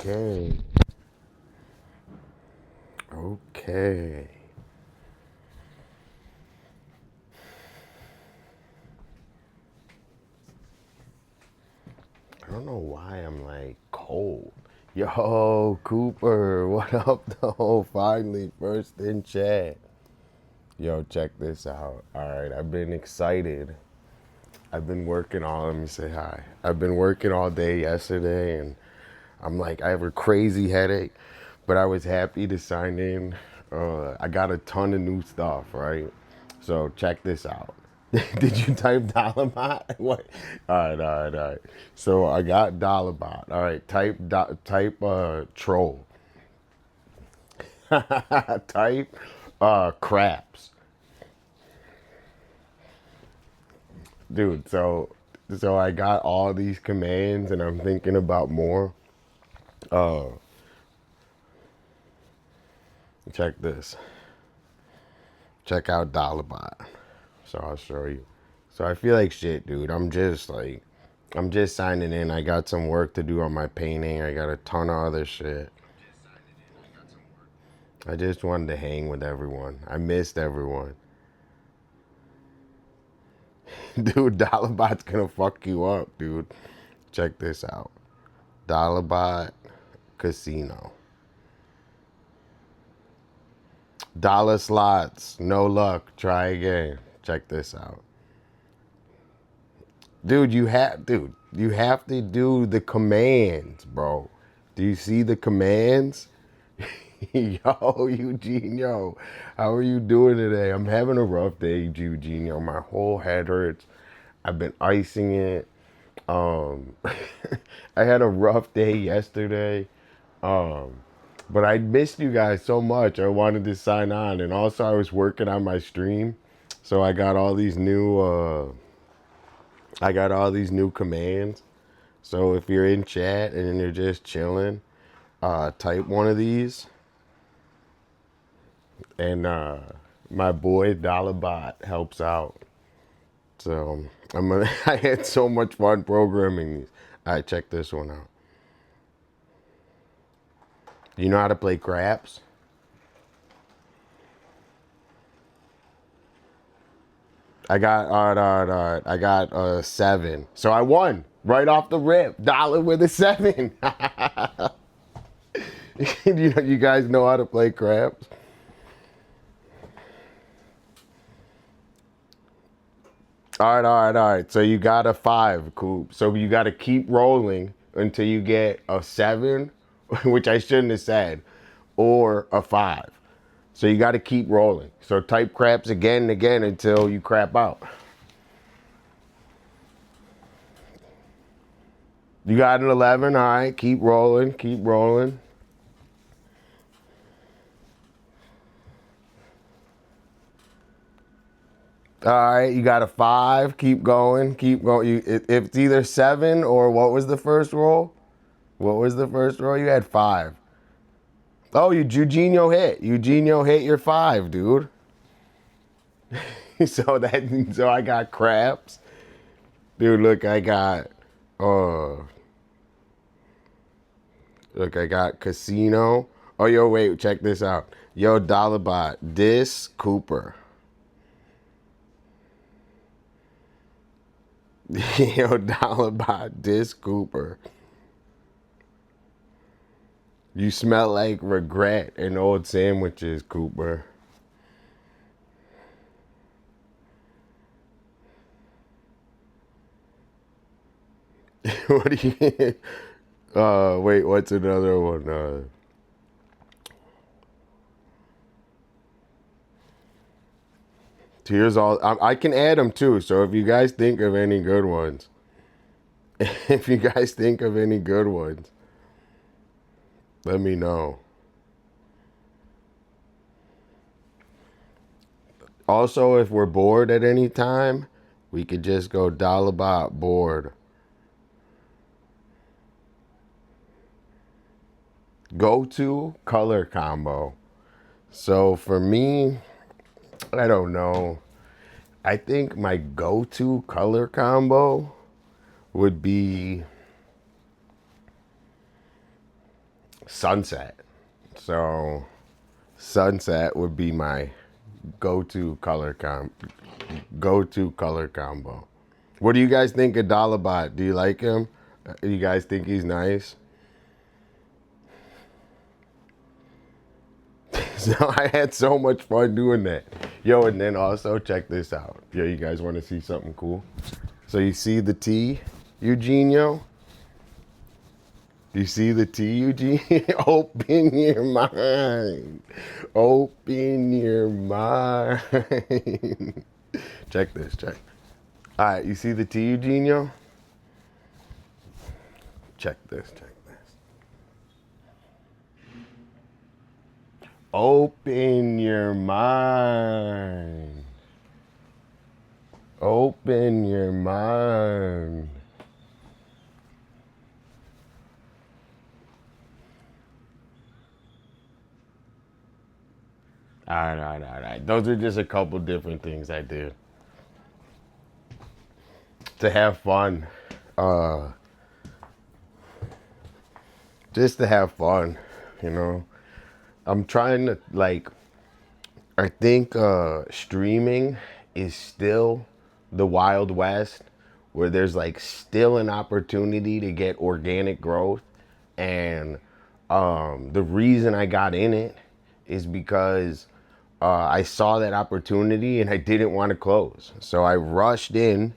Okay. Okay. I don't know why I'm like cold. Yo, Cooper, what up though? Finally, first in chat. Yo, check this out. All right, I've been excited. I've been working all, let me say hi. I've been working all day yesterday and I'm like, I have a crazy headache, but I was happy to sign in. I got a ton of new stuff, right? So check this out. Did you type Dollabot? What? All right. So I got Dollabot. All right, type troll. Type craps. Dude, so I got all these commands and I'm thinking about more. Uh Check this. Check out Dollabot. So I'll show you. So I feel like shit, dude. I'm just signing in. I got some work to do on my painting. I got a ton of other shit. I just wanted to hang with everyone. I missed everyone. Dude, Dollabot's gonna fuck you up, dude. Check this out. Dollabot Casino. Dollar slots. No luck. Try again. Check this out. You have to do the commands, bro. Do you see the commands? Yo, Eugenio, how are you doing today? I'm having a rough day, Eugenio. My whole head hurts. I've been icing it. I had a rough day yesterday. Um, but I missed you guys so much. I wanted to sign on, and also I was working on my stream, so I got all these new commands. So if you're in chat and you're just chilling, type one of these, and my boy Dollabot helps out. So I had so much fun programming these. All right, check this one out. You know how to play craps? I got 7. So I won right off the rip. Dollar with a 7. You guys know how to play craps? All right. So you got a 5, Coop. So you got to keep rolling until you get a 7, which I shouldn't have said, or a 5. So you got to keep rolling. So type craps again and again until you crap out. You got an 11. All right. Keep rolling. Keep rolling. All right. You got a 5. Keep going. Keep going. It's either 7 or what was the first roll? What was the first roll? You had 5. Oh, Eugenio hit. Eugenio hit your 5, dude. So I got craps. Dude, uh I got casino. Oh, yo, wait, check this out. Yo, Dollarbot, this Cooper. Yo, Dollarbot, this Cooper. You smell like regret and old sandwiches, Cooper. What do you wait, what's another one? Here's all I can add them too. So if you guys think of any good ones, if you guys think of any good ones, let me know. Also, if we're bored at any time, we could just go Dollabot bored. Go to color combo. So for me, I don't know. I think my go-to color combo would be sunset. So sunset would be my go-to color combo. What do you guys think of Dolla? Do you like him? Do you guys think he's nice? So I had so much fun doing that. Yo, and then also check this out. Yo, you guys want to see something cool? So you see the T, Eugenio? You see the T, Eugene? Open your mind. Open your mind. Check this, check. All right, you see the T, Eugenio? Check this, check this. Open your mind. Open your mind. All right. Those are just a couple different things I do to have fun. Just to have fun, you know. I'm trying to I think streaming is still the Wild West where there's still an opportunity to get organic growth. And the reason I got in it is because I saw that opportunity and I didn't want to close. So I rushed in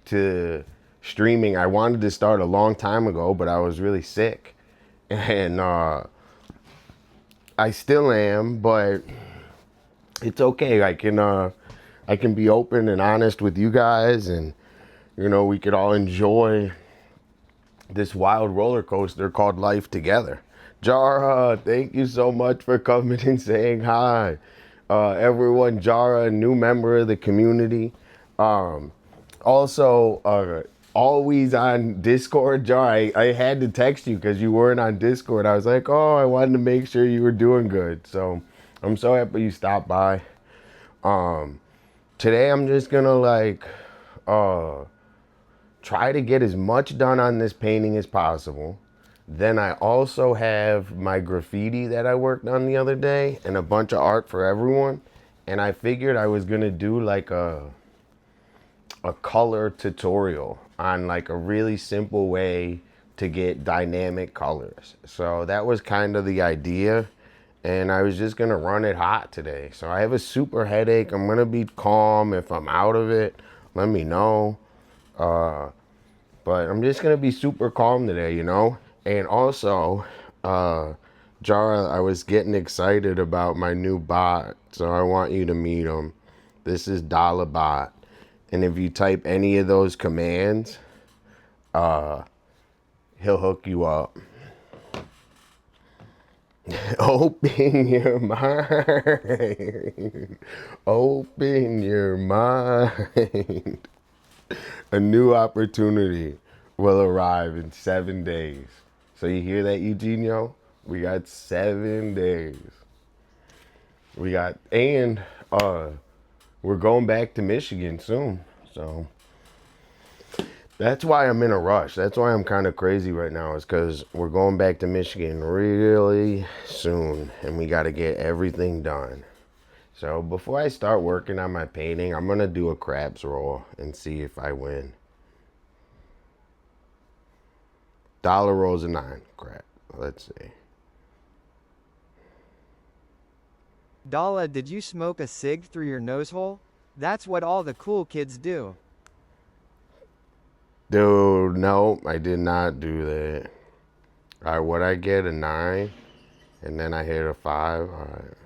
to streaming. I wanted to start a long time ago, but I was really sick. And I still am, but it's okay. I can be open and honest with you guys, and we could all enjoy this wild roller coaster called life together. Jara, thank you so much for coming and saying hi. Everyone, Jara, a new member of the community. Also, always on Discord. Jara, I had to text you because you weren't on Discord. I was like, oh, I wanted to make sure you were doing good. So I'm so happy you stopped by. Today I'm just gonna try to get as much done on this painting as possible. Then I also have my graffiti that I worked on the other day and a bunch of art for everyone. And I figured I was gonna do a color tutorial on a really simple way to get dynamic colors. So that was kind of the idea. And I was just gonna run it hot today. So I have a super headache. I'm gonna be calm. If I'm out of it, let me know. But I'm just gonna be super calm today, And also, Jara, I was getting excited about my new bot, so I want you to meet him. This is Dolla. And if you type any of those commands, he'll hook you up. Open your mind. Open your mind. A new opportunity will arrive in 7 days. So you hear that, Eugenio? We got 7 days. And we're going back to Michigan soon. So that's why I'm in a rush. That's why I'm kind of crazy right now, is because we're going back to Michigan really soon and we got to get everything done. So before I start working on my painting, I'm going to do a craps roll and see if I win. Dolla rolls a 9. Crap. Let's see. Dolla, did you smoke a cig through your nose hole? That's what all the cool kids do. Dude, no, I did not do that. All right, what I get? A 9, and then I hit a 5. All right.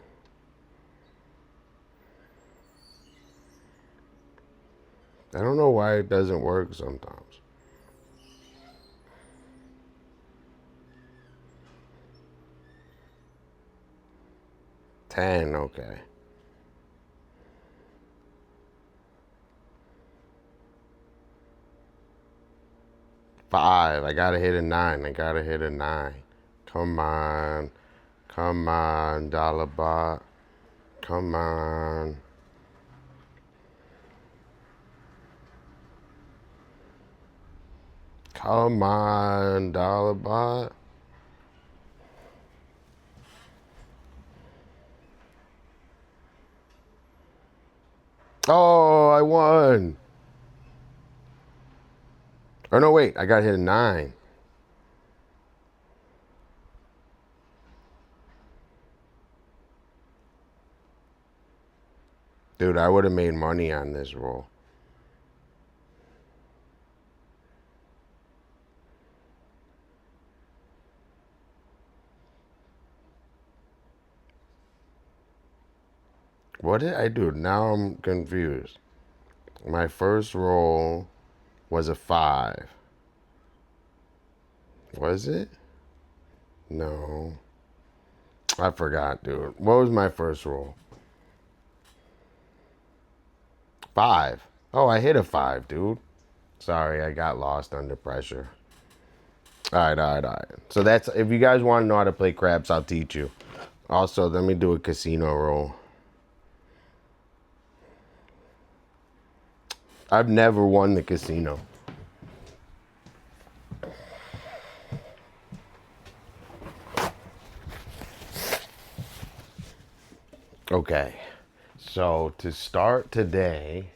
I don't know why it doesn't work sometimes. $10, okay. 5, I gotta hit a 9. I gotta hit a 9. Come on. Come on, Dolla. Come on. Come on, Dolla. Oh, I won. Oh, no, wait. I got hit a 9. Dude, I would have made money on this roll. What did I do? Now I'm confused. My first roll was a 5. Was it? No. I forgot, dude. What was my first roll? 5. Oh, I hit a 5, dude. Sorry, I got lost under pressure. All right. So that's, if you guys want to know how to play craps, I'll teach you. Also, let me do a casino roll. I've never won the casino. Okay. So to start today,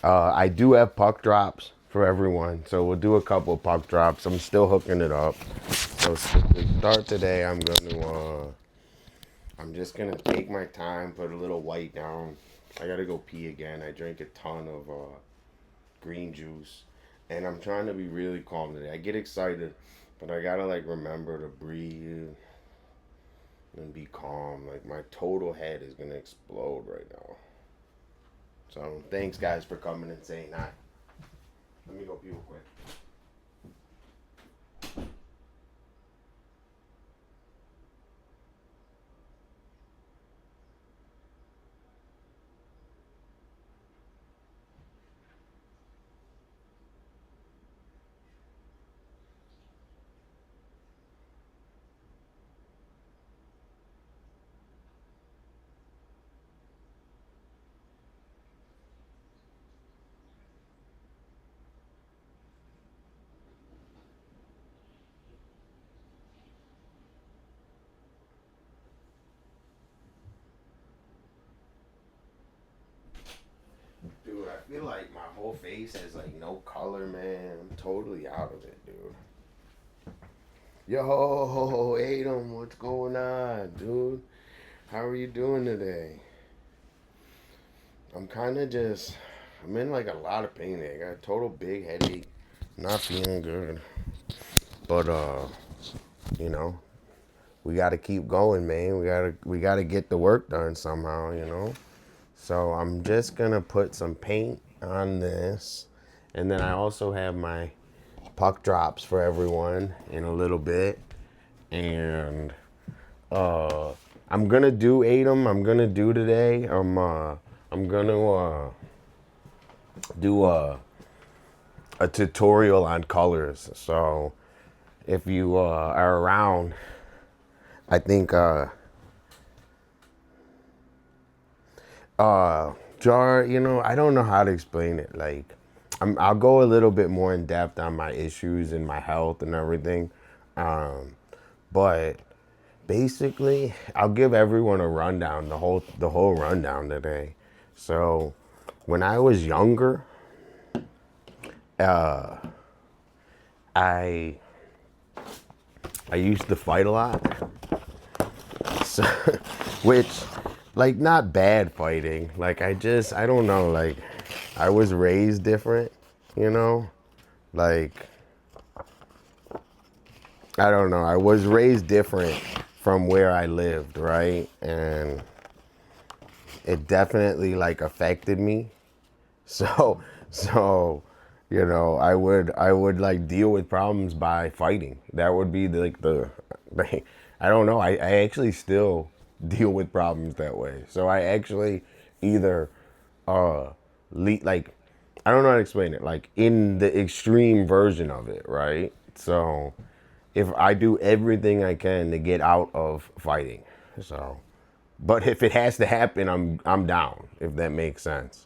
I do have puck drops for everyone. So we'll do a couple of puck drops. I'm still hooking it up. So to start today, I'm just gonna take my time, put a little white down. I gotta go pee again. I drank a ton of green juice, and I'm trying to be really calm today. I get excited, but I gotta like remember to breathe and be calm. Like my total head is gonna explode right now. So thanks guys for coming and saying hi. Let me go pee real quick. Dude, I feel like my whole face has like no color, man. I'm totally out of it, dude. Yo, Adam, what's going on, dude? How are you doing today? I'm kind of just, I'm in like a lot of pain. I got a total big headache. Not feeling good. But, you know, we got to keep going, man. We gotta get the work done somehow, you know? So I'm just going to put some paint on this. And then I also have my puck drops for everyone in a little bit. And I'm going to do 8 I'm going to do today. I'm going to do a tutorial on colors. So if you are around, I think jar, you know, I don't know how to explain it. Like I'll go a little bit more in depth on my issues and my health and everything. But basically, I'll give everyone a rundown, the whole rundown today. So when I was younger, I used to fight a lot. So, which, like, not bad fighting. Like, I don't know, like, I was raised different, you know? Like, I don't know. I was raised different from where I lived, right? And it definitely, like, affected me. So, so, you know, I would like deal with problems by fighting. That would be like, I don't know. I actually still deal with problems that way. So I actually either, like, I don't know how to explain it. Like in the extreme version of it, right? So if I do everything I can to get out of fighting, so, but if it has to happen, I'm down. If that makes sense.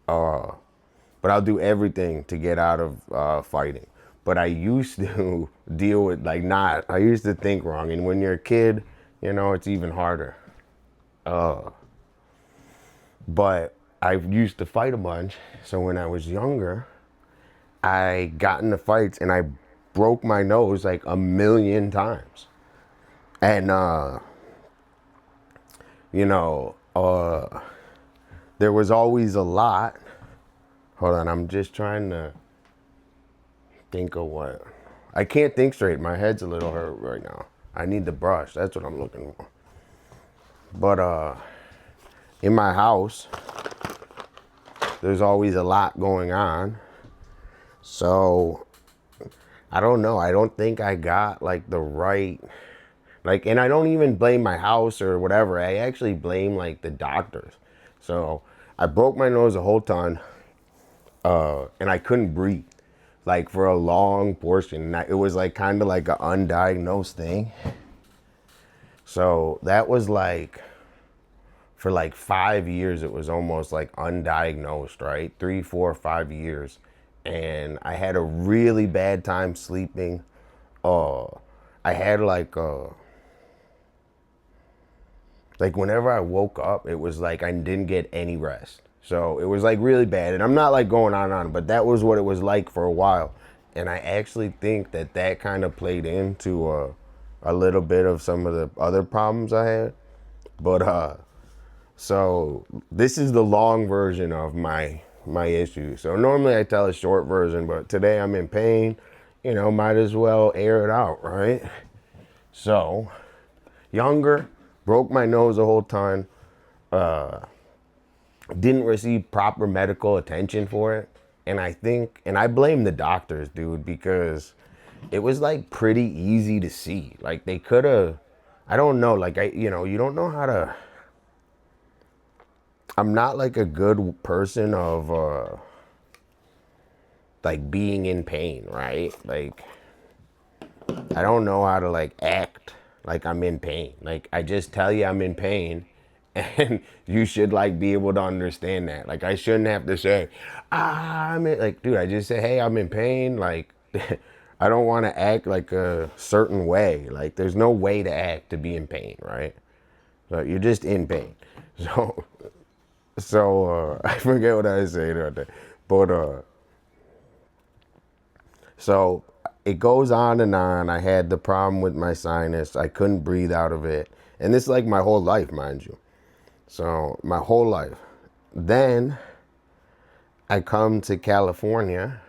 But I'll do everything to get out of fighting. But I used to deal with like not. I used to think wrong, and when you're a kid, you know it's even harder. But I used to fight a bunch. So when I was younger, I got into fights and I broke my nose like a million times. And, you know, there was always a lot. Hold on, I'm just trying to think of what. I can't think straight. My head's a little hurt right now. I need the brush. That's what I'm looking for. But in my house, there's always a lot going on. So I don't know. I don't think I got like the right, like, and I don't even blame my house or whatever. I actually blame like the doctors. So I broke my nose a whole ton, and I couldn't breathe like for a long portion. It was like kind of like an undiagnosed thing. So that was like, for like 5 years, it was almost like undiagnosed, right? 3, 4, 5 years. And I had a really bad time sleeping. I had like whenever I woke up, it was like I didn't get any rest. So it was like really bad. And I'm not like going on and on, but that was what it was like for a while. And I actually think that that kind of played into a little bit of some of the other problems I had. But so this is the long version of my issue. So normally I tell a short version, but today I'm in pain. You know, might as well air it out, right? So, younger, broke my nose a whole ton. Didn't receive proper medical attention for it. And I blame the doctors, dude, because it was like pretty easy to see. Like they could have, I don't know, like you don't know how to. I'm not like a good person of like being in pain, right? Like I don't know how to like act like I'm in pain. Like I just tell you I'm in pain and you should like be able to understand that. Like I shouldn't have to say, I'm in, like, dude, I just say, hey, I'm in pain. Like I don't want to act like a certain way. Like there's no way to act to be in pain, right? So you're just in pain. So I forget what I was saying right there. But so it goes on and on. I had the problem with my sinus. I couldn't breathe out of it. And this is like my whole life, mind you. So my whole life. Then I come to California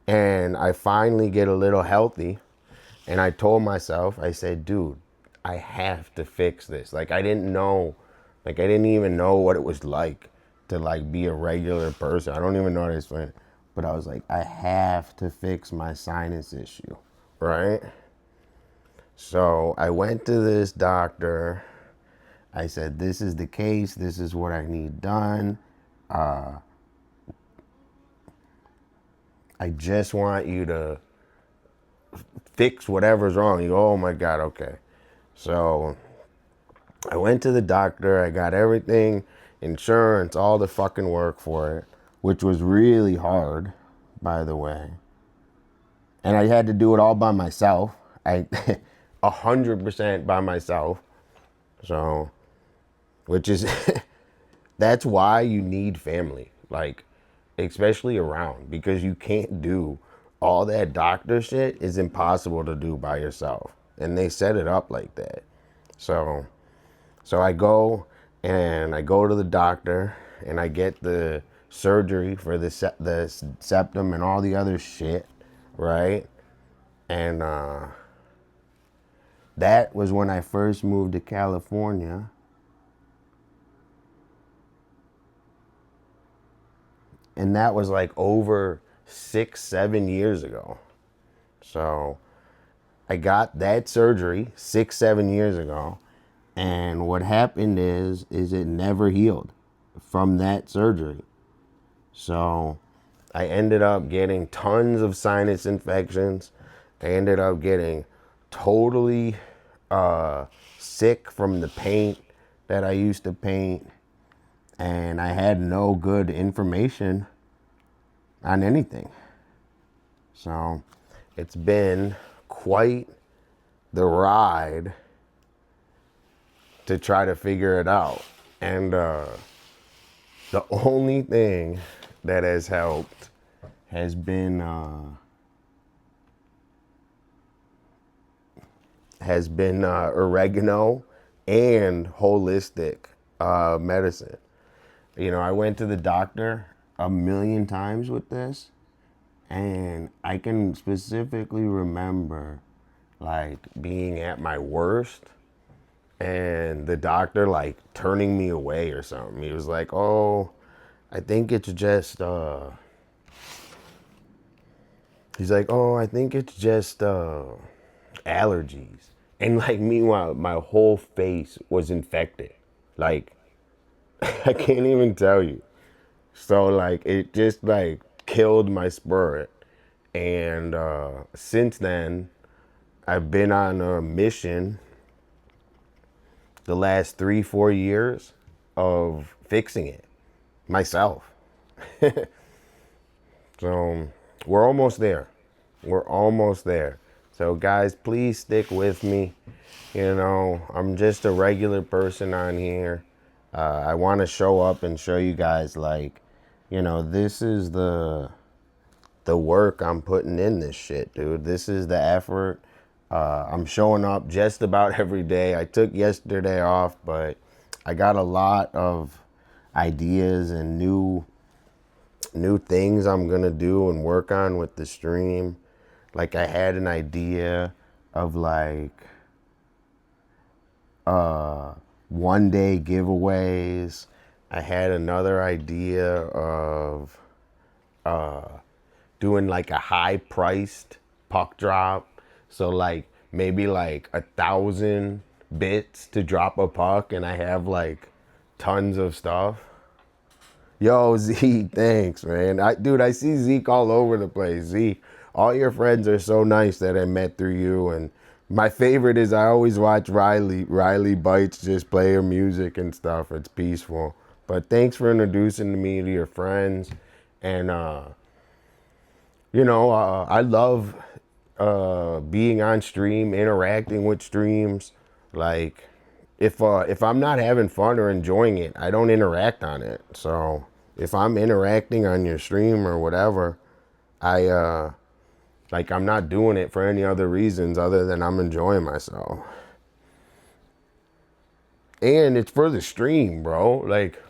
and I finally get a little healthy. And I told myself, I said, dude, I have to fix this. Like I didn't even know what it was like to like be a regular person. I don't even know how to explain it. But I was like, I have to fix my sinus issue, right? So I went to this doctor. I said, this is the case. This is what I need done. I just want you to fix whatever's wrong. You go, oh my God, okay. So I went to the doctor. I got everything, insurance, all the fucking work for it, which was really hard, by the way. And I had to do it all by myself. 100% by myself. So, which is, that's why you need family. Like, especially around, because you can't do all that doctor shit is impossible to do by yourself. And they set it up like that. So I go to the doctor and I get the surgery for the septum and all the other shit, right? And that was when I first moved to California. And that was like over 6, 7 years ago. So I got that surgery 6, 7 years ago. And what happened is it never healed from that surgery. So I ended up getting tons of sinus infections. I ended up getting totally sick from the paint that I used to paint. And I had no good information on anything. So it's been quite the ride to try to figure it out. And the only thing that has helped has been oregano and holistic medicine. You know, I went to the doctor a million times with this, and I can specifically remember like being at my worst and the doctor like turning me away or something. He was like, "Oh, I think it's just he's like, "Oh, I think it's just allergies." And like meanwhile, my whole face was infected. Like I can't even tell you. So like it just like killed my spirit. And since then, I've been on a mission the last 3-4 years of fixing it myself. So we're almost there. We're almost there. So guys, please stick with me. You know, I'm just a regular person on here. I want to show up and show you guys like, you know, this is the work I'm putting in this shit, dude. This is the effort. I'm showing up just about every day. I took yesterday off, but I got a lot of ideas and new things I'm gonna do and work on with the stream. Like I had an idea of like 1 day giveaways. I had another idea of doing like a high priced puck drop. So like maybe like 1,000 bits to drop a puck, and I have like tons of stuff. Yo, Z, thanks, man. Dude, I see Zeke all over the place. Z, all your friends are so nice that I met through you. And my favorite is I always watch Riley. Riley Bites, just play her music and stuff. It's peaceful. But thanks for introducing me to your friends. And, you know, I love being on stream, interacting with streams. Like, if I'm not having fun or enjoying it, I don't interact on it. So if I'm interacting on your stream or whatever, I like I'm not doing it for any other reasons other than I'm enjoying myself. And it's for the stream, bro. Like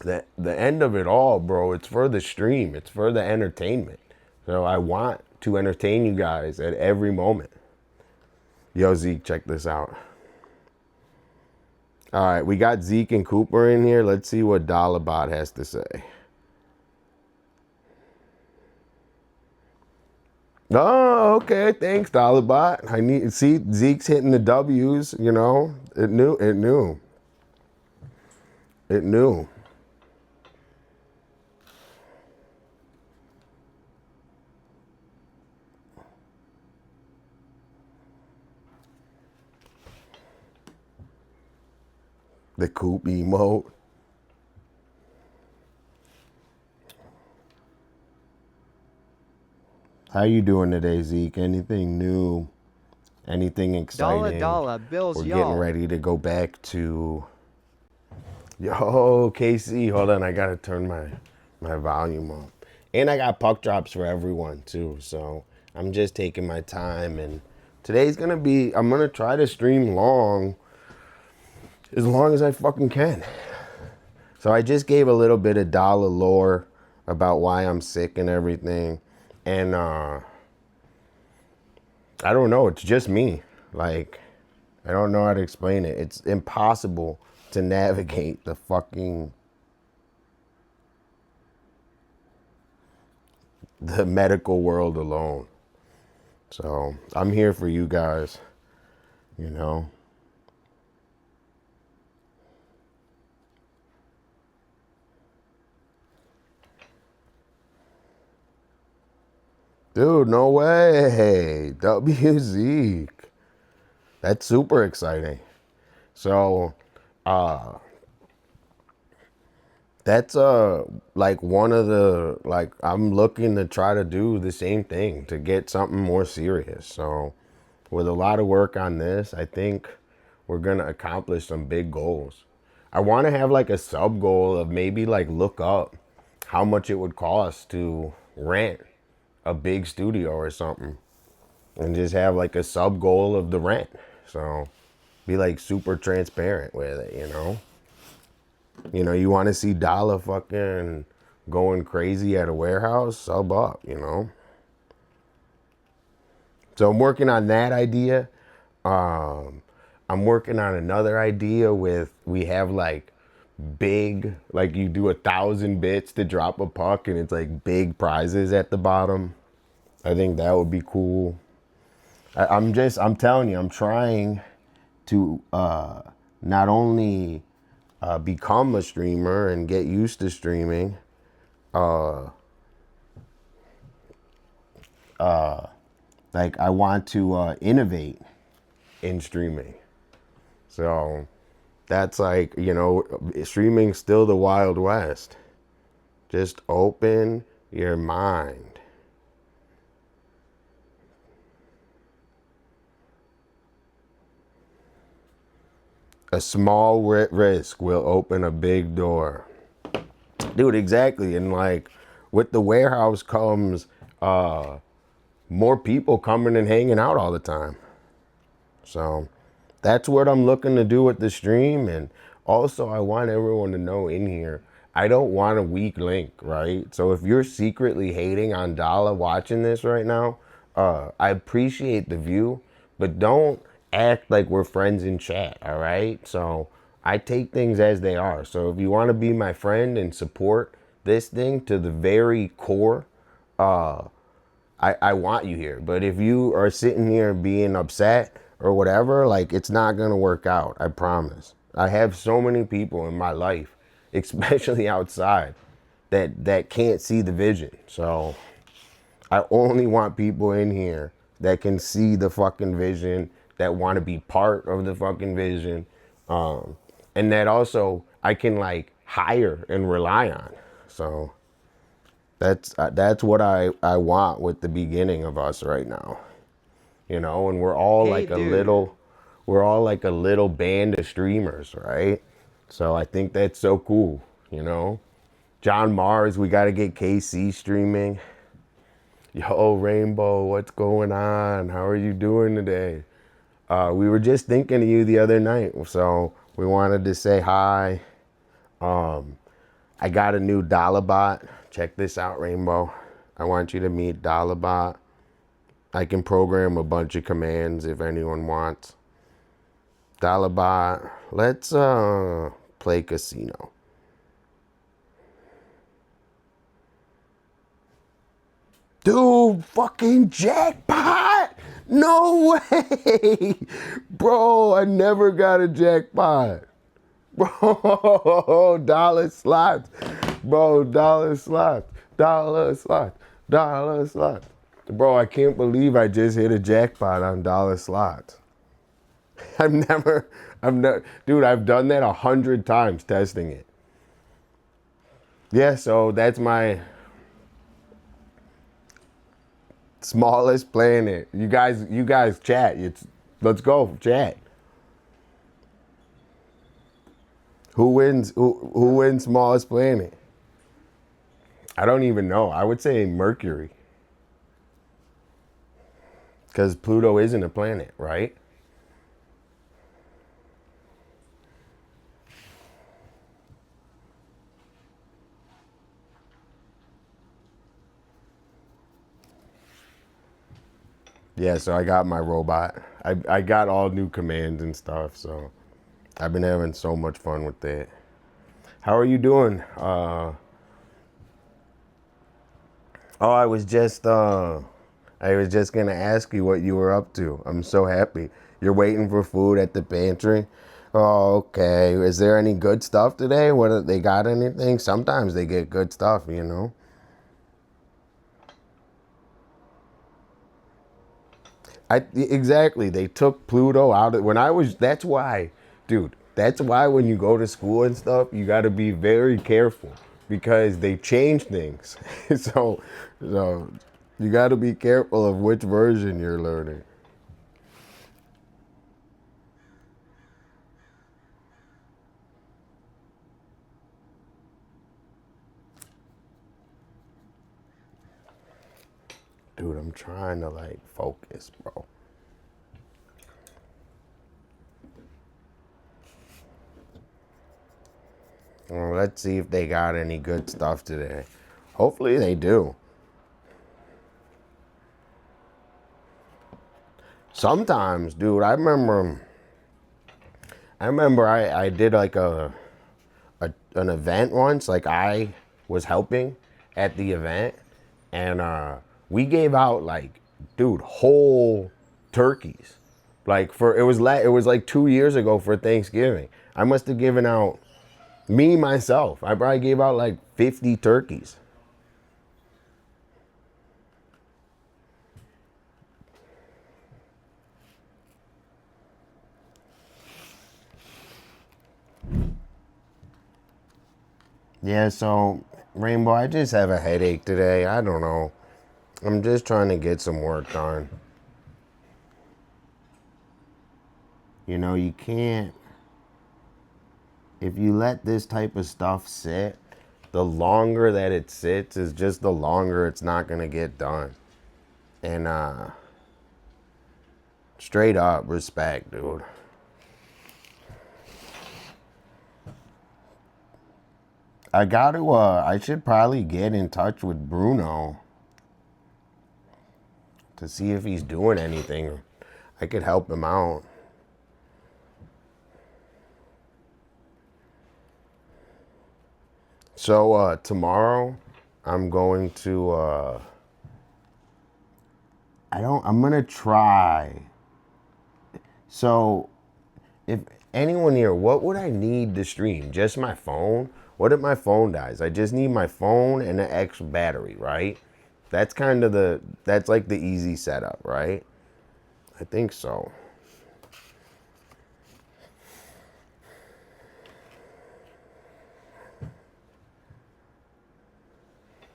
the end of it all, bro, it's for the stream. It's for the entertainment. So I want to entertain you guys at every moment. Yo, Zeke, check this out. All right, we got Zeke and Cooper in here. Let's see what Dolla has to say. Oh, okay. Thanks, Dolla. I need see Zeke's hitting the W's. You know, it knew. The Coop emote. How you doing today, Zeke? Anything new? Anything exciting? Dolla, Bills, We're y'all. getting ready to go back to... Yo, KC, hold on. I got to turn my volume up. And I got puck drops for everyone, too. So I'm just taking my time. And today's going to be... I'm going to try to stream as long as I fucking can. So I just gave a little bit of Dolla lore about why I'm sick and everything. And I don't know, it's just me. Like, I don't know how to explain it. It's impossible to navigate the medical world alone. So I'm here for you guys, you know. Dude, no way. WZ. That's super exciting. So, that's like one of the, like, I'm looking to try to do the same thing to get something more serious. So with a lot of work on this, I think we're going to accomplish some big goals. I want to have like a sub goal of maybe like look up how much it would cost to rent a big studio or something, and just have like a sub goal of the rent. So be like super transparent with it, you know? You know, you want to see Dolla fucking going crazy at a warehouse, sub up, you know? So I'm working on that idea. I'm working on another idea with, we have like big, like you do 1,000 bits to drop a puck and it's like big prizes at the bottom. I think that would be cool. I'm telling you, I'm trying to not only become a streamer and get used to streaming, like I want to innovate in streaming. So that's like, you know, streaming's still the Wild West. Just open your mind. A small risk will open a big door. Dude, exactly. And like with the warehouse comes more people coming and hanging out all the time. So that's what I'm looking to do with the stream. And also I want everyone to know in here, I don't want a weak link, right? So if you're secretly hating on Dolla watching this right now, I appreciate the view, but don't act like we're friends in chat, all right? So I take things as they are. So if you want to be my friend and support this thing to the very core, I want you here. But if you are sitting here being upset or whatever, like it's not going to work out. I promise. I have so many people in my life, especially outside, that can't see the vision. So I only want people in here that can see the fucking vision, that want to be part of the fucking vision, and that also I can like hire and rely on. So that's what I want with the beginning of us right now, you know. And Hey dude. we're all like a little band of streamers, right? So I think that's so cool, you know. John Mars, we got to get KC streaming. Yo, Rainbow, what's going on? How are you doing today? We were just thinking of you the other night, so we wanted to say hi. I got a new Dolla bot. Check this out, Rainbow. I want you to meet Dolla bot. I can program a bunch of commands if anyone wants. Dolla bot. Let's play casino. Dude, fucking jackpot! No way! Bro, I never got a jackpot. Bro, dollar slots. Bro, dollar slots. Dollar slots. Dollar slots. Bro, I can't believe I just hit a jackpot on dollar slots. Dude, I've done that 100 times testing it. Yeah, so that's my smallest planet. You guys chat. Let's go, chat. Who wins smallest planet? I don't even know. I would say Mercury. Because Pluto isn't a planet, right? Yeah, so I got my robot. I got all new commands and stuff, so I've been having so much fun with that. How are you doing? Oh, I was just gonna ask you what you were up to. I'm so happy. You're waiting for food at the pantry. Oh, okay. Is there any good stuff today? What they got? Anything? Sometimes they get good stuff, you know. Exactly. They took Pluto out of when I was. That's why, dude. That's why when you go to school and stuff, you got to be very careful because they change things. so you got to be careful of which version you're learning. Dude, I'm trying to like focus, bro. Well, let's see if they got any good stuff today. Hopefully they do. Sometimes, dude, I did like an event once. Like I was helping at the event, and we gave out like, dude, whole turkeys. Like for it was like 2 years ago for Thanksgiving. I must have given out myself. I probably gave out like 50 turkeys. Yeah, so Rainbow, I just have a headache today. I don't know. I'm just trying to get some work done. You know, you can't, if you let this type of stuff sit, the longer that it sits is just the longer it's not going to get done. And straight up respect, dude. I should probably get in touch with Bruno to see if he's doing anything. I could help him out. So tomorrow I'm going to I'm gonna try. So if anyone here, what would I need to stream? Just my phone? What if my phone dies? I just need my phone and an extra battery, right? That's kind of that's like the easy setup, right? I think so.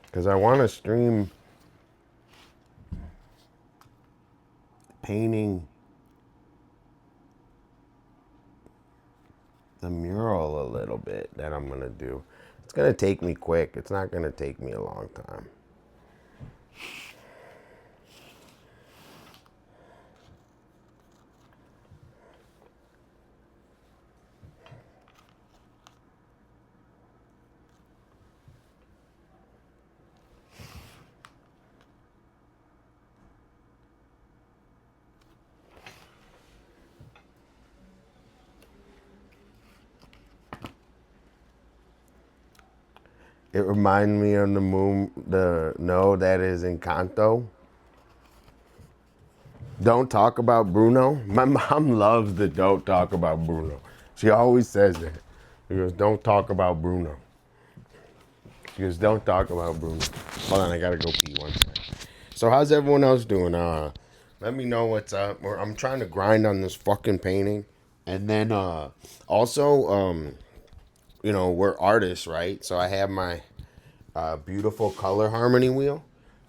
Because I want to stream painting the mural a little bit that I'm going to do. It's going to take me quick. It's not going to take me a long time. It reminds me of the moon, that is Encanto. Don't talk about Bruno. My mom loves the don't talk about Bruno. She always says that. She goes, don't talk about Bruno. She goes, don't talk about Bruno. Hold on, I gotta go pee one second. So how's everyone else doing? Let me know what's up. I'm trying to grind on this fucking painting. And then also, we're artists, right? So I have my beautiful color harmony wheel.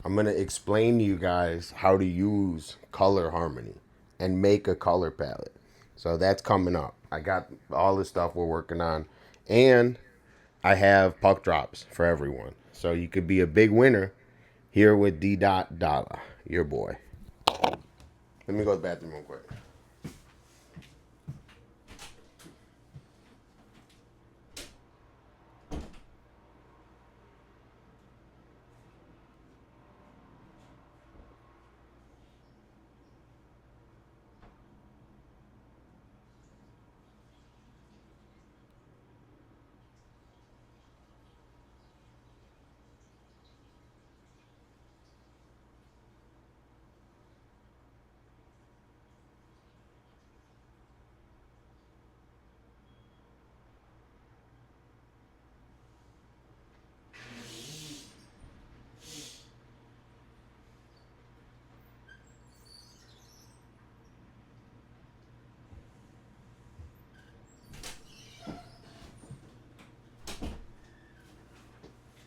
I'm going to explain to you guys how to use color harmony and make a color palette. So that's coming up. I got all the stuff we're working on. And I have puck drops for everyone. So you could be a big winner here with D. Dolla, your boy. Let me go to the bathroom real quick.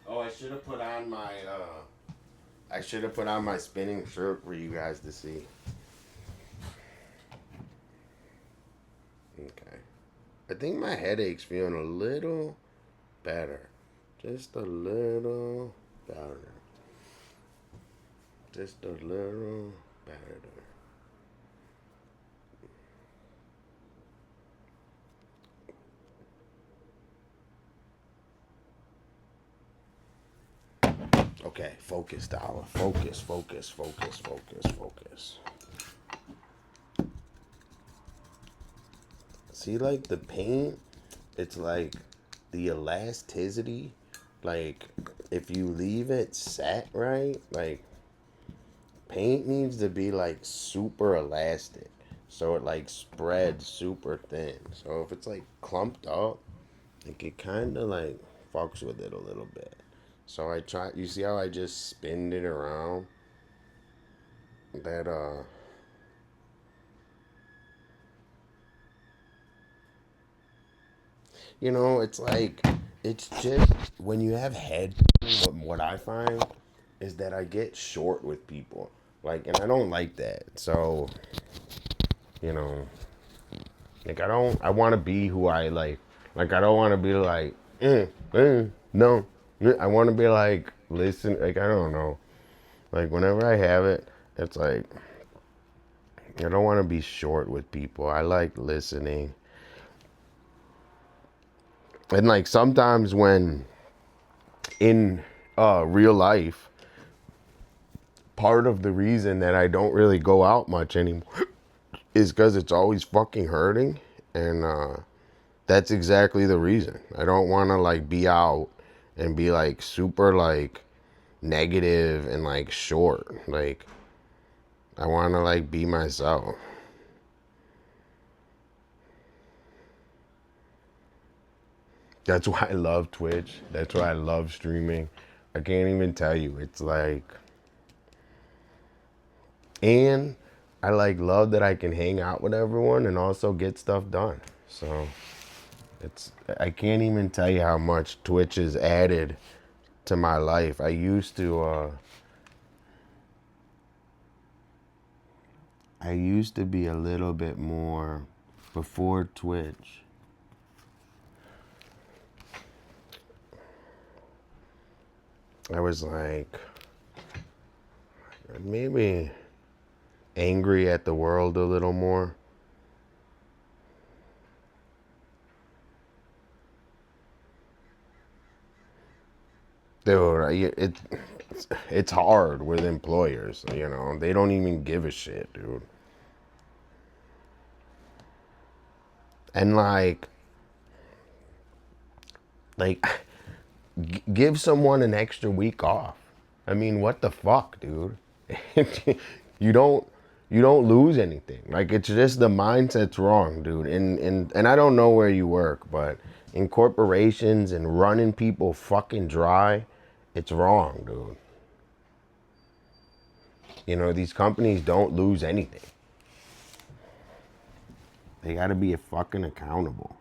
Oh, I should have put on my spinning shirt for you guys to see. Okay. I think my headache's feeling a little better. Just a little better. Just a little better. Okay, focus, Dolla. Focus, focus, focus, focus, focus. See, like the paint, it's like the elasticity. Like, if you leave it set right, like, paint needs to be like super elastic. So it like spreads super thin. So if it's like clumped up, like it kind of like fucks with it a little bit. So I try, you see how I just spinned it around? That, you know, it's like, it's just when you have head, what I find is that I get short with people. Like, and I don't like that. So, you know, like I want to be who I like. Like, I don't want to be like, no. I want to be like, listen, like, I don't know. Like, whenever I have it, it's like, I don't want to be short with people. I like listening. And like sometimes when in real life, part of the reason that I don't really go out much anymore is because it's always fucking hurting. And that's exactly the reason. I don't want to like be out and be like super like negative and like short. Like, I want to like be myself. That's why I love Twitch. That's why I love streaming. I can't even tell you. It's like, and I like love that I can hang out with everyone and also get stuff done. So it's, I can't even tell you how much Twitch has added to my life. I used to be a little bit more before Twitch. I was like maybe angry at the world a little more. Dude, it's hard with employers, you know. They don't even give a shit, dude. And like give someone an extra week off. I mean, what the fuck, dude? you don't you don't lose anything. Like, it's just the mindset's wrong, dude. And I don't know where you work, but in corporations and running people fucking dry, it's wrong, dude. You know, these companies don't lose anything. They got to be fucking accountable.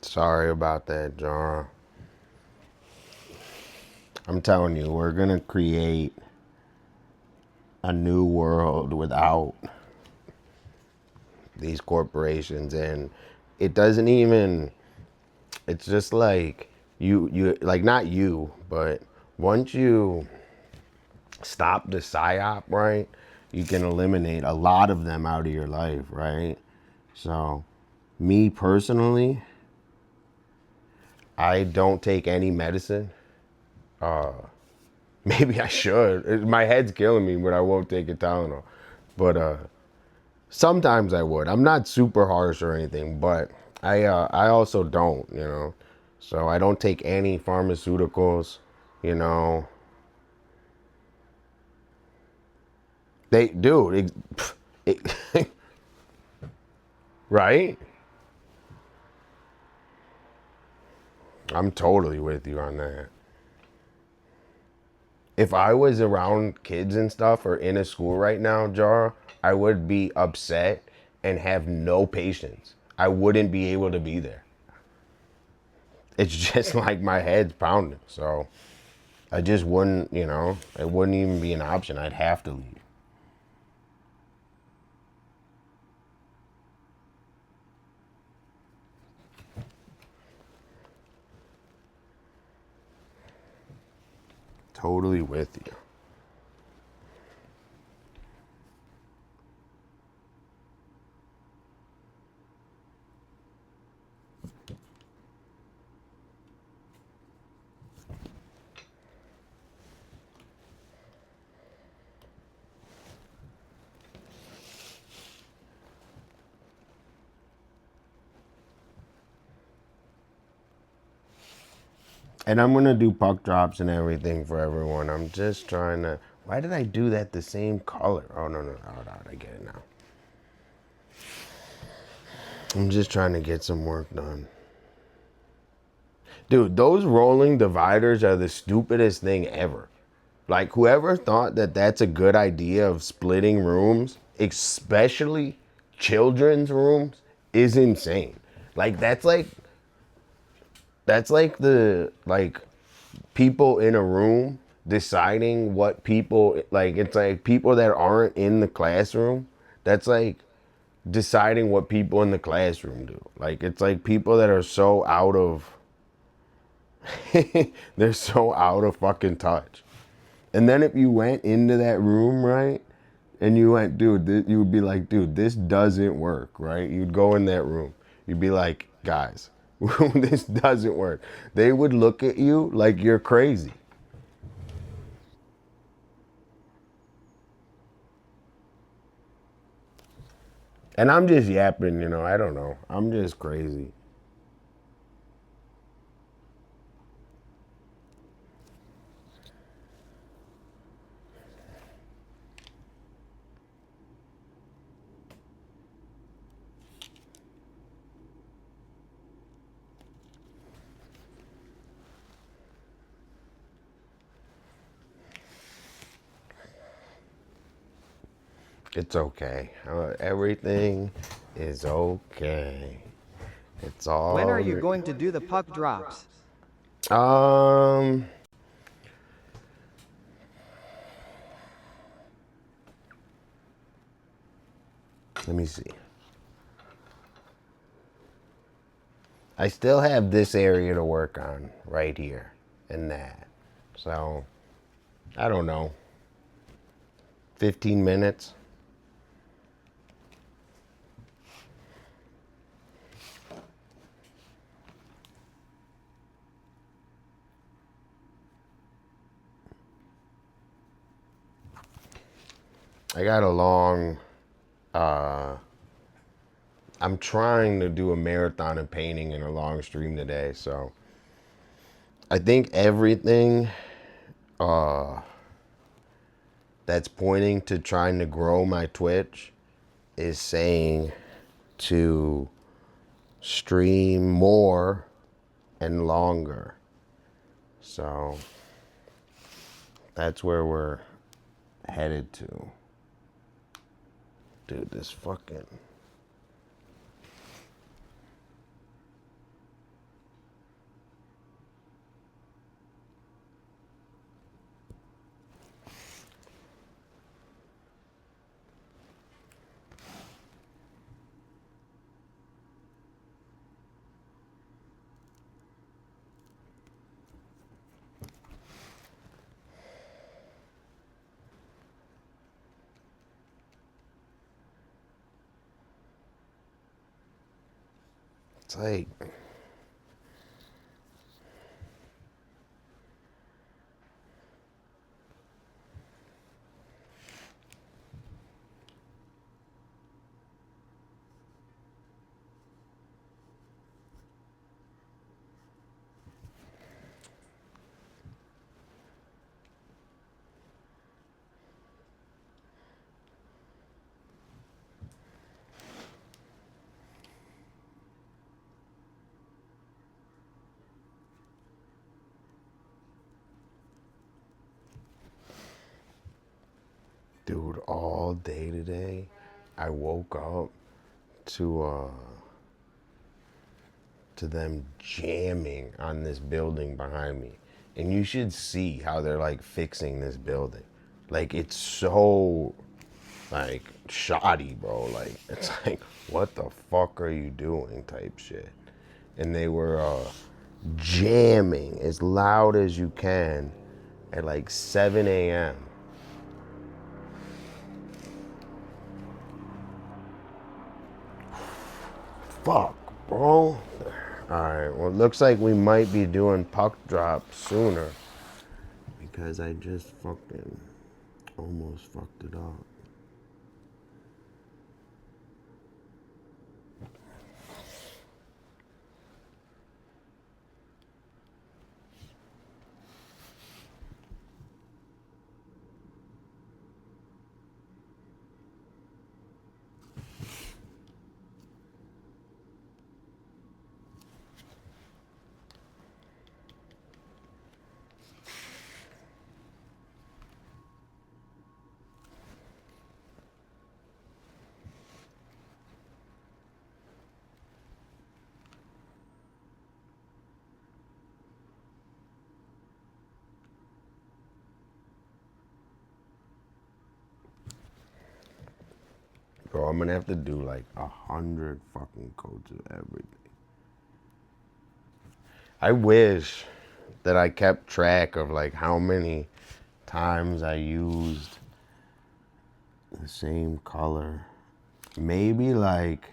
Sorry about that, John. I'm telling you, we're going to create a new world without these corporations. And it doesn't even, it's just like you like, not you, but once you stop the psyop, right, you can eliminate a lot of them out of your life, right? So me personally, I don't take any medicine. Maybe I should. My head's killing me, but I won't take a Tylenol. But sometimes I would. I'm not super harsh or anything, but I also don't, you know. So I don't take any pharmaceuticals, you know. They do, it, right? I'm totally with you on that. If I was around kids and stuff or in a school right now, Jar, I would be upset and have no patience. I wouldn't be able to be there. It's just like my head's pounding. So I just wouldn't, it wouldn't even be an option. I'd have to leave. Totally with you. And I'm going to do puck drops and everything for everyone. I'm just trying to... Why did I do that the same color? Oh, no. I get it now. I'm just trying to get some work done. Dude, those rolling dividers are the stupidest thing ever. Like, whoever thought that that's a good idea of splitting rooms, especially children's rooms, is insane. Like, that's like the, like, people in a room deciding what people, like, it's like people that aren't in the classroom. That's like deciding what people in the classroom do. Like, it's like people that are so out of, they're so out of fucking touch. And then if you went into that room, right, and you went, dude, you would be like, dude, this doesn't work, right? You'd go in that room. You'd be like, guys, this doesn't work. They would look at you like you're crazy. And I'm just yapping, I don't know. I'm just crazy. It's okay. Everything is okay. It's all... When are you going to do the puck drops? Um... Let me see. I still have this area to work on right here and that. So, I don't know. 15 minutes. I got a long, I'm trying to do a marathon of painting in a long stream today. So I think everything that's pointing to trying to grow my Twitch is saying to stream more and longer. So that's where we're headed to. Dude, this fucking... It's like... Dude, all day today, I woke up to to them jamming on this building behind me. And you should see how they're like fixing this building. Like it's so like shoddy, bro. Like it's like, what the fuck are you doing type shit. And they were jamming as loud as you can at like 7 a.m. Fuck, bro. Alright, well, it looks like we might be doing puck drop sooner because I just fucking almost fucked it up. Bro, I'm gonna have to do like 100 fucking coats of everything. I wish that I kept track of like how many times I used the same color. Maybe like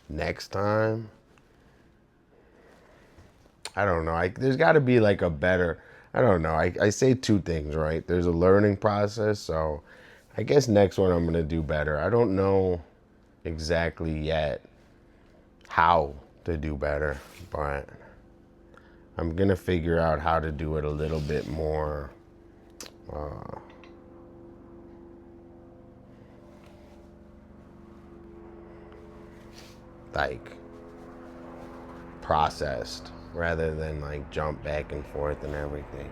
next time. I don't know. There's got to be like a better. I don't know. I say two things, right? There's a learning process, so I guess next one I'm gonna do better. I don't know exactly yet how to do better, but I'm gonna figure out how to do it a little bit more like processed rather than like jump back and forth and everything.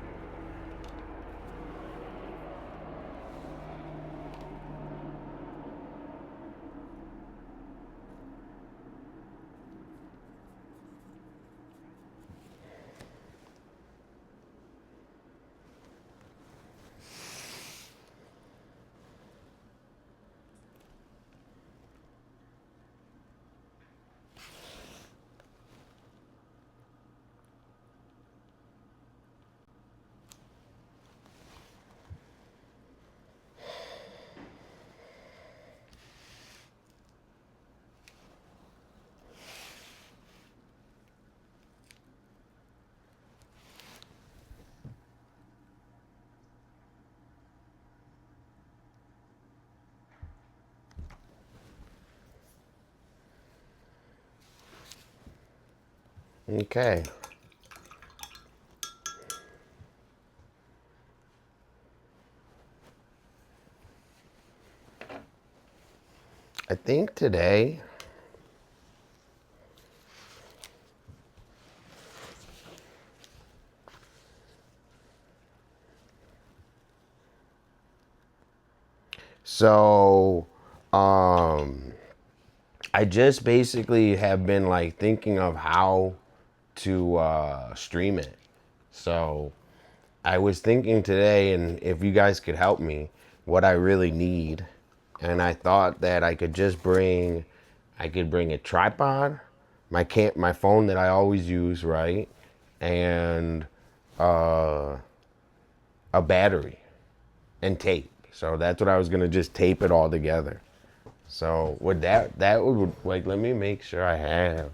Okay. I think today so I just basically have been like thinking of how to stream it. So I was thinking today, and if you guys could help me, what I really need. And I thought that I could bring a tripod, my phone that I always use, right? And uh, a battery and tape. So that's what I was gonna just tape it all together. So would that would like, let me make sure I have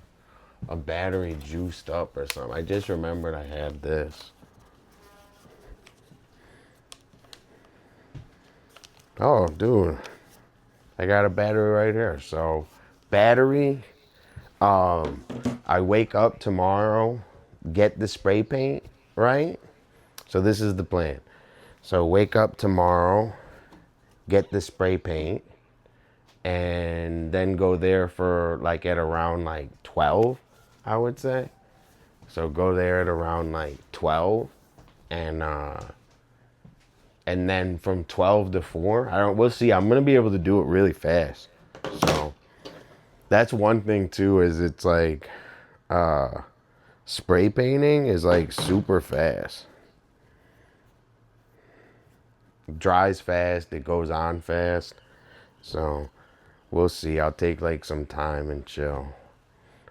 a battery juiced up or something. I just remembered I had this. Oh, dude, I got a battery right here. So battery, I wake up tomorrow, get the spray paint, right? So this is the plan. So wake up tomorrow, get the spray paint, and then go there for like at around like 12, I would say. So go there at around like 12, and then from 12 to 4, we'll see. I'm gonna be able to do it really fast. So That's one thing too, is it's like spray painting is like super fast. It dries fast, it goes on fast. So we'll see. I'll take like some time and chill.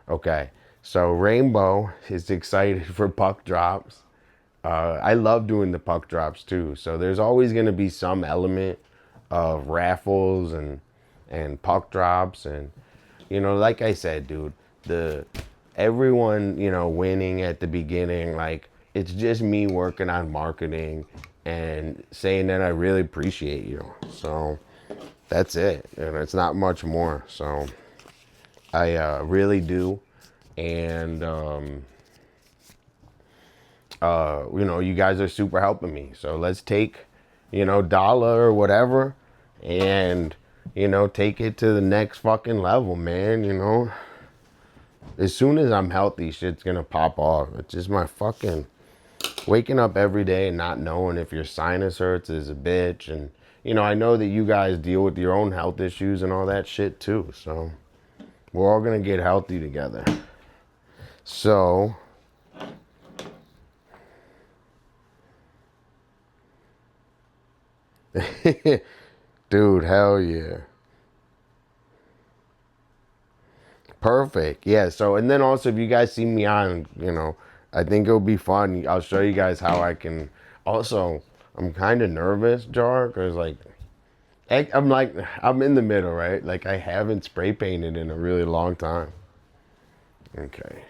Okay. So Rainbow is excited for puck drops. I love doing the puck drops too. So there's always going to be some element of raffles and puck drops, and like I said, dude, the everyone winning at the beginning, like it's just me working on marketing and saying that I really appreciate you. So that's it, and it's not much more. So I really do, and you guys are super helping me. So let's take, Dolla or whatever, and take it to the next fucking level, man. As soon as I'm healthy, shit's gonna pop off. It's just my fucking waking up every day and not knowing if your sinus hurts is a bitch, and I know that you guys deal with your own health issues and all that shit too. So we're all gonna get healthy together. So dude, hell yeah. Perfect. Yeah. So, and then also, if you guys see me on, I think it'll be fun. I'll show you guys how I can. Also, I'm kind of nervous, Jar, because I'm in the middle, right? Like, I haven't spray painted in a really long time. Okay.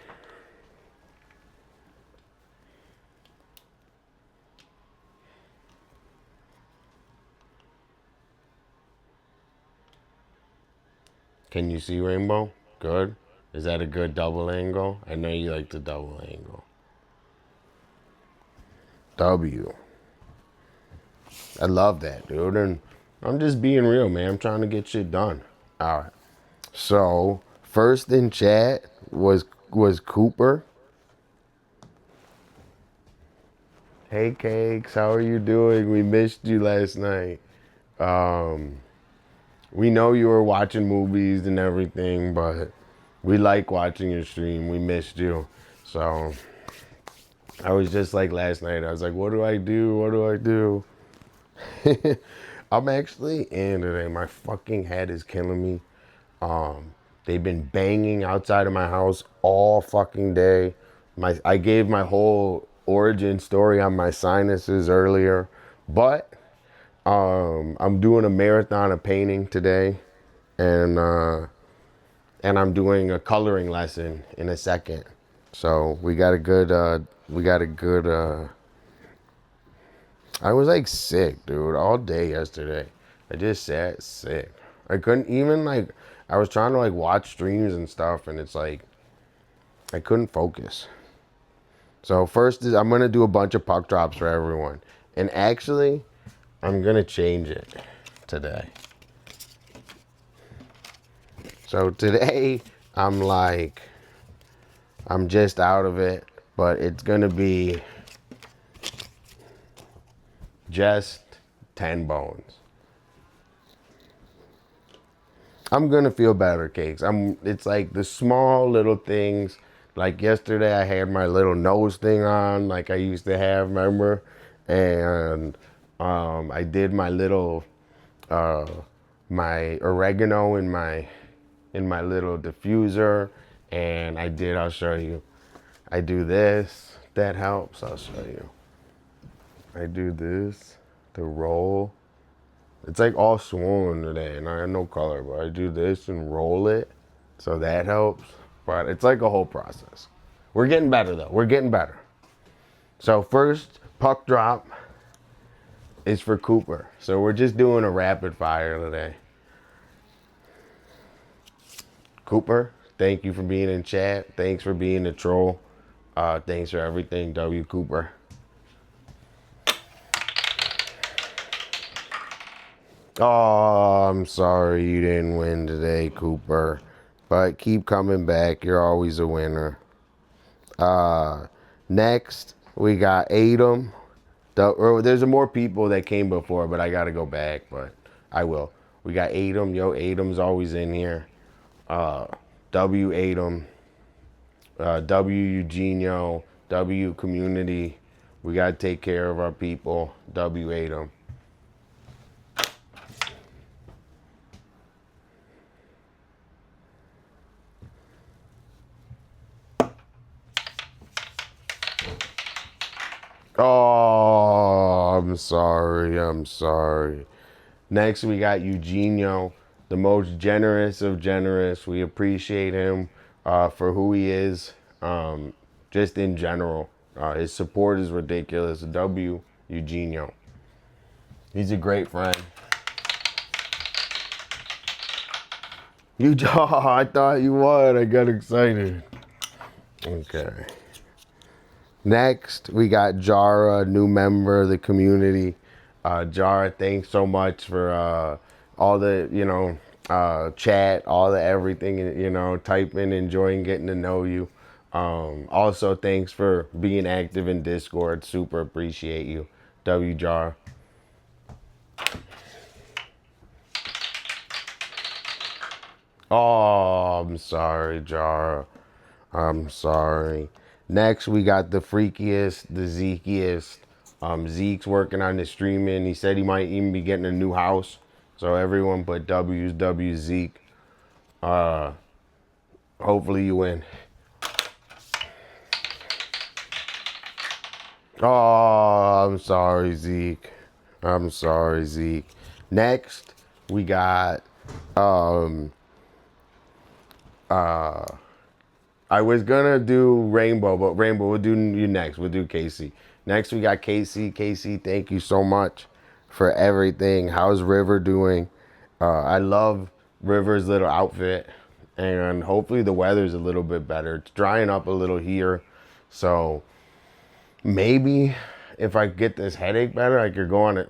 Can you see Rainbow? Good. Is that a good double angle? I know you like the double angle. W. I love that, dude. And I'm just being real, man. I'm trying to get shit done. All right. So first in chat was Cooper. Hey Cakes, how are you doing? We missed you last night. We know you were watching movies and everything, but we like watching your stream. We missed you. So I was just like last night, I was like, what do I do? What do I do? I'm actually in today. My fucking head is killing me. They've been banging outside of my house all fucking day. I gave my whole origin story on my sinuses earlier, but I'm doing a marathon of painting today, and I'm doing a coloring lesson in a second. So we got a good. I was like sick, dude, all day yesterday. I just sat sick. I couldn't even like. I was trying to like watch streams and stuff, and it's like I couldn't focus. So first is I'm gonna do a bunch of puck drops for everyone, and actually, I'm gonna change it today. So today I'm just out of it, but it's gonna be just 10 bones. I'm gonna feel better, Cakes. It's like the small little things. Like yesterday I had my little nose thing on like I used to have, remember? And I did my little my oregano in my little diffuser, and I'll show you. I do this. That helps. I'll show you. I do this to roll. It's like all swollen today, and I have no color, but I do this and roll it, so that helps. But it's like a whole process. We're getting better though. We're getting better. So first puck drop is for Cooper. So we're just doing a rapid fire today. Cooper, thank you for being in chat. Thanks for being a troll. Thanks for everything, W. Cooper. Oh, I'm sorry you didn't win today, Cooper. But keep coming back. You're always a winner. Next, we got Adam. There's more people that came before, but I got to go back. But I will. We got Adam. Yo, Adam's always in here. W ate him. W Eugenio. W community. We got to take care of our people. W ate him. Oh, I'm sorry. I'm sorry. Next, we got Eugenio, the most generous of generous. We appreciate him for who he is, just in general. His support is ridiculous. W, Eugenio. He's a great friend. You, oh, I thought you would. I got excited. Okay. Next, we got Jara, new member of the community. Jara, thanks so much for all the, chat, all the everything, typing, enjoying getting to know you. Also, thanks for being active in Discord. Super appreciate you. W Jara. Oh, I'm sorry, Jara. I'm sorry. Next, we got the freakiest, the Zekiest. Zeke's working on the streaming. He said he might even be getting a new house. So everyone but W's W Zeke. Hopefully you win. Oh, I'm sorry, Zeke. I'm sorry, Zeke. Next, we got I was gonna do Rainbow, but Rainbow, we'll do you next. We'll do Casey. Next, we got Casey. Casey, thank you so much for everything. How's River doing? I love River's little outfit, and hopefully the weather's a little bit better. It's drying up a little here, so maybe if I get this headache better, I could go on it.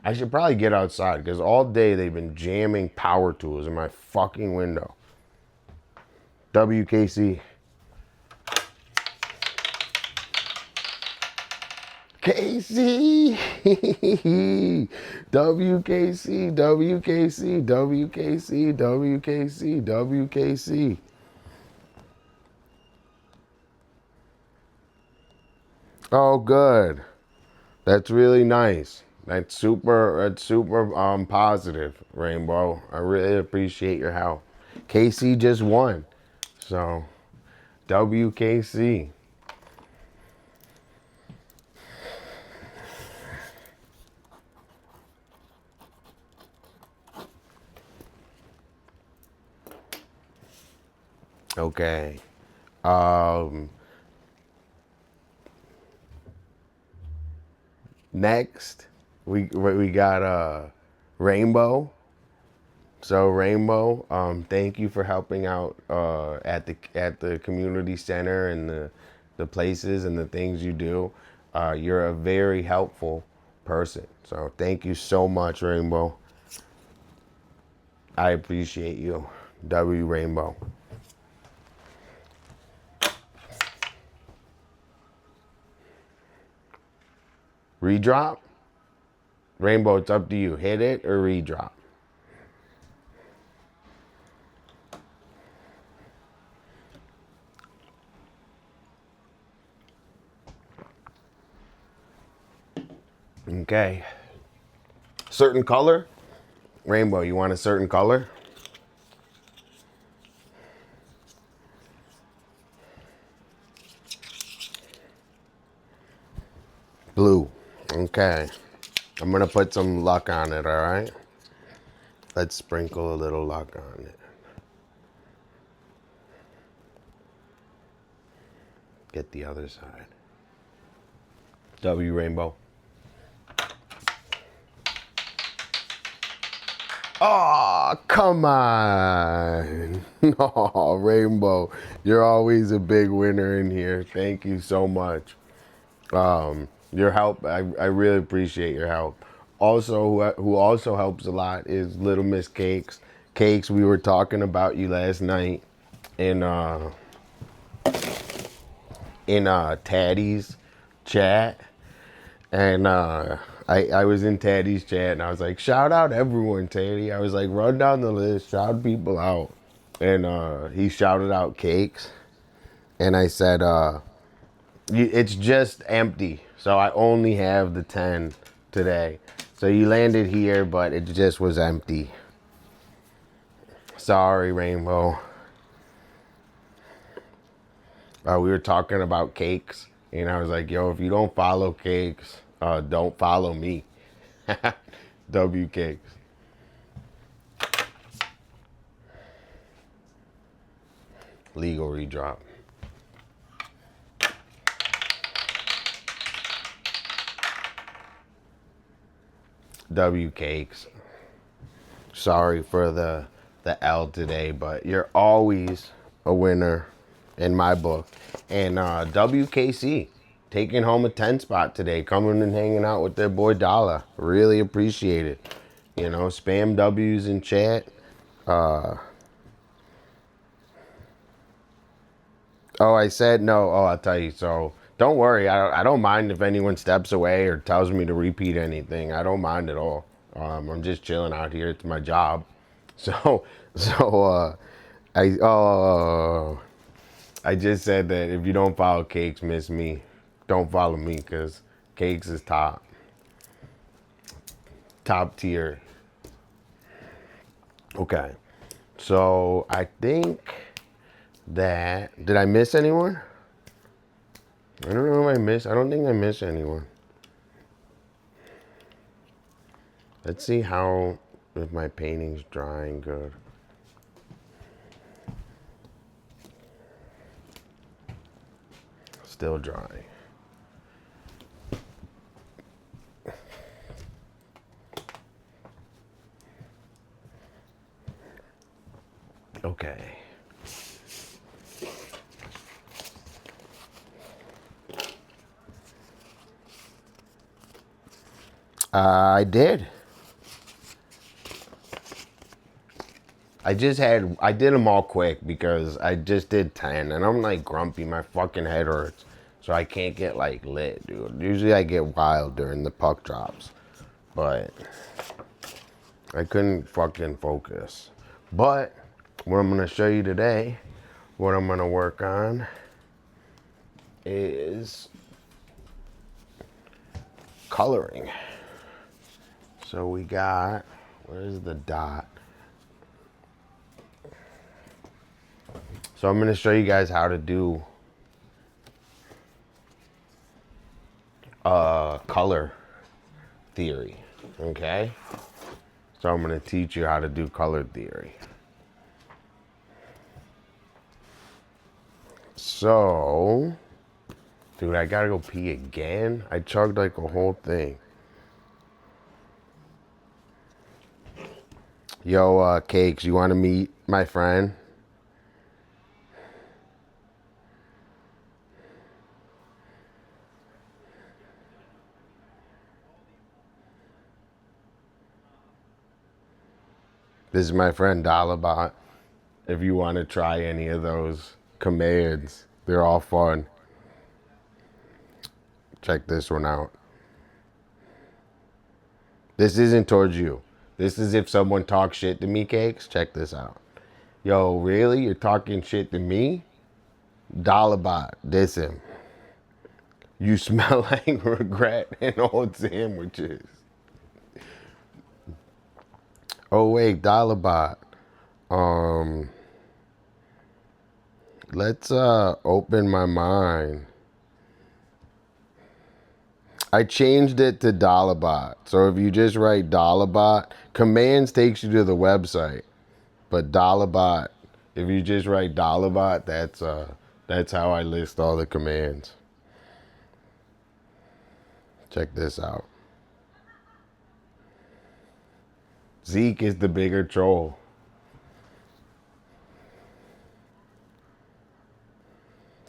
I should probably get outside because all day they've been jamming power tools in my fucking window. WKC. KC. WKC, WKC, WKC, WKC, WKC. Oh, good. That's really nice. That's super positive, Rainbow. I really appreciate your help. KC just won. So, WKC. Okay. Next, we got Rainbow. So Rainbow, thank you for helping out at the community center and the places and the things you do. You're a very helpful person. So thank you so much, Rainbow. I appreciate you. W Rainbow. Redrop? Rainbow, it's up to you. Hit it or redrop. Okay. Certain color? Rainbow, you want a certain color? Blue. Okay. I'm gonna put some luck on it, all right? Let's sprinkle a little luck on it. Get the other side. W Rainbow. Oh, come on. Oh, Rainbow. You're always a big winner in here. Thank you so much. Your help, I really appreciate your help. Also, who also helps a lot is Little Miss Cakes. Cakes, we were talking about you last night in Taddy's chat. And I was in Taddy's chat and I was like, shout out everyone, Taddy. I was like, run down the list, shout people out. and he shouted out cakes, and I said, it's just empty, so I only have the 10 today. So you landed here, but it just was empty. Sorry, Rainbow. We were talking about cakes, and I was like, yo, if you don't follow cakes, don't follow me. W cakes. Legal redrop. W cakes. Sorry for the L today, but you're always a winner in my book. And WKC taking home a 10 spot today, coming and hanging out with their boy Dolla. Really appreciate it. You know, spam W's in chat. Oh, I said no. Oh, I'll tell you. So don't worry. I don't mind if anyone steps away or tells me to repeat anything. I don't mind at all. I'm just chilling out here. It's my job. So, so I just said that if you don't follow Cakes, miss me. Don't follow me because Cakes is top tier. Okay. So I think that, did I miss anyone? I don't know if I missed. I don't think I missed anyone. Let's see how, if my painting's drying good. Still drying. Okay. I did. I did them all quick because I just did 10 and I'm like grumpy. My fucking head hurts. So I can't get like lit, dude. Usually I get wild during the puck drops. But I couldn't fucking focus. But what I'm going to show you today, what I'm going to work on is coloring. So we got, where's the dot? So I'm going to show you guys how to do color theory, okay? So I'm going to teach you how to do color theory. So, dude, I got to go pee again. I chugged like a whole thing. Yo, Cakes, you want to meet my friend? This is my friend Dolla. If you want to try any of those commands, they're all fun. Check this one out. This isn't towards you. This is if someone talks shit to me, Cakes. Check this out. Yo, really? You're talking shit to me? Dolla, diss him. You smell like regret and old sandwiches. Oh wait, Dolla. Let's open my mind. I changed it to Dollabot. So if you just write Dollabot, commands takes you to the website. But Dollabot, if you just write Dollabot, that's how I list all the commands. Check this out. Zeke is the bigger troll.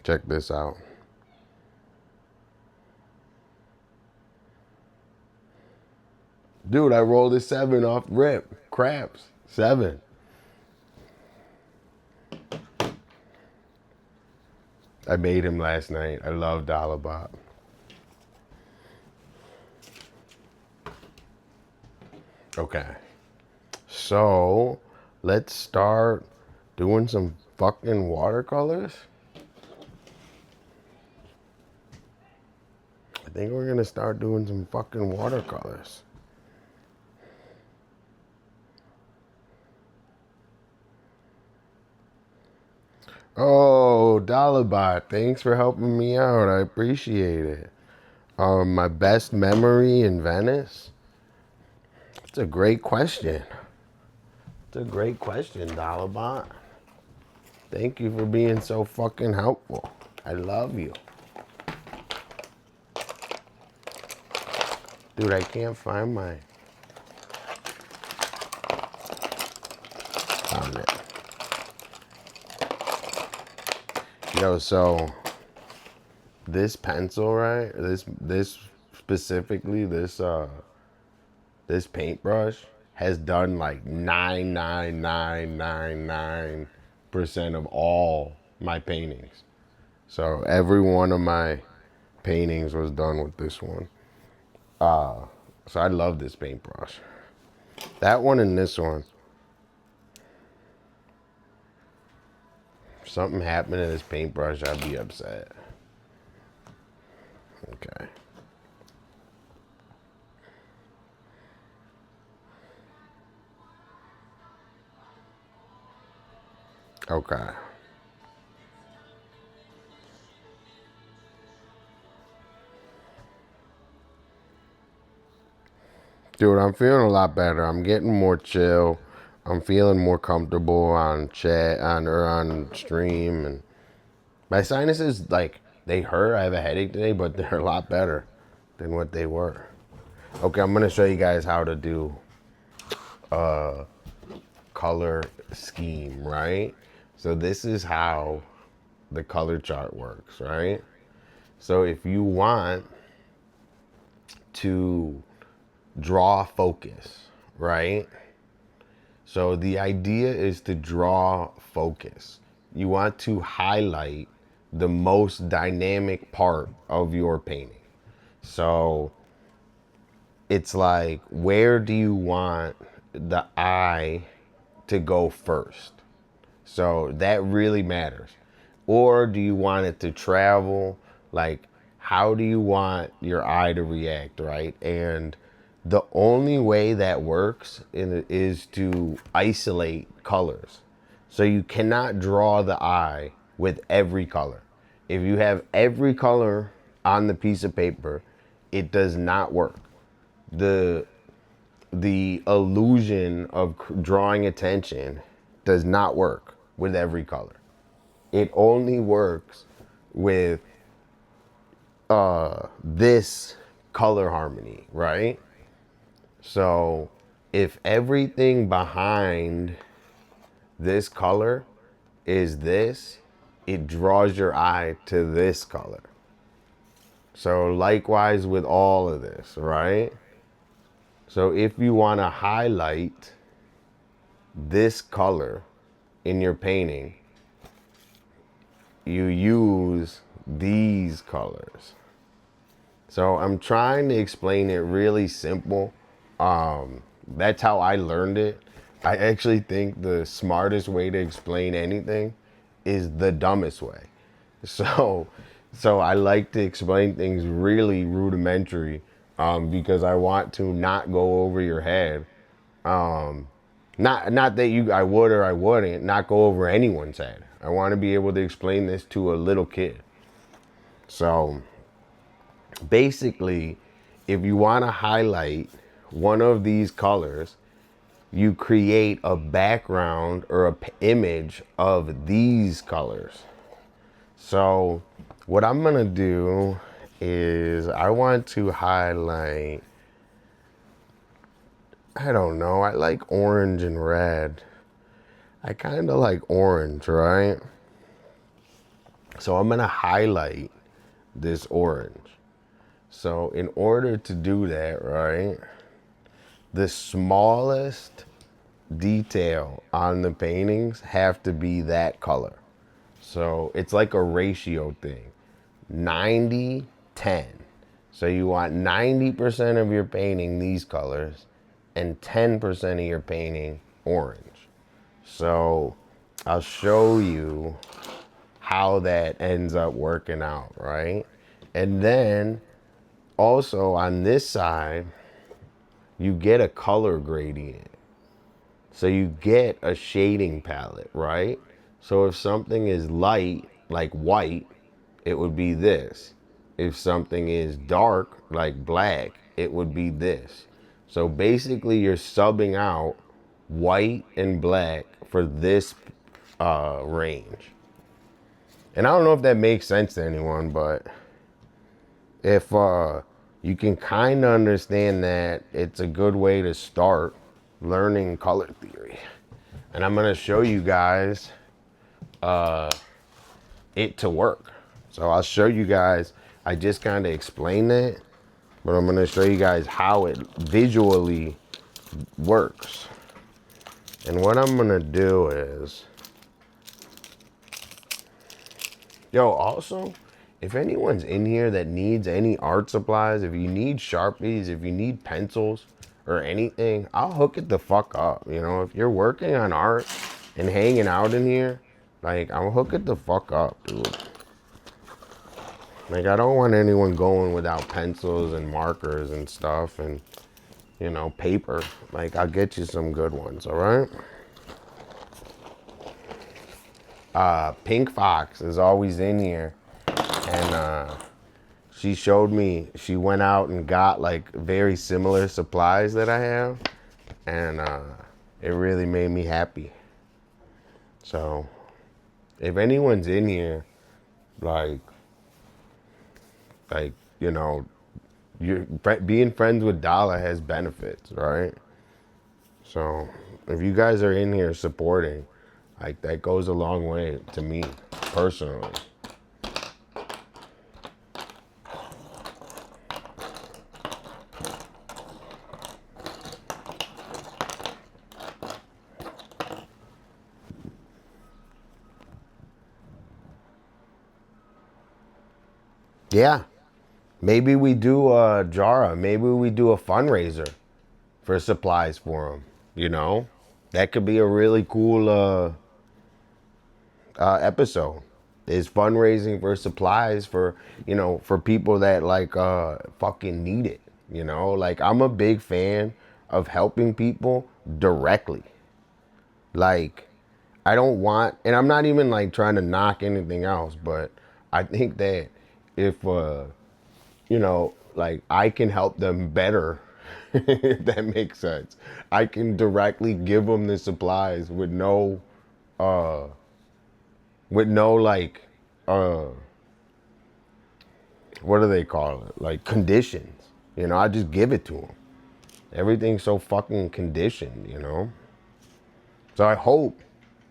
Check this out. Dude, I rolled a 7 off rip. Craps. 7. I made him last night. I love Dollabot. Okay. So, let's start Doing some fucking watercolors? I think we're gonna start doing some fucking watercolors. Oh, Dolla, thanks for helping me out. I appreciate it. My best memory in Venice? It's a great question. It's a great question, Dolla. Thank you for being so fucking helpful. I love you. Dude, I can't find my... Found it. Yo, so this pencil, right? This specifically, this paintbrush has done like 99999% of all my paintings. So every one of my paintings was done with this one. So I love this paintbrush. That one and this one. If something happened to this paintbrush, I'd be upset. Okay. Okay. Dude, I'm feeling a lot better. I'm getting more chill. I'm feeling more comfortable on chat on stream, and my sinuses, like, they hurt. I have a headache today, but they're a lot better than what they were. Okay, I'm gonna show you guys how to do a color scheme, right? So this is how the color chart works, right? So if you want to draw focus, right? So the idea is to draw focus. You want to highlight the most dynamic part of your painting. So it's like, where do you want the eye to go first? So that really matters. Or do you want it to travel? Like, how do you want your eye to react, right? And the only way that works is to isolate colors. So you cannot draw the eye with every color. If you have every color on the piece of paper, it does not work. The illusion of drawing attention does not work with every color. It only works with this color harmony, right? So if everything behind this color is this, it draws your eye to this color. So likewise with all of this, right? So if you want to highlight this color in your painting, you use these colors. So I'm trying to explain it really simple. That's how I learned it. I actually think the smartest way to explain anything is the dumbest way. So I like to explain things really rudimentary, because I want to not go over your head. Not that I would or I wouldn't not go over anyone's head. I want to be able to explain this to a little kid. So basically, if you want to highlight one of these colors, you create a background or an image of these colors. So what I'm gonna do is I want to highlight, I don't know, I like orange and red. I kind of like orange, right? So I'm gonna highlight this orange. So in order to do that, right, the smallest detail on the paintings have to be that color. So it's like a ratio thing, 90-10. So you want 90% of your painting these colors and 10% of your painting orange. So I'll show you how that ends up working out, right? And then also on this side, you get a color gradient. So you get a shading palette, right? So if something is light, like white, it would be this. If something is dark, like black, it would be this. So basically you're subbing out white and black for this range. And I don't know if that makes sense to anyone, but if you can kind of understand that, it's a good way to start learning color theory. And I'm gonna show you guys it to work. So I'll show you guys, I just kind of explained it, but I'm gonna show you guys how it visually works. And what I'm gonna do is, also, if anyone's in here that needs any art supplies, if you need Sharpies, if you need pencils or anything, I'll hook it the fuck up. You know, if you're working on art and hanging out in here, like, I'll hook it the fuck up, dude. Like, I don't want anyone going without pencils and markers and stuff and, you know, paper. Like, I'll get you some good ones, all right? Pink Fox is always in here, and she showed me, she went out and got like very similar supplies that I have, and it really made me happy. So if anyone's in here, like you know, being friends with Dolla has benefits, right? So if you guys are in here supporting, like, that goes a long way to me personally. Yeah, maybe we do a Jara. Maybe we do a fundraiser for supplies for them. You know, that could be a really cool episode. Is fundraising for supplies for, you know, for people that like fucking need it. You know, like, I'm a big fan of helping people directly. Like, I don't want, and I'm not even like trying to knock anything else, but I think that if you know, like, I can help them better, if that makes sense. I can directly give them the supplies with no like what do they call it? Like, conditions. You know, I just give it to them. Everything's so fucking conditioned, you know? So I hope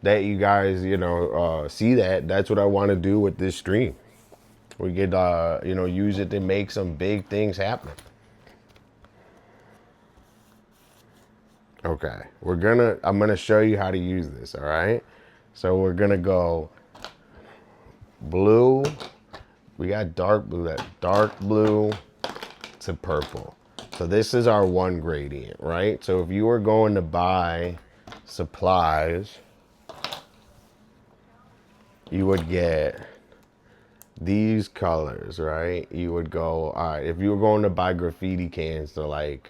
that you guys, you know, see that. That's what I want to do with this stream. We could, you know, use it to make some big things happen. Okay, I'm gonna show you how to use this, all right? So we're gonna go blue. We got dark blue, that dark blue to purple. So this is our one gradient, right? So if you were going to buy supplies, you would get these colors, right? You would go, all right, if you were going to buy graffiti cans to like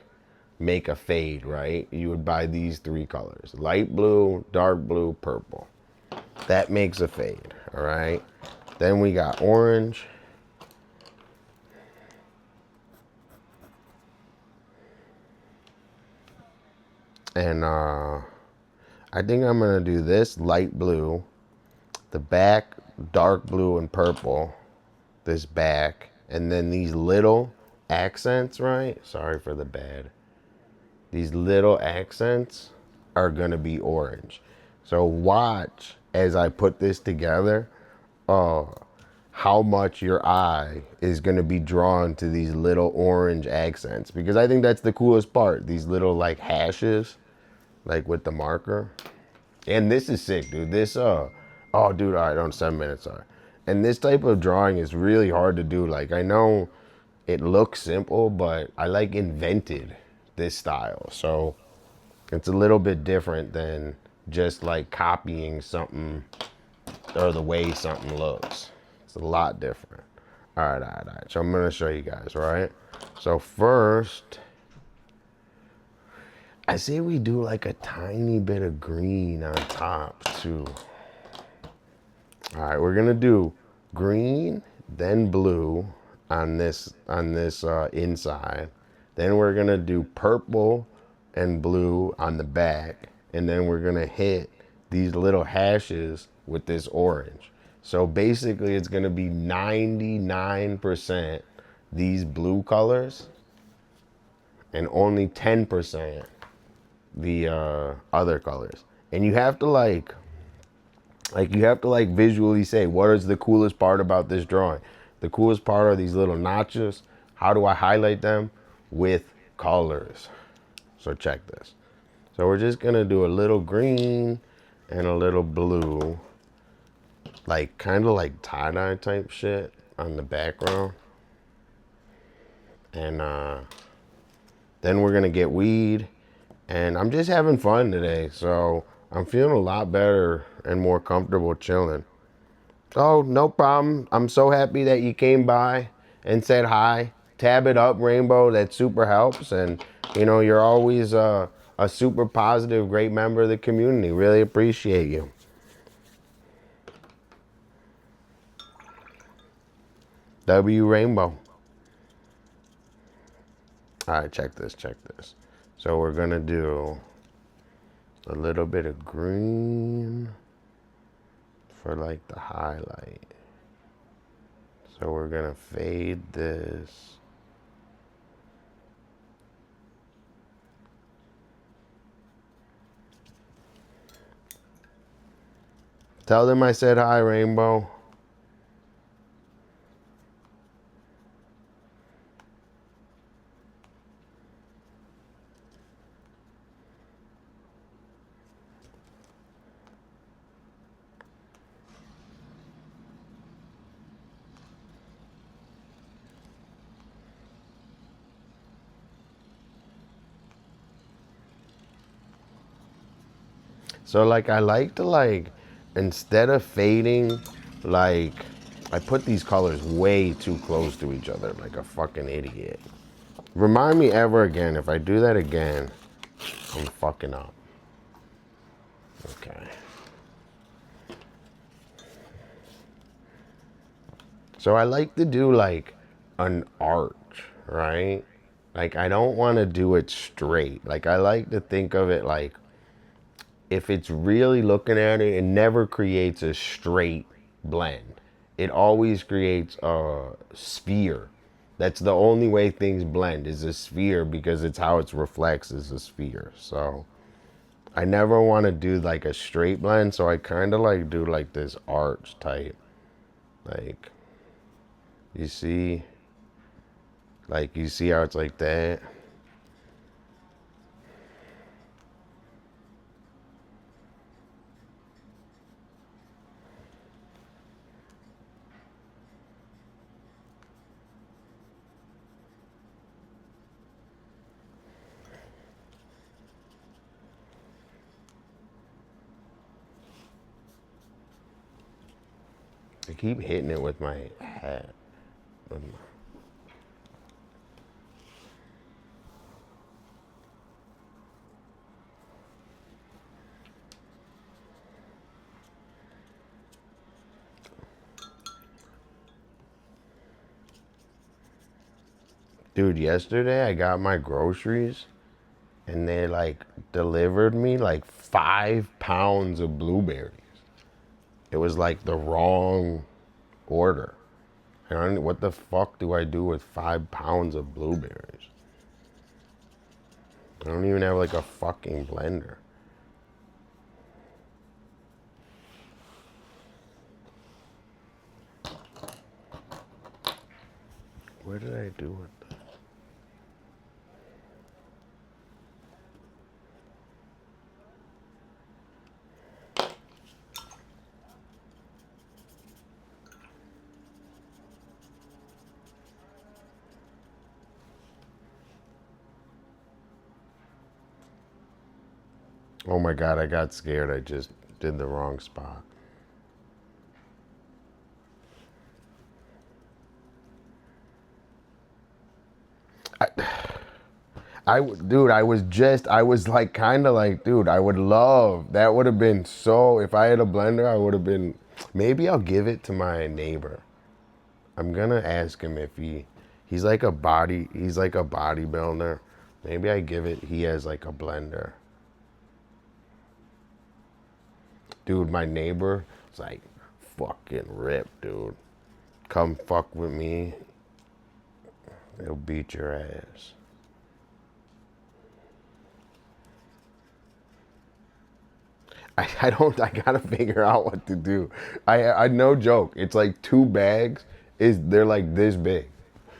make a fade, right? You would buy these three colors: light blue, dark blue, purple. That makes a fade, all right? Then we got orange. And I think I'm gonna do this light blue, the back dark blue and purple, this back, and then these little accents, right? Sorry for the bad. These little accents are gonna be orange. So watch as I put this together, how much your eye is gonna be drawn to these little orange accents, because I think that's the coolest part. These little like hashes, like with the marker. And this is sick, dude. This, oh, dude, all right, on 7 minutes, sorry. And this type of drawing is really hard to do. Like, I know it looks simple, but I like invented this style. So it's a little bit different than just like copying something or the way something looks. It's a lot different. All right, all right, all right. So I'm gonna show you guys, right? So first, I say we do like a tiny bit of green on top too. All right, we're gonna do green, then blue on this inside. Then we're gonna do purple and blue on the back, and then we're gonna hit these little hashes with this orange. So basically, it's gonna be 99% these blue colors, and only 10% the other colors. And you have to like visually say, what is the coolest part about this drawing? The coolest part are these little notches. How do I highlight them? With colors. So check this. So we're just gonna do a little green and a little blue, like kind of like tie-dye type shit on the background. And then we're gonna get weed. And I'm just having fun today, so I'm feeling a lot better and more comfortable chilling. Oh, no problem. I'm so happy that you came by and said hi. Tab it up, Rainbow. That super helps. And, you know, you're always a super positive, great member of the community. Really appreciate you. W Rainbow. All right, check this, check this. So we're going to do a little bit of green for like the highlight. So we're gonna fade this. Tell them I said hi, Rainbow. So like I like to like, instead of fading, like I put these colors way too close to each other like a fucking idiot. Remind me ever again, if I do that again, I'm fucking up. Okay. So I like to do like an arch, right? Like I don't want to do it straight. Like I like to think of it like, if it's really looking at it, it never creates a straight blend. It always creates a sphere. That's the only way things blend, is a sphere, because it's how it reflects as a sphere. So I never want to do like a straight blend, so I kind of like do like this arch type. Like, you see? Like, you see how it's like that? I keep hitting it with my hat. Dude, yesterday I got my groceries and they like delivered me like 5 pounds of blueberries. It was like the wrong order. And I don't, what the fuck do I do with 5 pounds of blueberries? I don't even have like a fucking blender. What did I do with that? Oh my God, I got scared. I just did the wrong spot. Dude, I was like, kind of like, dude, I would love, that would have been so, if I had a blender, I would have been, maybe I'll give it to my neighbor. I'm gonna ask him if he's like he's like a bodybuilder. Maybe I give it, he has like a blender. Dude, my neighbor is like fucking ripped, dude. Come fuck with me, he'll beat your ass. I gotta figure out what to do. I no joke. It's like 2 bags. They're like this big.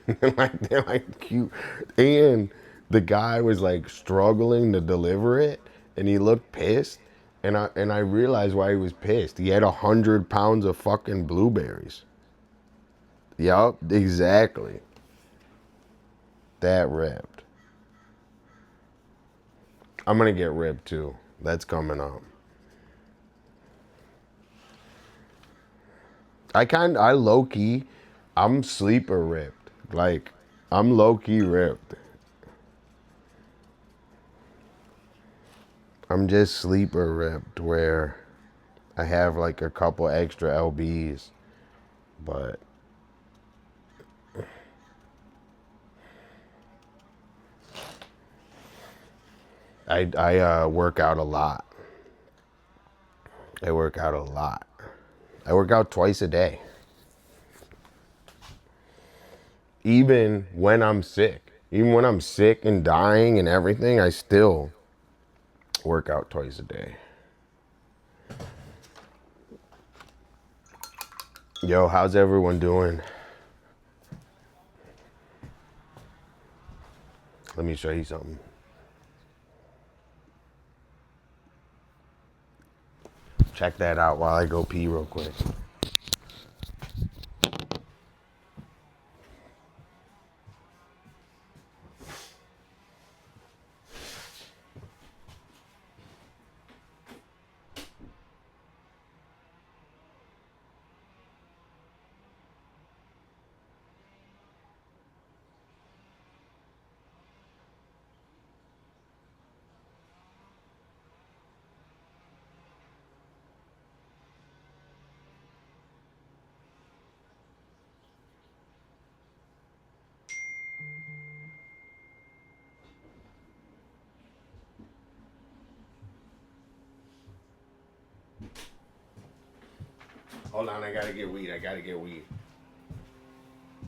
They're like cute. And the guy was like struggling to deliver it, and he looked pissed. And I realized why he was pissed. He had 100 pounds of fucking blueberries. Yup, exactly. That ripped. I'm gonna get ripped too. That's coming up. I low key, I'm sleeper ripped. Like, I'm low key ripped. I'm just sleeper ripped where I have like a couple extra LBs, but I work out a lot. I work out a lot. I work out twice a day. Even when I'm sick. Even when I'm sick and dying and everything, I still work out twice a day. Yo, how's everyone doing? Let me show you something. Check that out while I go pee real quick. Hold on, I gotta get weed. I gotta get weed.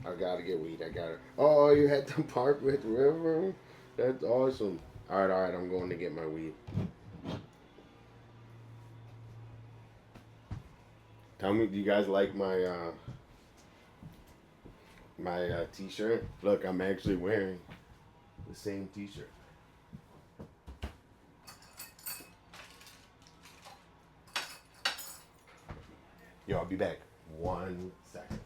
I gotta get weed. I gotta. Oh, you had to park with River? That's awesome. All right. I'm going to get my weed. Tell me, do you guys like my t-shirt? Look, I'm actually wearing the same t-shirt. Yo, I'll be back. 1 second.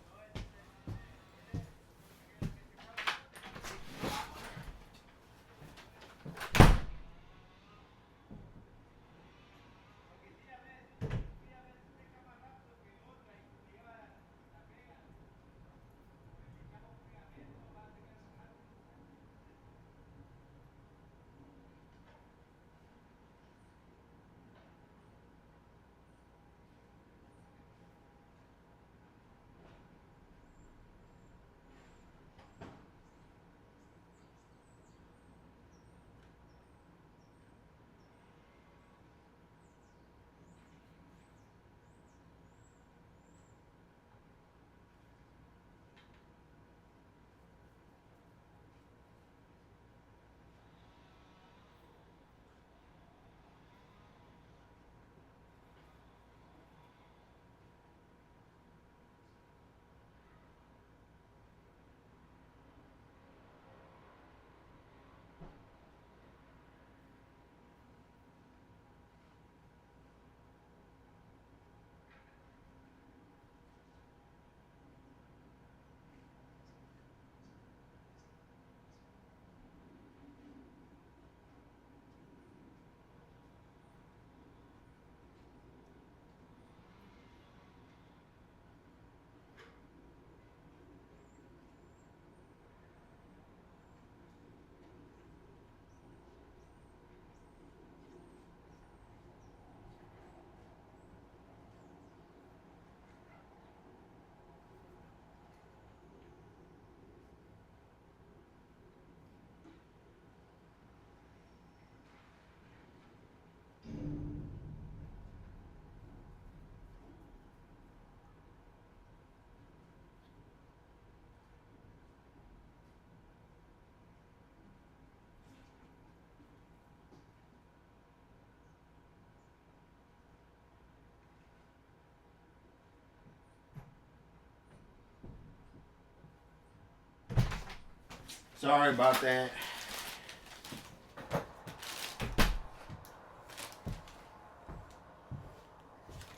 Sorry about that.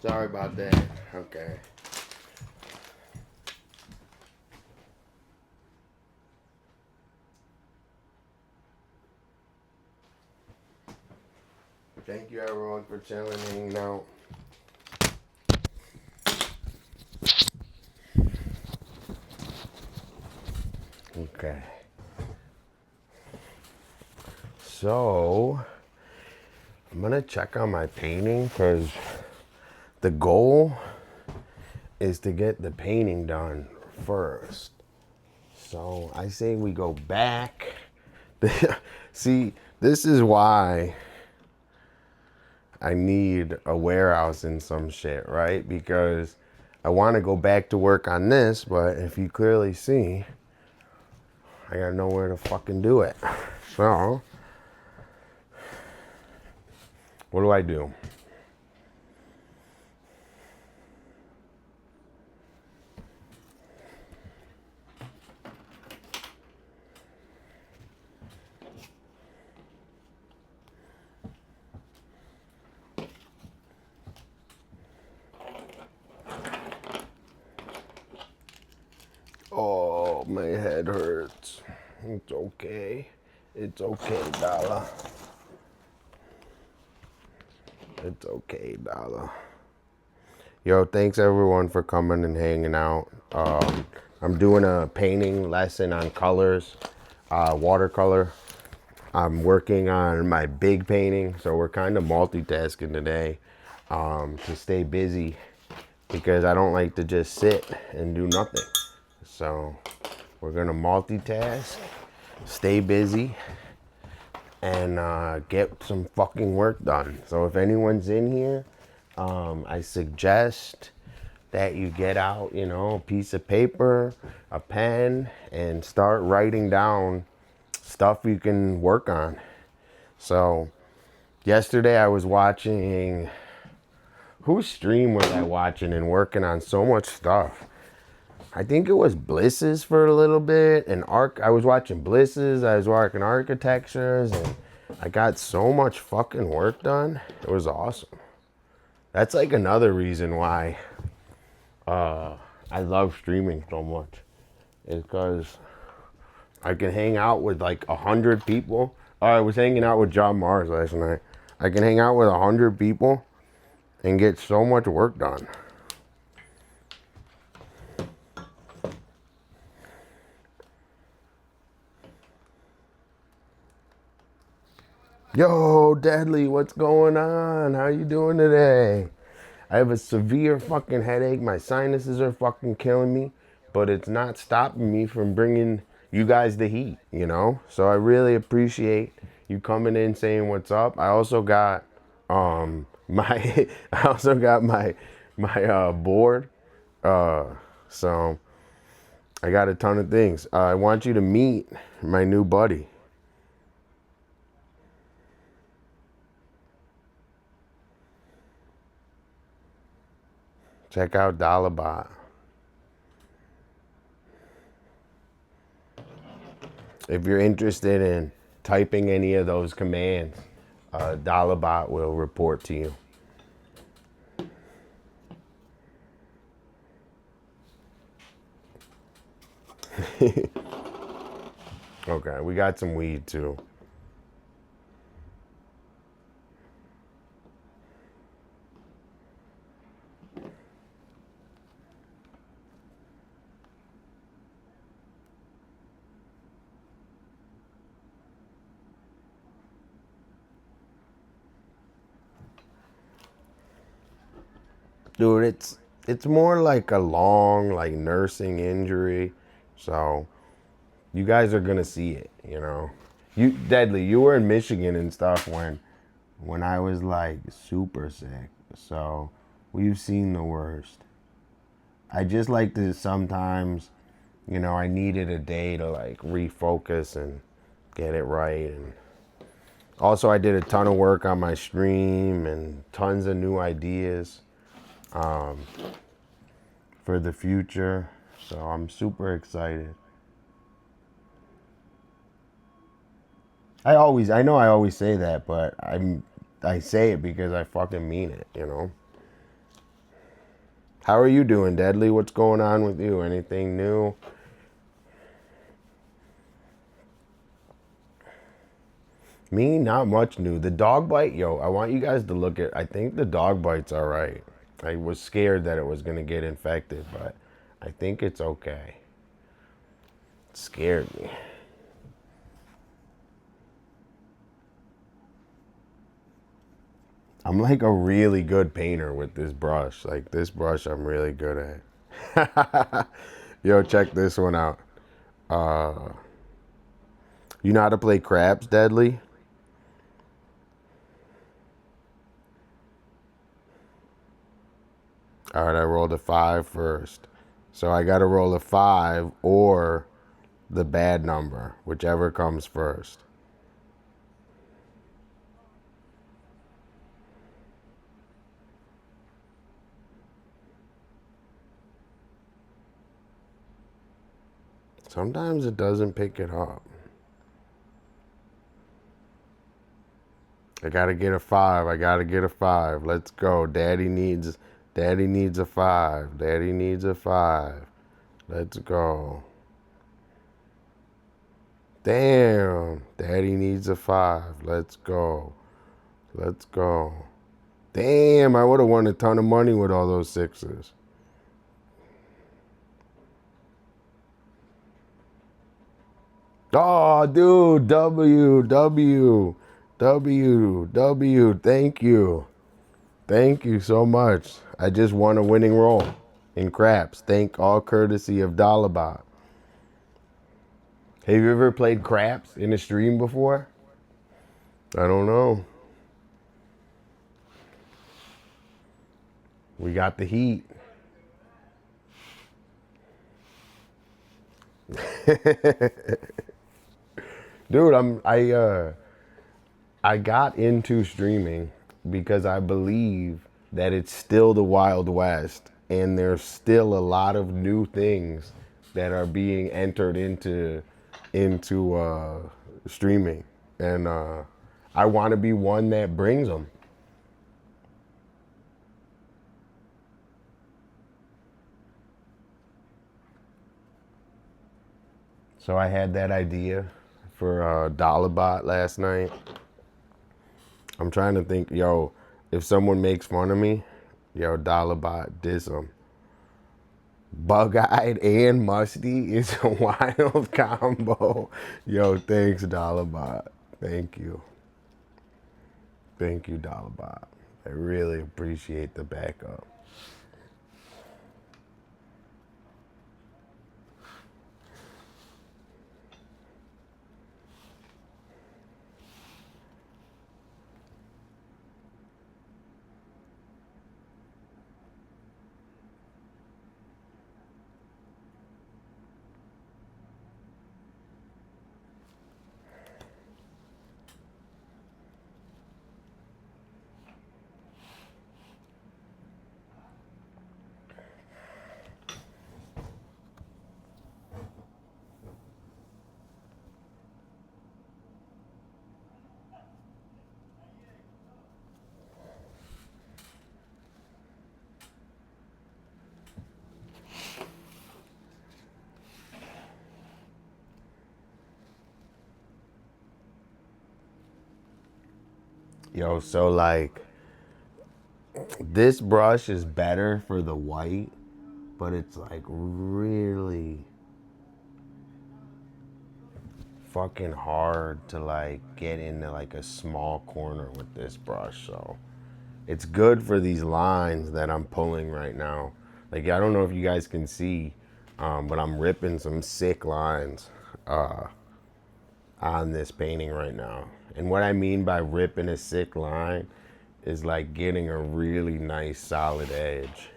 Sorry about that. Okay. Thank you everyone for chilling and hanging out. Okay. So, I'm gonna check on my painting because the goal is to get the painting done first. So I say we go back. See, this is why I need a warehouse and some shit, right? Because I want to go back to work on this, but if you clearly see, I got nowhere to fucking do it. So, what do I do? Oh, my head hurts. It's okay. It's okay, Dolla. It's okay, Dolla. Yo, thanks everyone for coming and hanging out. I'm doing a painting lesson on colors, watercolor. I'm working on my big painting, so we're kind of multitasking today to stay busy because I don't like to just sit and do nothing. So we're gonna multitask, stay busy, and get some fucking work done. So if anyone's in here, I suggest that you get out, you know, a piece of paper, a pen, and start writing down stuff you can work on. So yesterday I was watching, whose stream was I watching and working on so much stuff? I think it was Bliss's for a little bit, and I was watching Bliss's, I was working architectures, and I got so much fucking work done. It was awesome. That's like another reason why I love streaming so much, is because I can hang out with like 100 people. I was hanging out with John Mars last night. I can hang out with 100 people and get so much work done. Yo, Deadly, what's going on? How you doing today? I have a severe fucking headache. My sinuses are fucking killing me, but it's not stopping me from bringing you guys the heat, you know? So I really appreciate you coming in saying what's up. I also got my I also got my board. So I got a ton of things. I want you to meet my new buddy. Check out Dolla. If you're interested in typing any of those commands, Dolla will report to you. Okay, we got some weed too. Dude, it's more like a long like nursing injury. So you guys are gonna see it, you know. You Deadly, you were in Michigan and stuff when I was like super sick. So we've seen the worst. I just like to sometimes, you know, I needed a day to like refocus and get it right. And also I did a ton of work on my stream and tons of new ideas for the future. So I'm super excited. I know I always say that, but I say it because I fucking mean it, you know? How are you doing, Deadly? What's going on with you? Anything new? Me, not much new. The dog bite, yo, I want you guys to look at, I think the dog bite's all right. I was scared that it was going to get infected, but I think it's okay. It scared me. I'm like a really good painter with this brush. Like this brush I'm really good at. Yo, check this one out. You know how to play craps, Deadly? All right, I rolled a 5 first. So I got to roll a 5 or the bad number, whichever comes first. Sometimes it doesn't pick it up. I gotta get a 5. I gotta get a 5. Let's go. Daddy needs a 5. Daddy needs a 5. Let's go. Damn. Daddy needs a 5. Let's go. Let's go. Damn, I would have won a ton of money with all those 6s. Oh, dude, W. Thank you. Thank you so much. I just won a winning roll in craps. Thank all courtesy of Dolla. Have you ever played craps in a stream before? I don't know. We got the heat. Dude, I got into streaming because I believe that it's still the Wild West and there's still a lot of new things that are being entered into streaming, and I want to be one that brings them. So I had that idea for Dollabot last night. I'm trying to think, yo, if someone makes fun of me, yo, Dollabot diss them. Bug-eyed and musty is a wild combo. Yo, thanks, Dollabot. Thank you. Thank you, Dollabot. I really appreciate the backup. Yo, so like, this brush is better for the white, but it's like really fucking hard to like get into like a small corner with this brush. So it's good for these lines that I'm pulling right now. Like, I don't know if you guys can see, but I'm ripping some sick lines on this painting right now. And what I mean by ripping a sick line is like getting a really nice solid edge.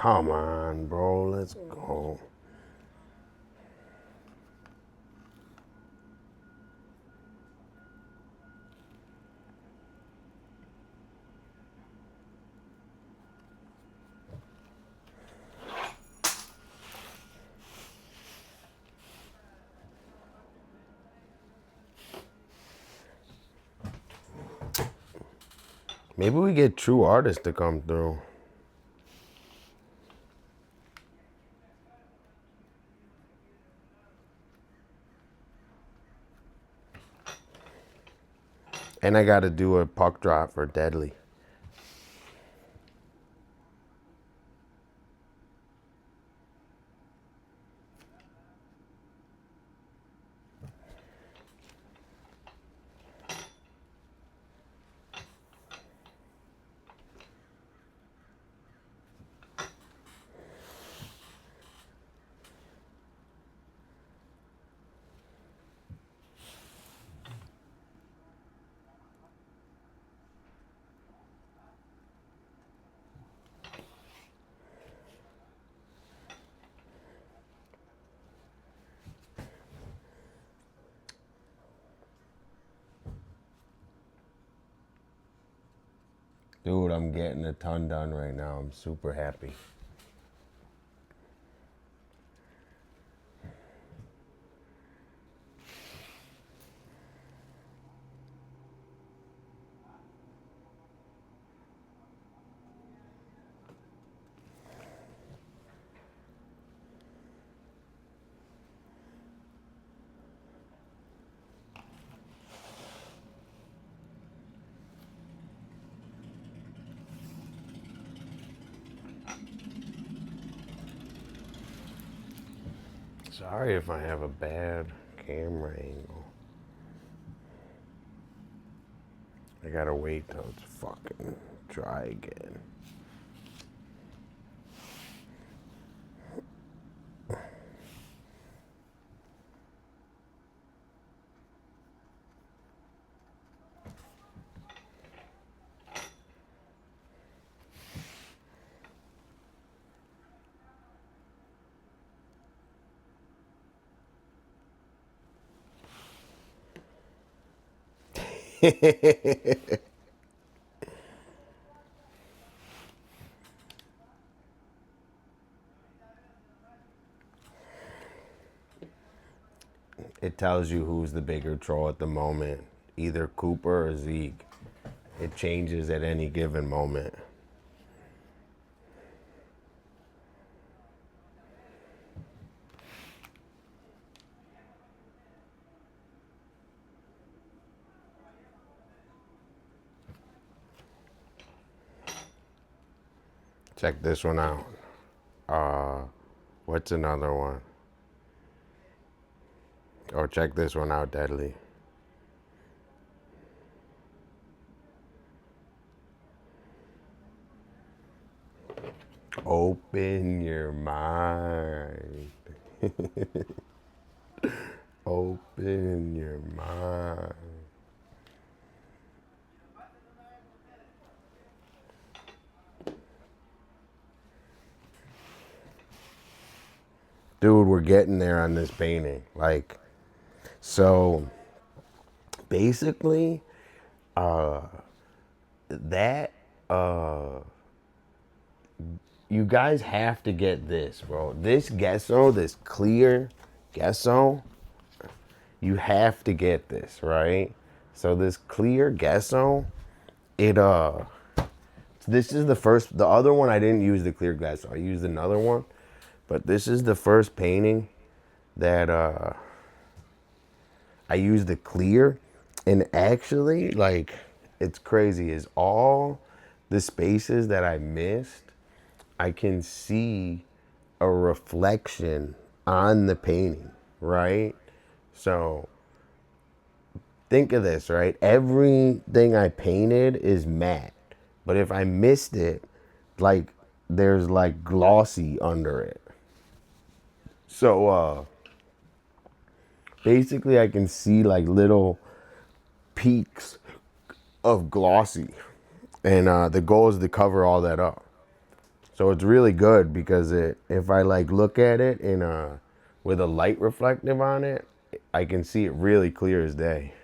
Come on, bro. Let's go. Maybe we get true artists to come through. And I got to do a puck drop for Deadly. Dude, I'm getting a ton done right now. I'm super happy. Sorry if I have a bad camera angle. I gotta wait till it's fucking dry again. It tells you who's the bigger troll at the moment, either Cooper or Zeke. It changes at any given moment. Check this one out. What's another one? Oh, check this one out, Deadly. Open your mind. Open your mind. Dude, we're getting there on this painting. Like, so basically, that you guys have to get this, bro. This gesso, this clear gesso, you have to get this, right? So this clear gesso, it this is the first. The other one I didn't use the clear gesso. I used another one, but this is the first painting that I used the clear, and actually, like, it's crazy. Is all the spaces that I missed, I can see a reflection on the painting, right? So think of this, right? Everything I painted is matte, but if I missed it, like, there's like glossy under it. So basically I can see like little peaks of glossy, and the goal is to cover all that up. So it's really good because if I like look at it in a with a light reflective on it, I can see it really clear as day.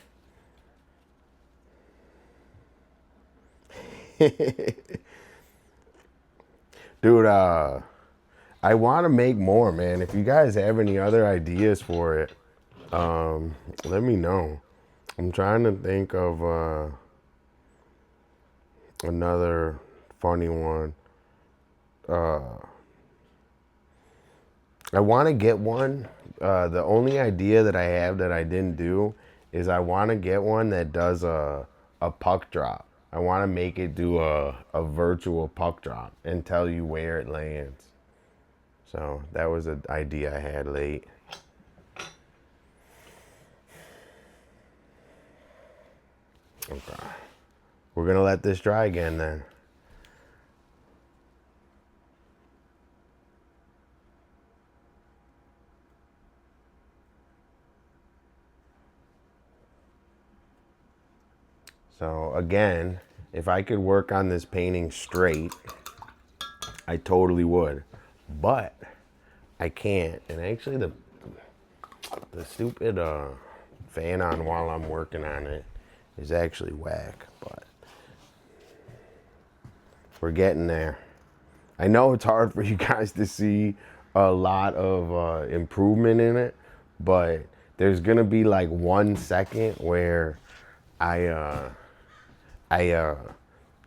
Dude, I want to make more, man. If you guys have any other ideas for it, let me know. I'm trying to think of another funny one. I want to get one. The only idea that I have that I didn't do is I want to get one that does a puck drop. I want to make it do a virtual puck drop and tell you where it lands. So that was an idea I had late. Okay. We're going to let this dry again then. So again, if I could work on this painting straight, I totally would. But I can't. And actually the stupid fan on while I'm working on it is actually whack, but we're getting there. I know it's hard for you guys to see a lot of improvement in it, but there's gonna be like 1 second where I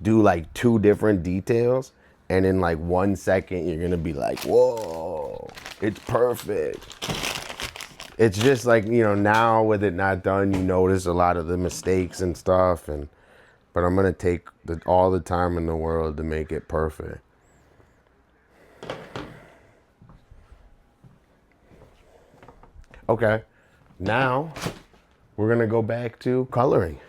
do like 2 different details, and in like 1 second you're gonna be like, whoa, it's perfect. It's just like, you know, now with it not done, you notice a lot of the mistakes and stuff, but I'm gonna take all the time in the world to make it perfect. Okay, now we're gonna go back to coloring.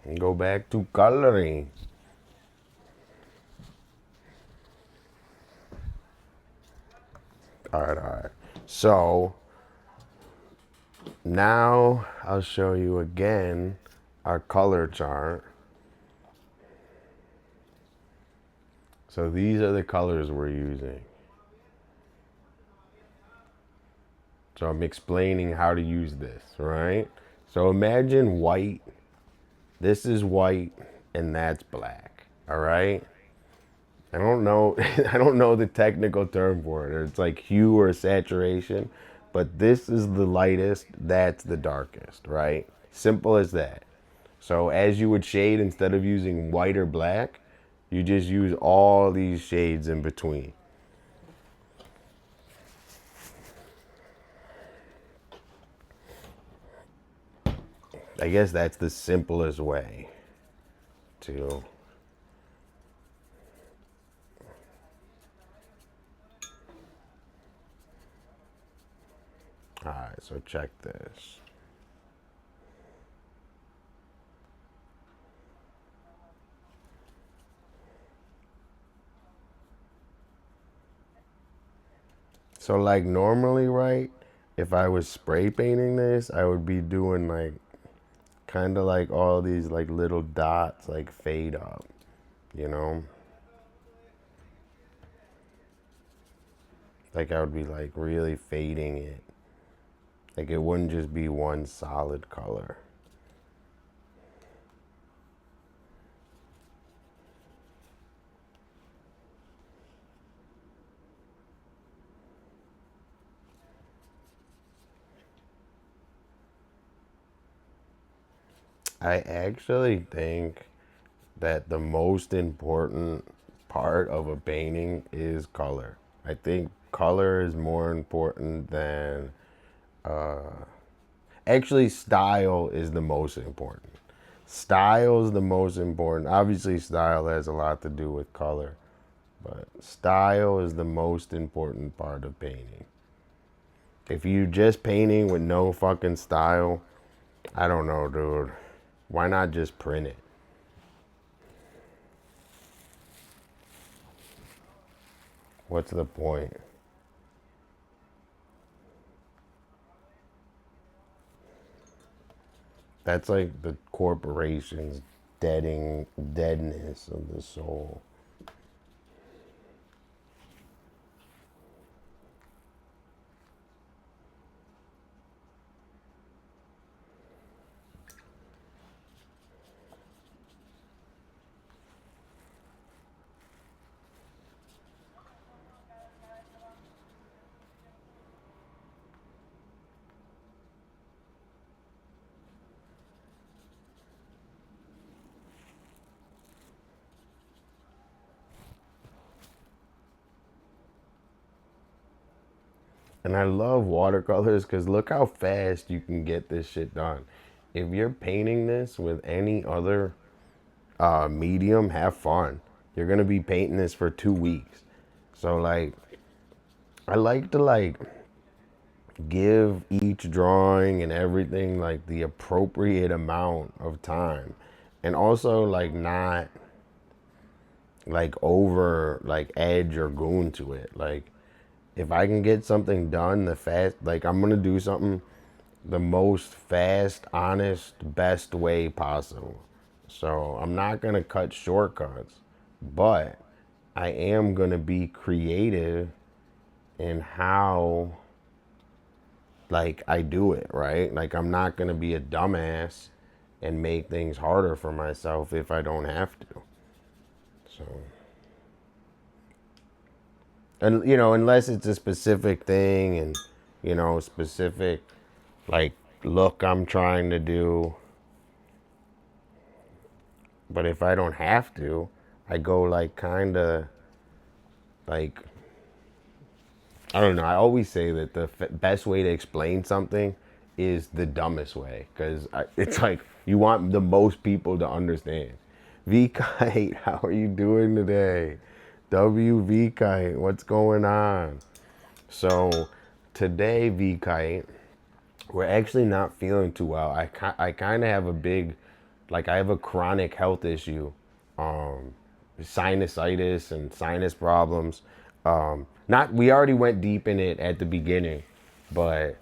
And go back to coloring. All right. So now I'll show you again our color chart. So these are the colors we're using. So I'm explaining how to use this, right? So imagine white. This is white and that's black, all right? I don't know I don't know the technical term for it. It's like hue or saturation, but this is the lightest, that's the darkest, right? Simple as that. So as you would shade, instead of using white or black, you just use all these shades in between. I guess that's the simplest way to. All right, so check this. So like normally, right, if I was spray painting this, I would be doing like kind of like all these like little dots like fade up, you know? Like I would be like really fading it. Like it wouldn't just be one solid color. I actually think that the most important part of a painting is color. I think color is more important than actually style is the most important. Style is the most important. Obviously style has a lot to do with color, but style is the most important part of painting. If you just painting with no fucking style, I don't know, dude. Why not just print it? What's the point? That's like the corporation's deadness of the soul. And I love watercolors because look how fast you can get this shit done. If you're painting this with any other medium, have fun. You're gonna be painting this for 2 weeks. So like, I like to like give each drawing and everything like the appropriate amount of time, and also like not like over like edge or goon to it. Like if I can get something done the fast, like I'm gonna do something the most fast, honest, best way possible. So I'm not gonna cut shortcuts, but I am gonna be creative in how like I do it, right? Like I'm not gonna be a dumbass and make things harder for myself if I don't have to. So, and you know, unless it's a specific thing and you know, specific like look I'm trying to do. But if I don't have to, I go like kind of like I don't know. I always say that the best way to explain something is the dumbest way because it's like you want the most people to understand. V Kite, how are you doing today? WV Kite, what's going on? So today, V Kite, we're actually not feeling too well. I kind of have a big, like I have a chronic health issue, um, sinusitis and sinus problems. Not we already went deep in it at the beginning, but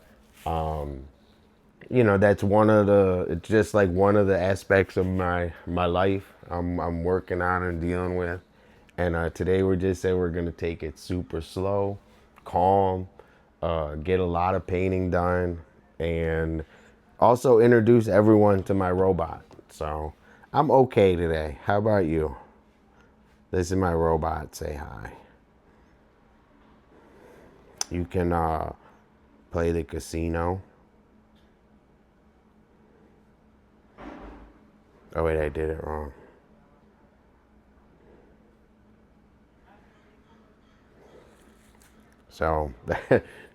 you know that's one of the it's just like one of the aspects of my life I'm working on and dealing with. And today we're just saying we're gonna take it super slow, calm, get a lot of painting done, and also introduce everyone to my robot. So I'm okay today. How about you? This is my robot. Say hi. You can play the casino. Oh wait, I did it wrong. So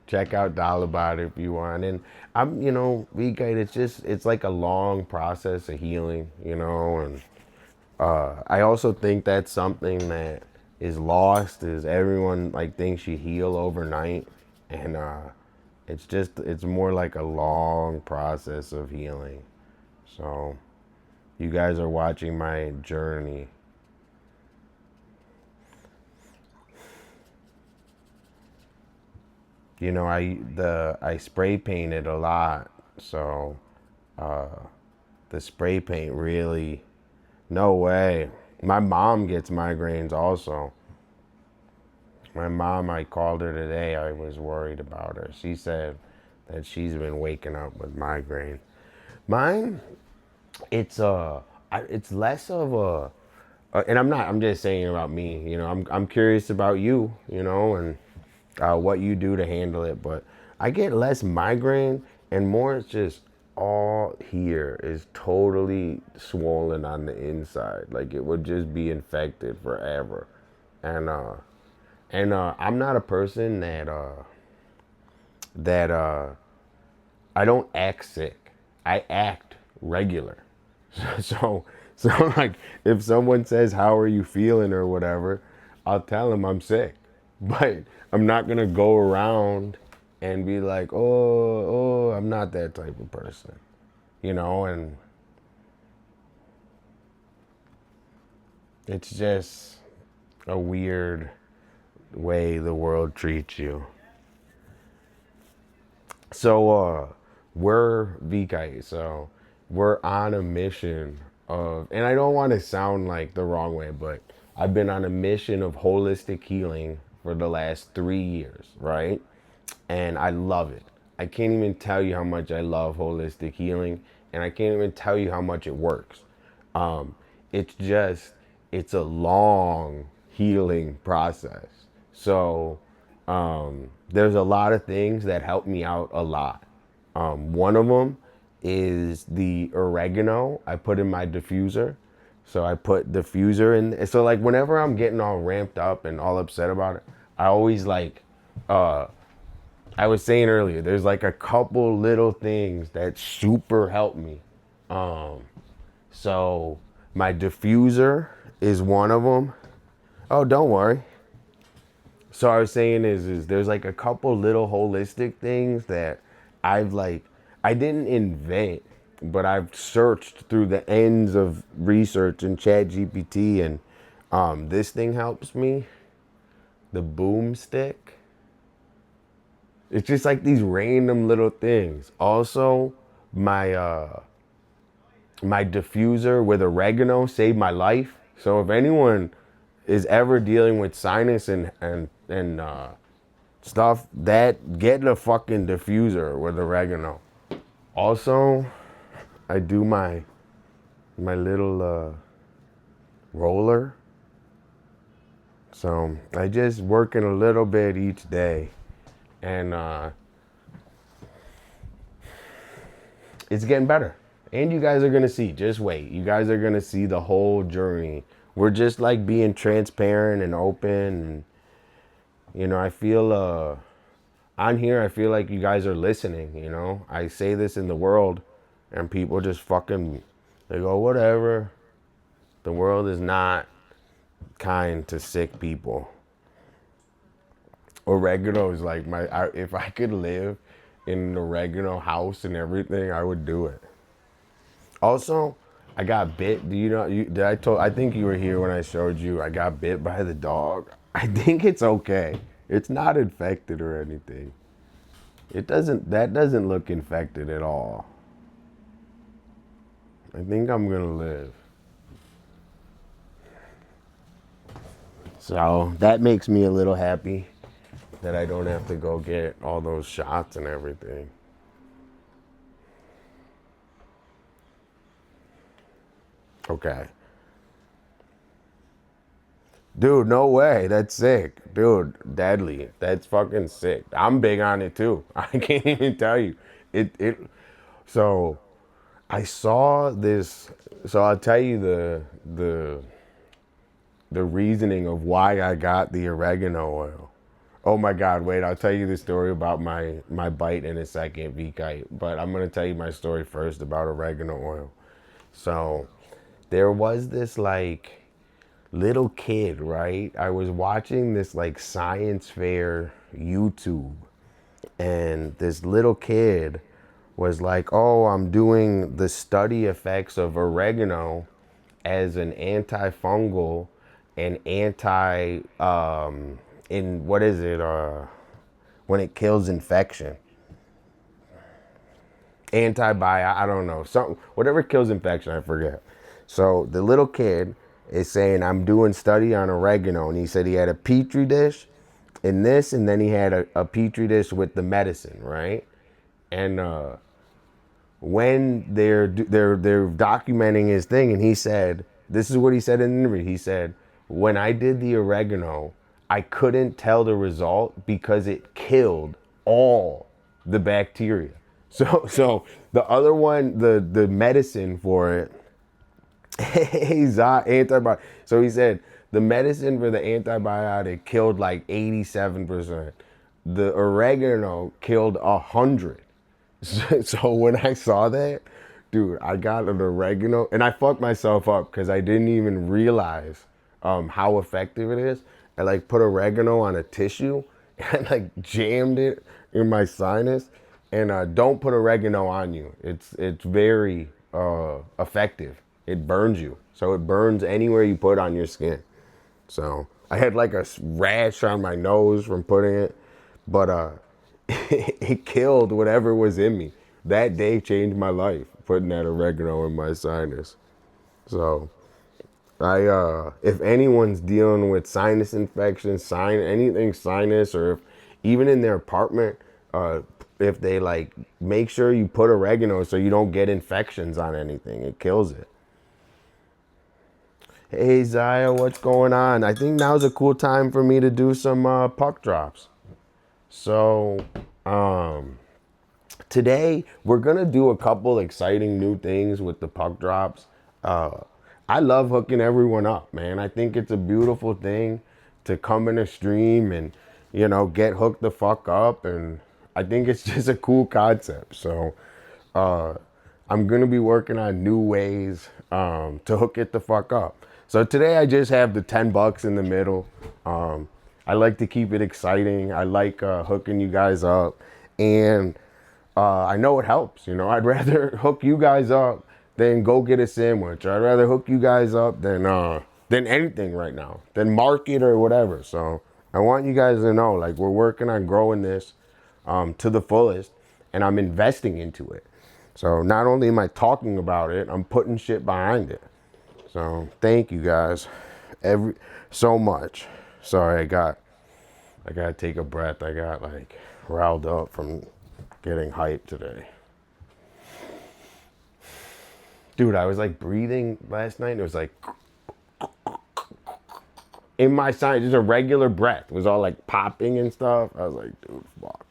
check out Dolla if you want. And I'm, you know, vegan. It's like a long process of healing, you know. And I also think that's something that is lost. Is everyone like thinks you heal overnight, and it's more like a long process of healing. So you guys are watching my journey. You know, I spray painted a lot, so the spray paint really, no way. My mom gets migraines also. My mom, I called her today. I was worried about her. She said that she's been waking up with migraine. Mine, it's less of and I'm just saying about me. You know, I'm curious about you. You know, and what you do to handle it. But I get less migraine and more it's just all here is totally swollen on the inside. Like it would just be infected forever. And I'm not a person that I don't act sick. I act regular. So so like if someone says how are you feeling or whatever, I'll tell them I'm sick. But I'm not gonna go around and be like, oh, I'm not that type of person, you know, and it's just a weird way the world treats you. So we're VK, so we're on a mission of, and I don't want to sound like the wrong way, but I've been on a mission of holistic healing for the last 3 years, right? And I love it. I can't even tell you how much I love holistic healing, and I can't even tell you how much it works. It's just, it's a long healing process. So there's a lot of things that help me out a lot. One of them is the oregano I put in my diffuser. So I put diffuser in. So like whenever I'm getting all ramped up and all upset about it, I always like, I was saying earlier, there's like a couple little things that super help me. So my diffuser is one of them. Oh, don't worry. So I was saying is there's like a couple little holistic things that I've like, I didn't invent, but I've searched through the ends of research and chat GPT, and this thing helps me. The boomstick. It's just like these random little things. Also, my diffuser with oregano saved my life. So if anyone is ever dealing with sinus and stuff, that get a fucking diffuser with oregano. Also, I do my little roller. So I just working a little bit each day, and it's getting better. And you guys are gonna see. Just wait. You guys are gonna see the whole journey. We're just like being transparent and open. And, you know, I feel on here, I feel like you guys are listening. You know, I say this in the world, and people just fucking, they go, whatever. The world is not kind to sick people. Oregano is like if I could live in an oregano house and everything, I would do it. Also, I got bit. Do you know? I think you were here when I showed you. I got bit by the dog. I think it's okay. It's not infected or anything. That doesn't look infected at all. I think I'm gonna live. So that makes me a little happy that I don't have to go get all those shots and everything. Okay. Dude, no way. That's sick. Dude, deadly. That's fucking sick. I'm big on it too. I can't even tell you. So I saw this, so I'll tell you the reasoning of why I got the oregano oil. Oh my God, wait, I'll tell you the story about my bite in a second, V-Kite. But I'm gonna tell you my story first about oregano oil. So there was this like little kid, right? I was watching this like science fair YouTube, and this little kid was like, oh, I'm doing the study effects of oregano as an antifungal and in what is it, when it kills infection, antibiotic, I don't know, something, whatever kills infection, I forget. So the little kid is saying, I'm doing study on oregano, and he said he had a petri dish in this, and then he had a petri dish with the medicine, right? And when they're documenting his thing, and he said, this is what he said in the interview. He said, when I did the oregano, I couldn't tell the result because it killed all the bacteria. So the other one, the medicine for it, antibiotic. So he said the medicine for the antibiotic killed like 87%. The oregano killed 100. So when I saw that, dude, I got an oregano, and I fucked myself up because I didn't even realize how effective it is. I like put oregano on a tissue, I like jammed it in my sinus. And don't put oregano on you. It's very effective. It burns you, so it burns anywhere you put on your skin. So I had like a rash on my nose from putting it, but it killed whatever was in me. That day changed my life, putting that oregano in my sinus. So if anyone's dealing with sinus infections, anything sinus, or if, even in their apartment, if they like, make sure you put oregano so you don't get infections on anything. It kills it. Hey Zaya, what's going on? I think now's a cool time for me to do some puck drops. So today we're gonna do a couple exciting new things with the puck drops. I love hooking everyone up, man. I think it's a beautiful thing to come in a stream and, you know, get hooked the fuck up. And I think it's just a cool concept. So I'm going to be working on new ways to hook it the fuck up. So today I just have the $10 in the middle. I like to keep it exciting. I like hooking you guys up. And I know it helps. You know, I'd rather hook you guys up than go get a sandwich. I'd rather hook you guys up than anything right now, than market or whatever. So I want you guys to know, like, we're working on growing this to the fullest, and I'm investing into it. So not only am I talking about it, I'm putting shit behind it. So thank you guys so much. Sorry, I gotta take a breath. I got like riled up from getting hyped today. Dude, I was like breathing last night. It was like in my sinus, just a regular breath. It was all like popping and stuff. I was like, dude, fuck.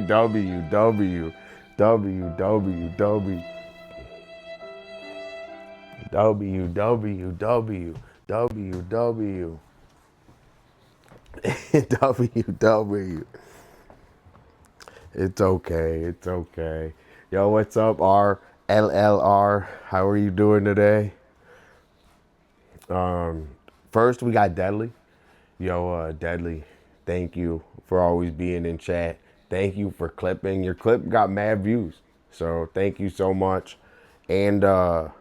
W, W, W, W, W, W, W, W, W, W, W, W. It's okay. It's okay. Yo, what's up, RLLR? How are you doing today? First, we got Deadly. Yo, Deadly, thank you for always being in chat. Thank you for clipping. Your clip got mad views. So thank you so much. And, oh,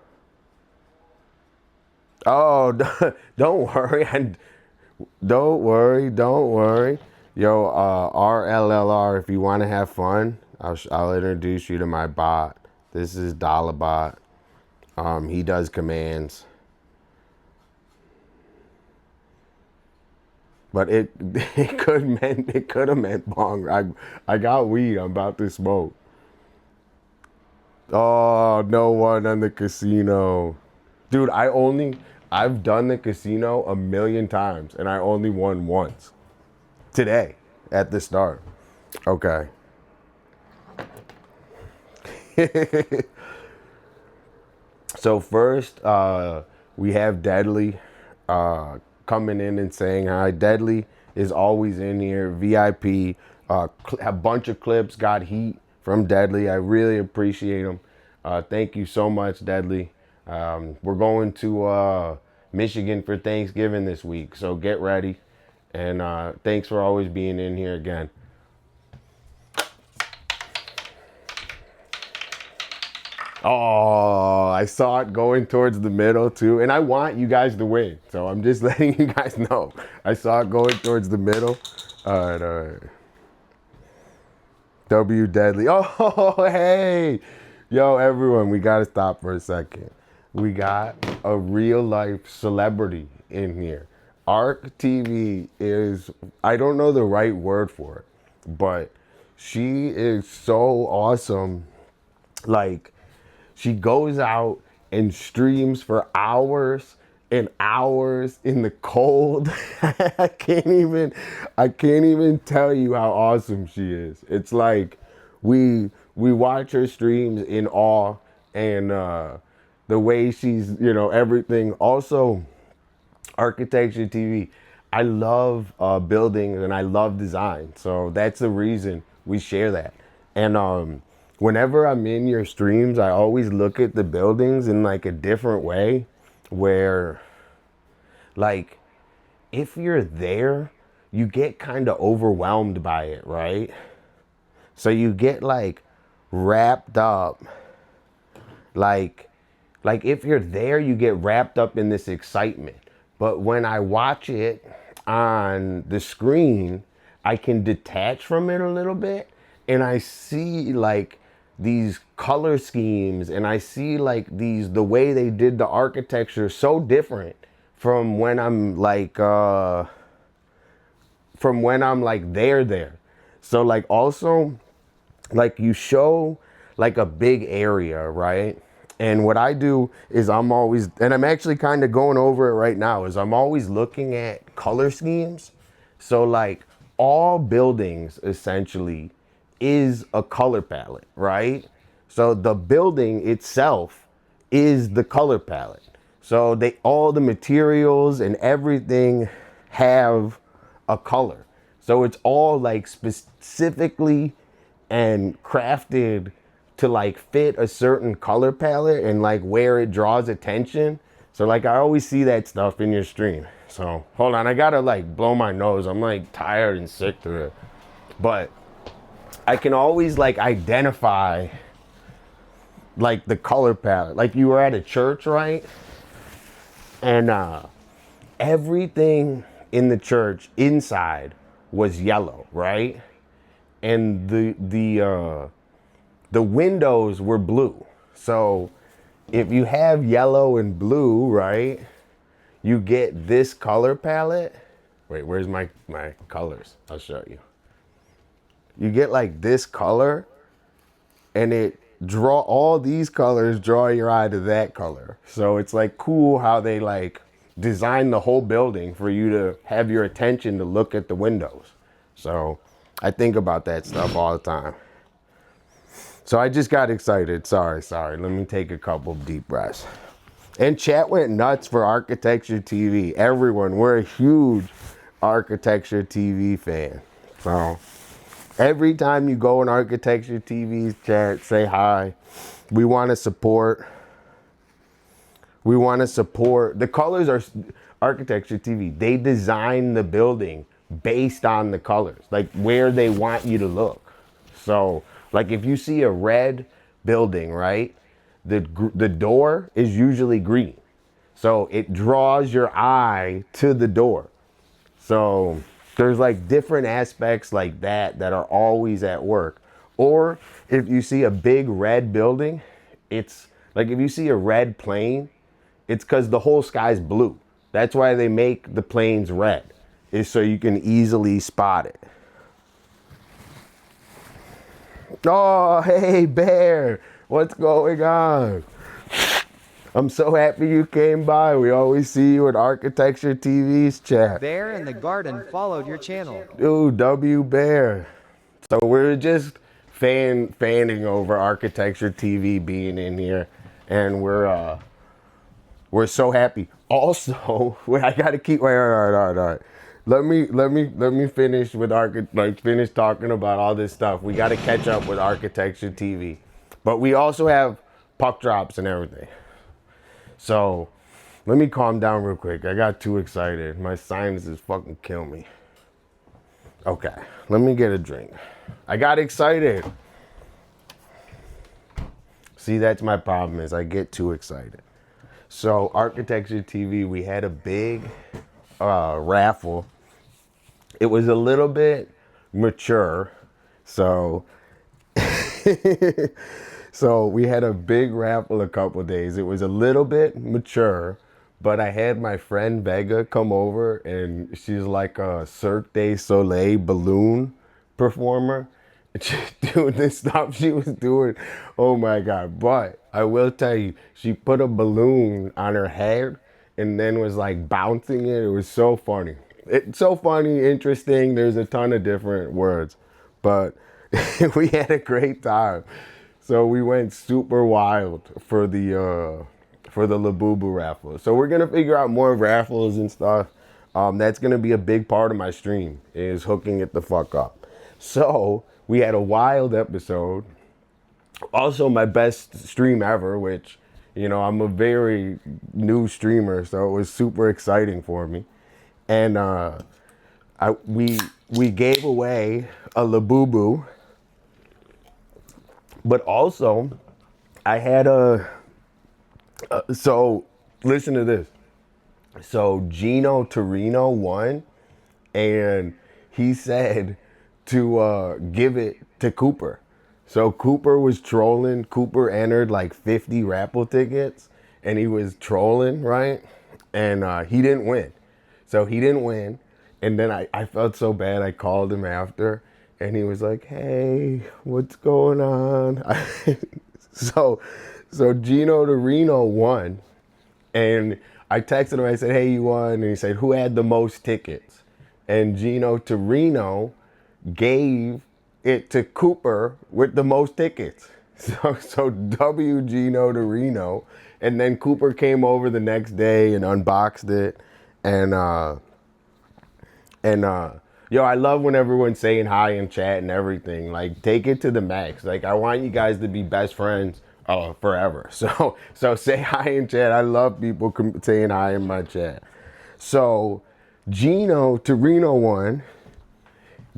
don't worry. Don't worry. Yo, RLLR, if you want to have fun, I'll introduce you to my bot. This is Dolla bot. He does commands. But it could have meant bong. I got weed. I'm about to smoke. Oh, no one on the casino. Dude, I've done the casino 1,000,000 times and I only won once. Today, at the start. Okay. So first, we have Deadly coming in and saying hi. Deadly is always in here. VIP. A bunch of clips got heat from Deadly. I really appreciate them. Thank you so much, Deadly. We're going to Michigan for Thanksgiving this week, so get ready. And thanks for always being in here again. Oh, I saw it going towards the middle too. And I want you guys to win. So I'm just letting you guys know. I saw it going towards the middle. All right. W Deadly. Oh, hey. Yo, everyone, we got to stop for a second. We got a real life celebrity in here. Arc TV is, I don't know the right word for it, but she is so awesome. Like, she goes out and streams for hours and hours in the cold. I can't even tell you how awesome she is. It's like we watch her streams in awe, and the way she's, you know, everything. Also, Architecture TV. I love buildings and I love design. So that's the reason we share that. And whenever I'm in your streams, I always look at the buildings in like a different way, where like if you're there, you get kind of overwhelmed by it, right? So you get like wrapped up, like if you're there, you get wrapped up in this excitement. But when I watch it on the screen, I can detach from it a little bit, and I see like these color schemes, and I see like the way they did the architecture so different from when I'm like there. So like also like you show like a big area, right? And what I do is I'm always, and I'm actually kind of going over it right now, is I'm always looking at color schemes. So like all buildings essentially is a color palette, right? So the building itself is the color palette. So they, all the materials and everything have a color. So it's all like specifically and crafted to like fit a certain color palette and like where it draws attention. So like I always see that stuff in your stream. So hold on, I gotta like blow my nose. I'm like tired and sick to it. But I can always like identify like the color palette. Like you were at a church, right? And everything in the church inside was yellow, right? And the windows were blue. So if you have yellow and blue, right, you get this color palette. Wait, where's my colors? I'll show you. You get like this color, and it draw all these colors, draw your eye to that color. So it's like cool how they like design the whole building for you to have your attention to look at the windows. So I think about that stuff all the time. So I just got excited. Sorry. Let me take a couple deep breaths. And chat went nuts for Architecture TV. Everyone, we're a huge Architecture TV fan. So every time you go in Architecture TV's chat, say hi. We want to support. The colors are Architecture TV. They design the building based on the colors, like where they want you to look. So like if you see a red building, right, the door is usually green, so it draws your eye to the door. So there's like different aspects like that are always at work. Or if you see a big red building, it's like if you see a red plane, it's because the whole sky's blue. That's why they make the planes red, is so you can easily spot it. Oh, hey, Bear. What's going on? I'm so happy you came by. We always see you in Architecture TV's chat. Bear in the Garden followed your channel. Dude, W Bear. So we're just fanning over Architecture TV being in here, and we're so happy. Also, wait, I gotta keep. Wait, all right. Let me finish with finish talking about all this stuff. We got to catch up with Architecture TV, but we also have puck drops and everything. So let me calm down real quick. I got too excited. My sinuses fucking kill me. Okay, let me get a drink. I got excited. See, that's my problem, is I get too excited. So Architecture TV, we had a big raffle. It was a little bit mature, so so we had a big raffle a couple days. It was a little bit mature, but I had my friend Vega come over, and she's like a Cirque du Soleil balloon performer. Dude, this stuff she was doing, oh my God. But I will tell you, she put a balloon on her head and then was like bouncing it. It was so funny. It's so funny, interesting. There's a ton of different words, but we had a great time. So we went super wild for the Labubu raffle. So we're gonna figure out more raffles and stuff. That's gonna be a big part of my stream, is hooking it the fuck up. So we had a wild episode. Also my best stream ever, which, you know, I'm a very new streamer, so it was super exciting for me. and we gave away a Labubu, but also I had so listen to this. So Gino Torino won, and he said to give it to Cooper. So Cooper was trolling. Cooper entered like 50 raffle tickets, and he was trolling, right? And he didn't win. So he didn't win. And then I felt so bad. I called him after, and he was like, "Hey, what's going on?" so Gino Torino won, and I texted him. I said, "Hey, you won," and he said, "Who had the most tickets?" And Gino Torino gave it to Cooper with the most tickets. So W Gino Torino, and then Cooper came over the next day and unboxed it, and yo, I love when everyone's saying hi in chat and everything. Like, take it to the max. Like, I want you guys to be best friends forever. So say hi in chat. I love people saying hi in my chat. So Gino Torino won,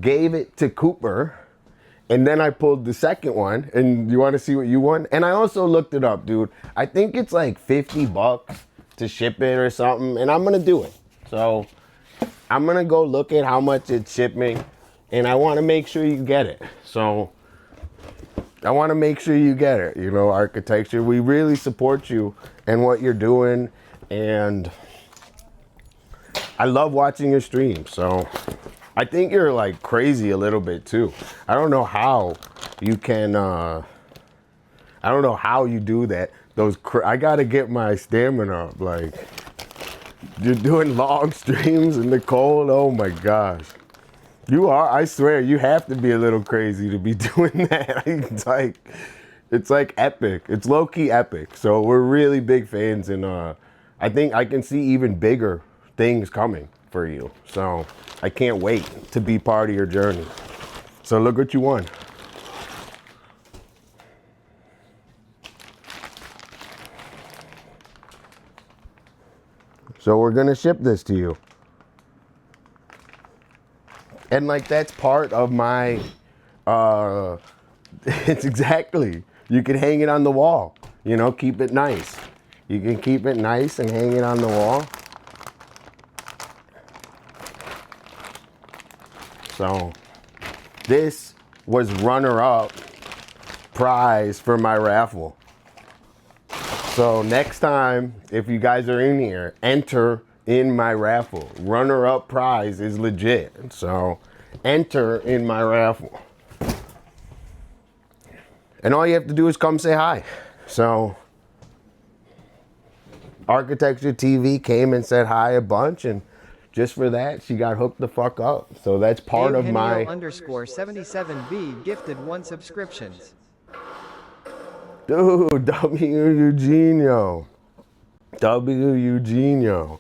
gave it to Cooper, and then I pulled the second one. And you want to see what you won? And I also looked it up, dude. I think it's like $50 to ship it or something, and I'm gonna do it. So I'm gonna go look at how much it's shipping, and I want to make sure you get it. So I want to make sure you get it. You know, Architecture, we really support you and what you're doing, and I love watching your streams. So I think you're like crazy a little bit too. I don't know how you can. I don't know how you do that. I gotta get my stamina up. Like, you're doing long streams in the cold. Oh my gosh. You are, I swear, you have to be a little crazy to be doing that. It's like epic. It's low-key epic. So we're really big fans, and I think I can see even bigger things coming for you. So I can't wait to be part of your journey. So look what you won. So we're gonna ship this to you. And like, that's part of my, it's exactly, you can hang it on the wall, you know, keep it nice. You can keep it nice and hang it on the wall. So this was runner-up prize for my raffle. So next time, if you guys are in here, enter in my raffle. Runner-up prize is legit. So enter in my raffle. And all you have to do is come say hi. So Architecture TV came and said hi a bunch, and just for that, she got hooked the fuck up. So that's part of my... _77B gifted 1 subscriptions. Dude, W Eugenio. W Eugenio.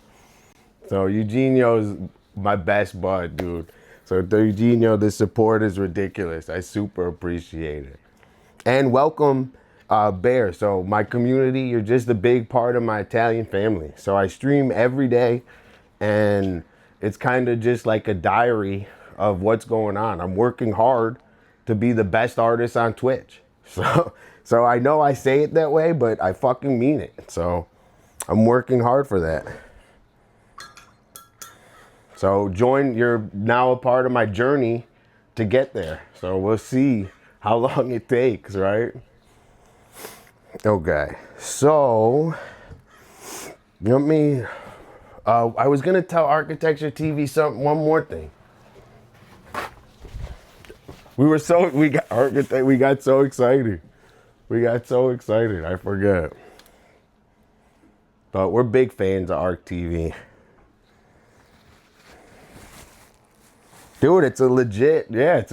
So Eugenio's my best bud, dude. So Eugenio, the support is ridiculous. I super appreciate it. And welcome, Bear. So my community, you're just a big part of my Italian family. So I stream every day, and it's kind of just like a diary of what's going on. I'm working hard to be the best artist on Twitch. So I know I say it that way, but I fucking mean it. So I'm working hard for that. So you're now a part of my journey to get there. So we'll see how long it takes, right? Okay, so let me, I was gonna tell Architecture TV one more thing. We got so excited. We got so excited, I forget. But we're big fans of Arc TV. Dude, it's a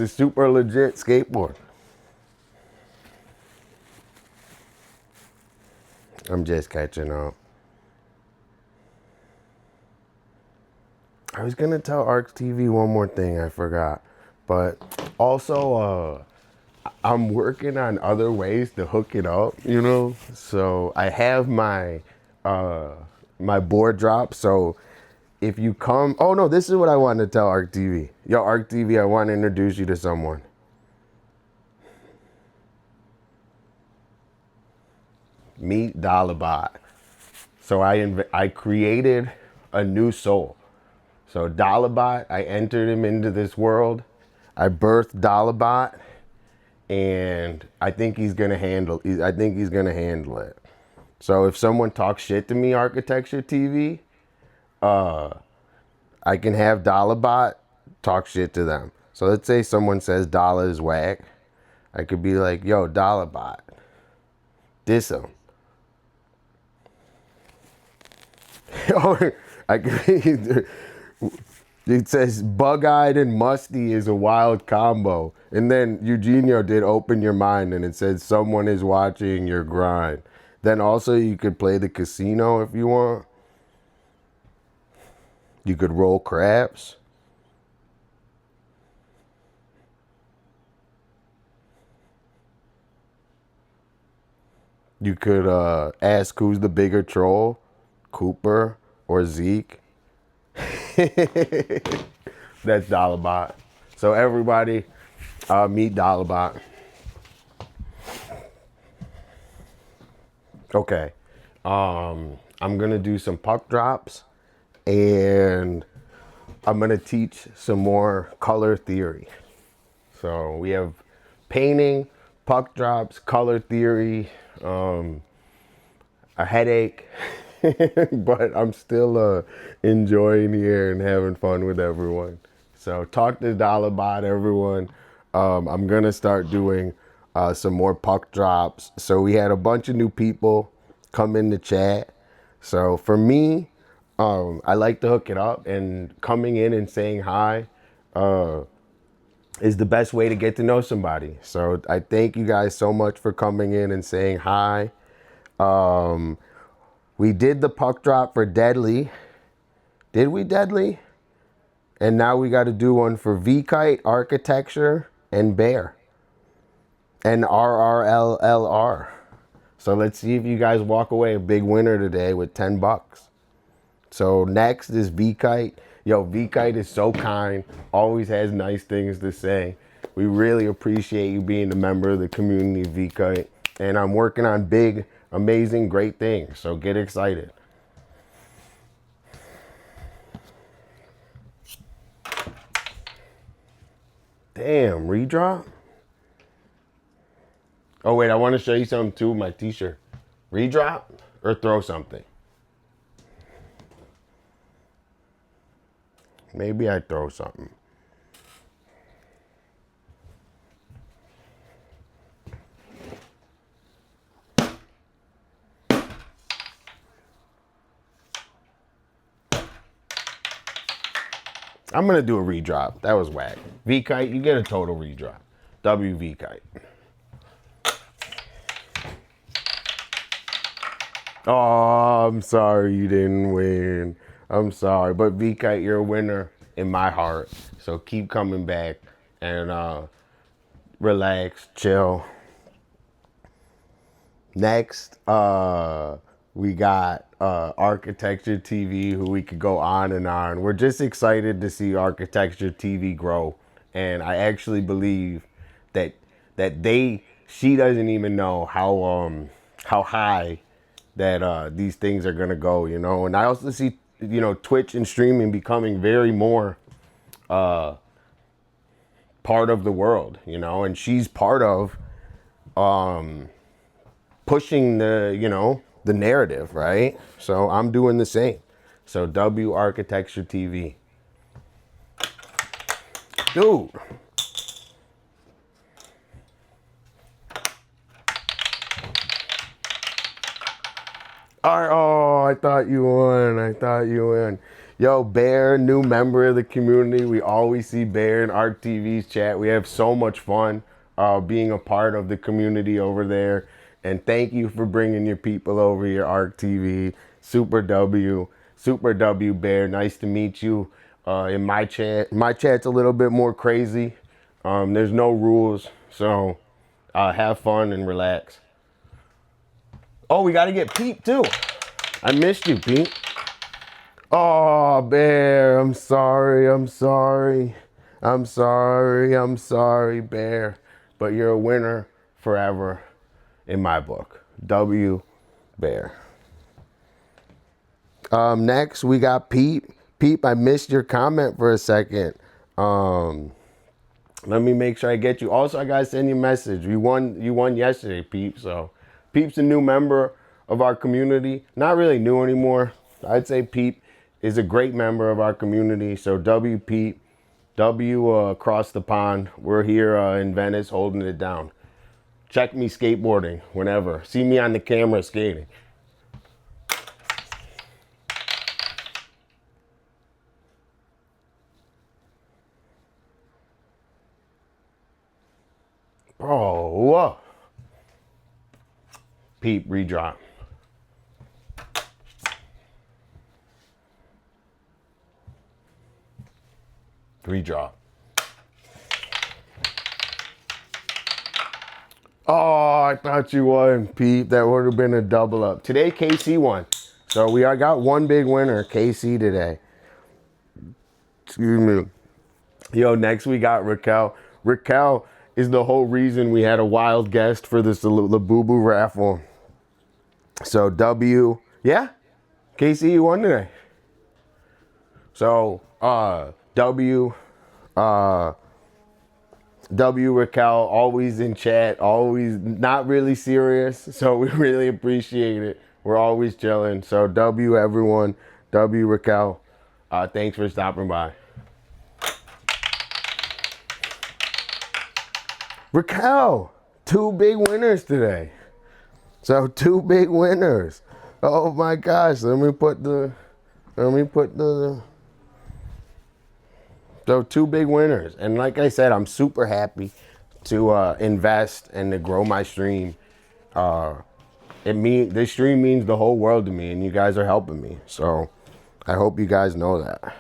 super legit skateboard. I'm just catching up. I was gonna tell Arc TV one more thing, I forgot. But also, I'm working on other ways to hook it up, you know? So I have my my board drop. So if you come, oh no, this is what I wanted to tell Arc TV. Yo, Arc TV, I want to introduce you to someone. Meet Dolla. So I created a new soul. So Dolla, I entered him into this world. I birthed Dolla, and I think he's gonna handle. I think he's gonna handle it. So if someone talks shit to me, Architecture TV, I can have Dolla talk shit to them. So let's say someone says Dolla is whack. I could be like, yo, Dolla, diss him. I could, it says bug-eyed and musty is a wild combo. And then Eugenio did open your mind and it said someone is watching your grind. Then also you could play the casino if you want. You could roll craps. You could ask who's the bigger troll, Cooper or Zeke. That's Dolla. So everybody, meet Dolla. Okay, I'm gonna do some puck drops, and I'm gonna teach some more color theory. So we have painting, puck drops, color theory, a headache, but I'm still enjoying here and having fun with everyone. So talk to Dolla, everyone. I'm gonna start doing some more puck drops. So we had a bunch of new people come in the chat. So for me, I like to hook it up, and coming in and saying hi is the best way to get to know somebody. So I thank you guys so much for coming in and saying hi. We did the puck drop for Deadly. Did we, Deadly? And now we got to do one for V-Kite, Architecture, and Bear. And RRLLR. So let's see if you guys walk away a big winner today with 10 bucks. So next is V-Kite. Yo, V-Kite is so kind, always has nice things to say. We really appreciate you being a member of the community, V-Kite. And I'm working on big, amazing, great things. So get excited. Damn, redrop? Oh wait, I want to show you something too, my t-shirt. Redrop or throw something? Maybe I throw something. I'm gonna do a redrop. That was whack. V-Kite, you get a total redrop. WV-Kite. Oh, I'm sorry you didn't win. I'm sorry, but V-Kite, you're a winner in my heart. So keep coming back and relax, chill. Next, we got Architecture TV, who we could go on and on. We're just excited to see Architecture TV grow, and I actually believe that she doesn't even know how high that these things are gonna go, you know. And I also see, you know, Twitch and streaming becoming very more part of the world, you know, and she's part of pushing the, you know, the narrative, right? So I'm doing the same. So W Architecture TV. Dude. Oh, I thought you won. I thought you won. Yo, Bear, new member of the community. We always see Bear in Arc TV's chat. We have so much fun being a part of the community over there. And thank you for bringing your people over here, Arc TV. Super W Bear. Nice to meet you. In my chat's a little bit more crazy. There's no rules, so have fun and relax. Oh, we got to get Pete too. I missed you, Pete. Oh, Bear, I'm sorry, I'm sorry. I'm sorry, I'm sorry, Bear. But you're a winner forever in my book. W, Bear. Next, we got Pete. Pete, I missed your comment for a second. Let me make sure I get you. Also, I gotta send you a message. You won yesterday, Peep. So, Peep's a new member of our community. Not really new anymore. I'd say Peep is a great member of our community. So, W Peep, W across the pond. We're here in Venice, holding it down. Check me skateboarding whenever. See me on the camera skating. Bro, Peep redrop. Redrop. Oh, I thought you won, Pete. That would have been a double up. Today, KC won. So I got one big winner, KC, today. Excuse me. Yo, next we got Raquel. Raquel is the whole reason we had a wild guest for this Labubu raffle. So W, yeah, KC, you won today. So W, Raquel, always in chat, always not really serious. So we really appreciate it. We're always chilling. So W, everyone. W, Raquel. Thanks for stopping by. Raquel, two big winners today. So two big winners. Oh my gosh. Let me put the so two big winners. And like I said, I'm super happy to invest and to grow my stream. This stream means the whole world to me, and you guys are helping me. So I hope you guys know that.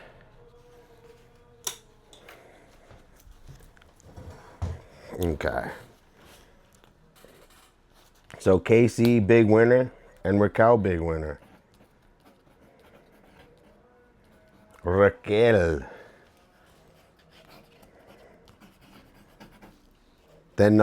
Okay. So KC, big winner, and Raquel, big winner. Raquel. Then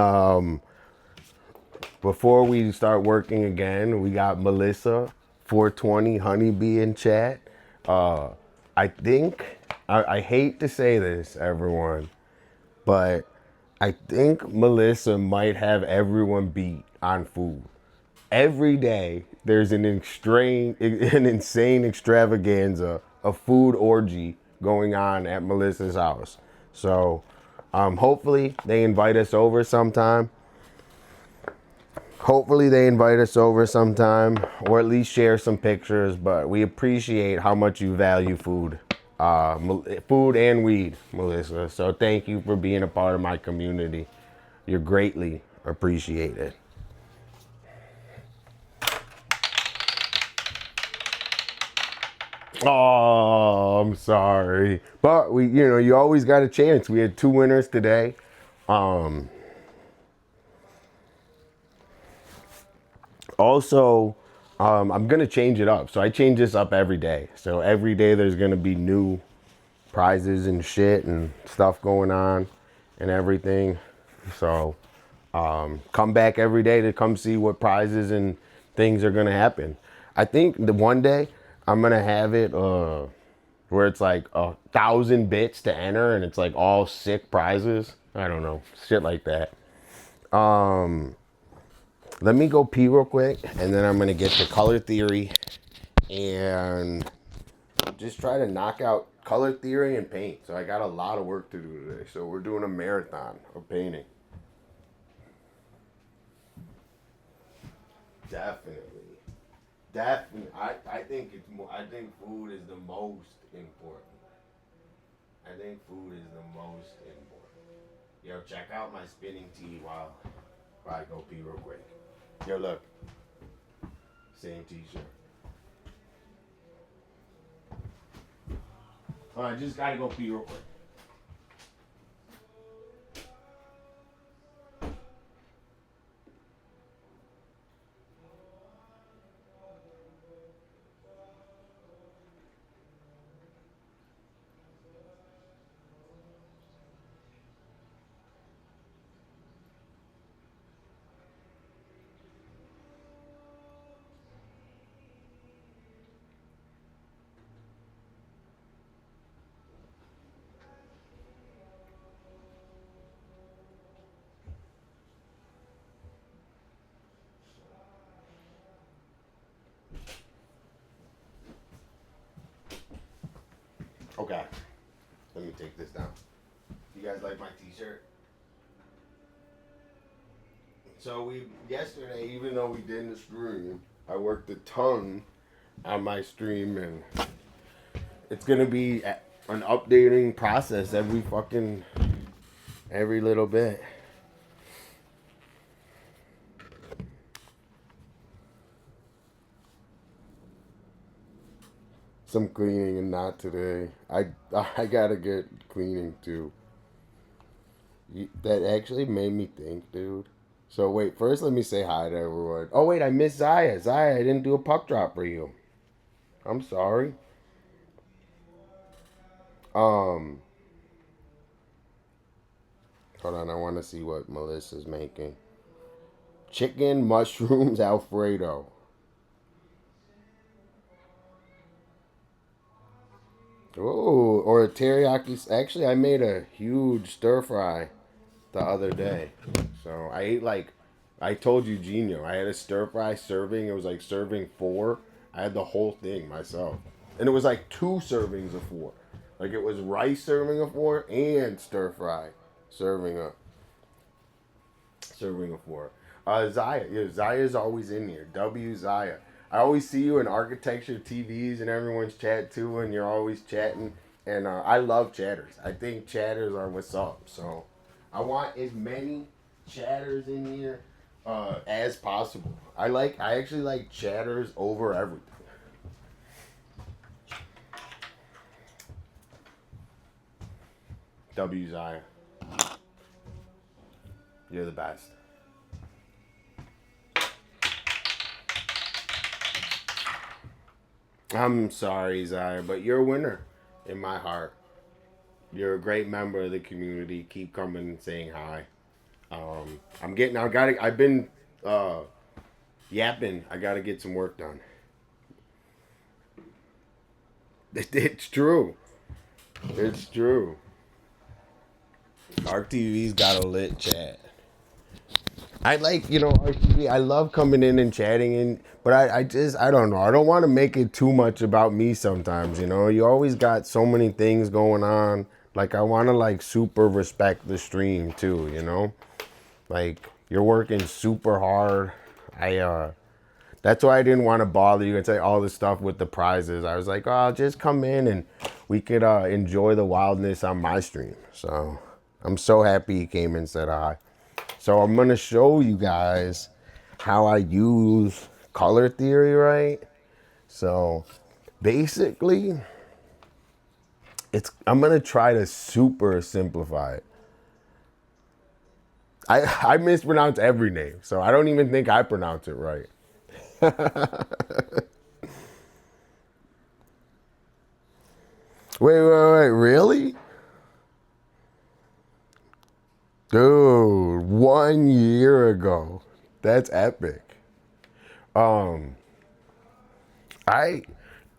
before we start working again, we got Melissa 420 Honeybee in chat. I think I hate to say this, everyone, but I think Melissa might have everyone beat on food. Every day there's an insane extravaganza, a food orgy going on at Melissa's house. So hopefully they invite us over sometime. Or at least share some pictures. But we appreciate how much you value food. Food and weed, Melissa. So thank you for being a part of my community. You're greatly appreciated. Oh, I'm sorry. But you always got a chance. We had two winners today. Also, I'm going to change it up. So I change this up every day. So every day there's going to be new prizes and shit and stuff going on and everything. So come back every day to come see what prizes and things are going to happen. I think the one day I'm going to have it where it's like 1,000 bits to enter and it's like all sick prizes. I don't know. Shit like that. Let me go pee real quick, and then I'm going to get to color theory and just try to knock out color theory and paint. So I got a lot of work to do today. So we're doing a marathon of painting. Definitely. I think I think food is the most important. Yo, check out my spinning tee while I go pee real quick. Yo, look. Same t-shirt. I just gotta go pee real quick. take this down. You guys like my t-shirt? So yesterday, even though we didn't stream, I worked a ton on my stream, and it's gonna be an updating process every little bit. Some cleaning and not today. I gotta get cleaning too. That actually made me think, dude. So wait, first let me say hi to everyone. Oh wait, I missed Zaya. Zaya, I didn't do a puck drop for you. I'm sorry. Hold on, I want to see what Melissa's making. Chicken mushrooms Alfredo. Oh, or a teriyaki. Actually, I made a huge stir fry the other day. So I ate I told you, Gino, I had a stir fry serving. It was like serving 4. I had the whole thing myself. And it was like 2 servings of 4. Like it was rice serving of 4 and stir fry serving of 4. Zaya. Yeah, Zaya's always in here. W Zaya. I always see you in architecture TVs and everyone's chat too, and you're always chatting. And I love chatters. I think chatters are what's up. So I want as many chatters in here as possible. I actually like chatters over everything. W Zaya. You're the best. I'm sorry, Zaya, but you're a winner in my heart. You're a great member of the community. Keep coming and saying hi. I've been yapping. I gotta get some work done. It's true. It's true. RTV's got a lit chat. I RTV. I love coming in and chatting, but I don't know. I don't want to make it too much about me sometimes, You always got so many things going on. Like, I want to, super respect the stream, too, Like, you're working super hard. That's why I didn't want to bother you and say all this stuff with the prizes. I was like, oh, just come in and we could enjoy the wildness on my stream. So, I'm so happy you came and said hi. So I'm going to show you guys how I use color theory, right? So basically, I'm going to try to super simplify it. I mispronounce every name, so I don't even think I pronounce it right. Wait, really? Dude, 1 year ago. That's epic. I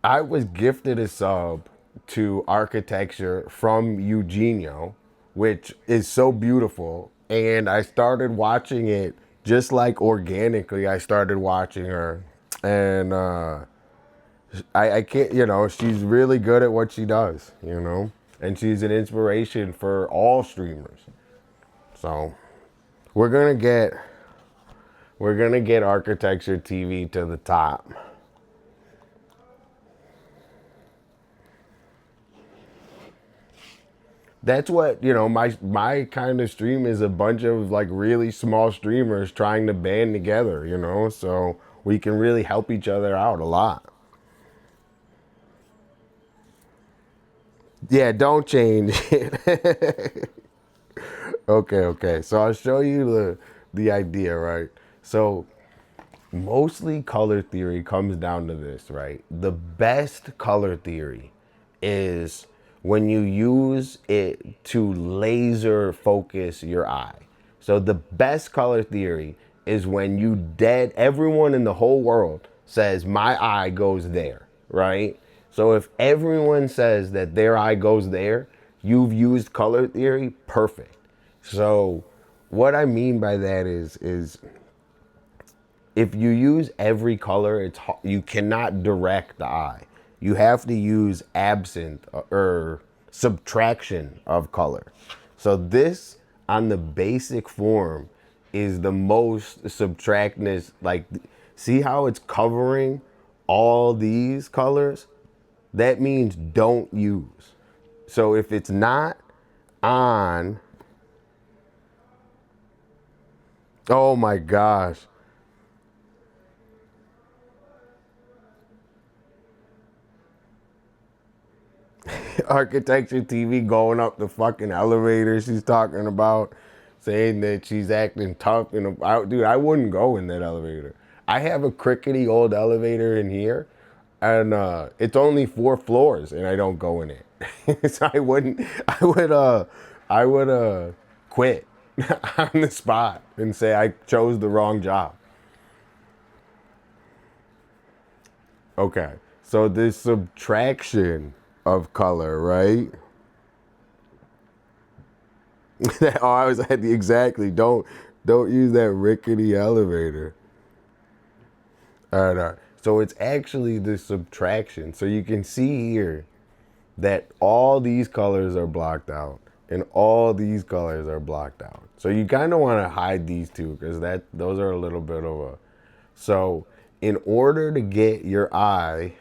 was gifted a sub to architecture from Eugenio, which is so beautiful. And I started watching it just like organically. I started watching her. And I can't, she's really good at what she does, And she's an inspiration for all streamers. So we're gonna get architecture TV to the top. That's what, my kind of stream is a bunch of really small streamers trying to band together, so we can really help each other out a lot. Yeah, don't change it. Okay. So I'll show you the idea, right? So mostly color theory comes down to this, right? The best color theory is when you use it to laser focus your eye. So the best color theory is when everyone in the whole world says my eye goes there, right? So if everyone says that their eye goes there, you've used color theory perfect. So what I mean by that is if you use every color, you cannot direct the eye. You have to use absinthe or subtraction of color. So this on the basic form is the most subtractness. Like, see how it's covering all these colors? That means don't use. So if it's not on, oh my gosh. Architecture TV going up the fucking elevator she's talking about, saying that she's acting tough. And dude, I wouldn't go in that elevator. I have a crickety old elevator in here, and it's only 4 floors, and I don't go in it. So I wouldn't. I would quit on the spot and say I chose the wrong job. Okay, so this subtraction of color, right? Oh, I was at the exactly. Don't use that rickety elevator. All right. So it's actually the subtraction. So you can see here that all these colors are blocked out and all these colors are blocked out. So you kind of want to hide these two because those are a little bit of a. So in order to get your eye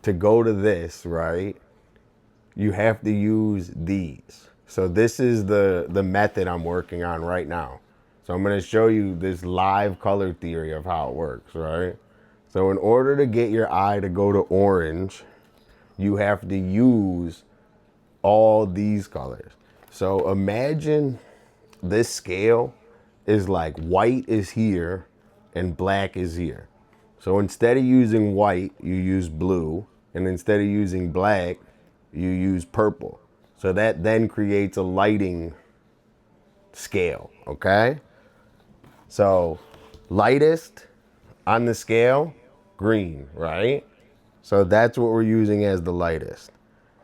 to go to this, right, you have to use these. So this is the method I'm working on right now. So I'm going to show you this live color theory of how it works, right? So in order to get your eye to go to orange, you have to use all these colors. So imagine this scale is like white is here and black is here. So instead of using white, you use blue. And instead of using black, you use purple. So that then creates a lighting scale, okay? So lightest on the scale, green, right? So that's what we're using as the lightest.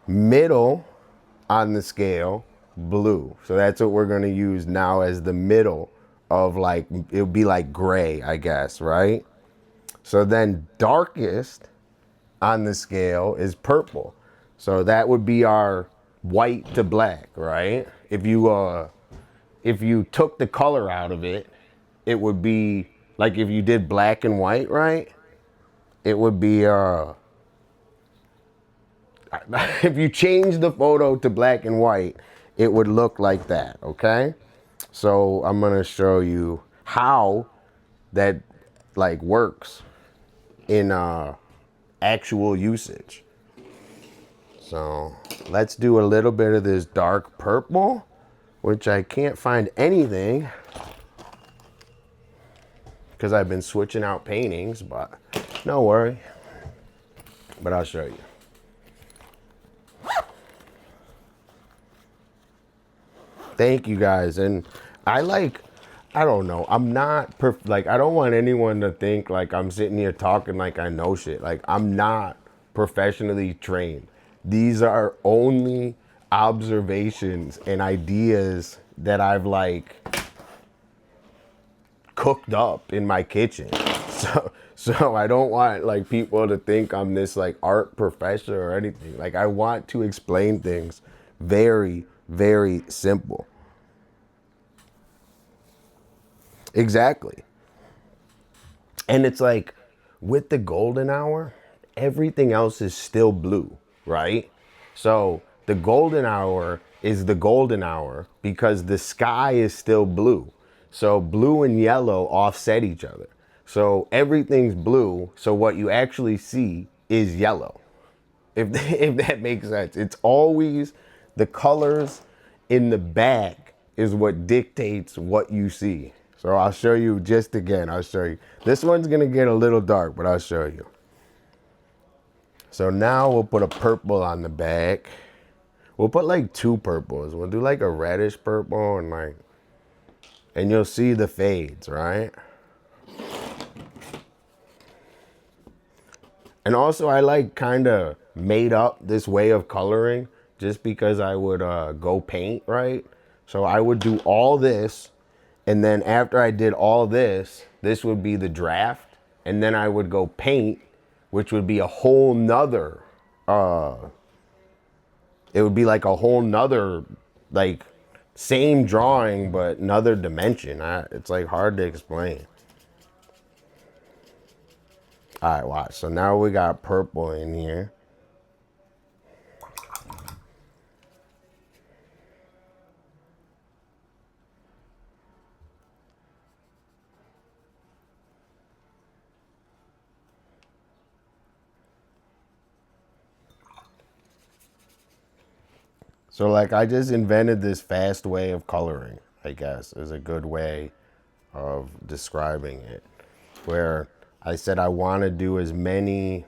Middle on the scale, blue. So that's what we're gonna use now as the middle of, like, it would be like gray, I guess, right? So then darkest on the scale is purple. So that would be our white to black, right? If you took the color out of it, it would be like if you did black and white, right? It would be if you change the photo to black and white, it would look like that, okay? So I'm gonna show you how that like works in actual usage. So let's do a little bit of this dark purple, which I can't find anything because I've been switching out paintings, but no worry. But I'll show you. Thank you guys. And I don't know. I'm not like, I don't want anyone to think like I'm sitting here talking like I know shit. Like, I'm not professionally trained. These are only observations and ideas that I've like cooked up in my kitchen. So I don't want like people to think I'm this like art professor or anything. Like, I want to explain things very, very simple. Exactly. And it's like with the golden hour, everything else is still blue, right? So the golden hour is the golden hour because the sky is still blue. So blue and yellow offset each other. So everything's blue. So what you actually see is yellow. If that makes sense. It's always the colors in the back is what dictates what you see. So I'll show you just again. I'll show you. This one's going to get a little dark, but I'll show you. So now we'll put a purple on the back. We'll put like 2 purples. We'll do like a reddish purple and you'll see the fades, right? And also I like kind of made up this way of coloring just because I would go paint, right? So I would do all this. And then after I did all this, this would be the draft. And then I would go paint, which would be a whole nother It would be like a whole nother, like, same drawing, but another dimension. It's like hard to explain. All right, watch. So now we got purple in here. So like I just invented this fast way of coloring, I guess, is a good way of describing it. Where I said I want to do as many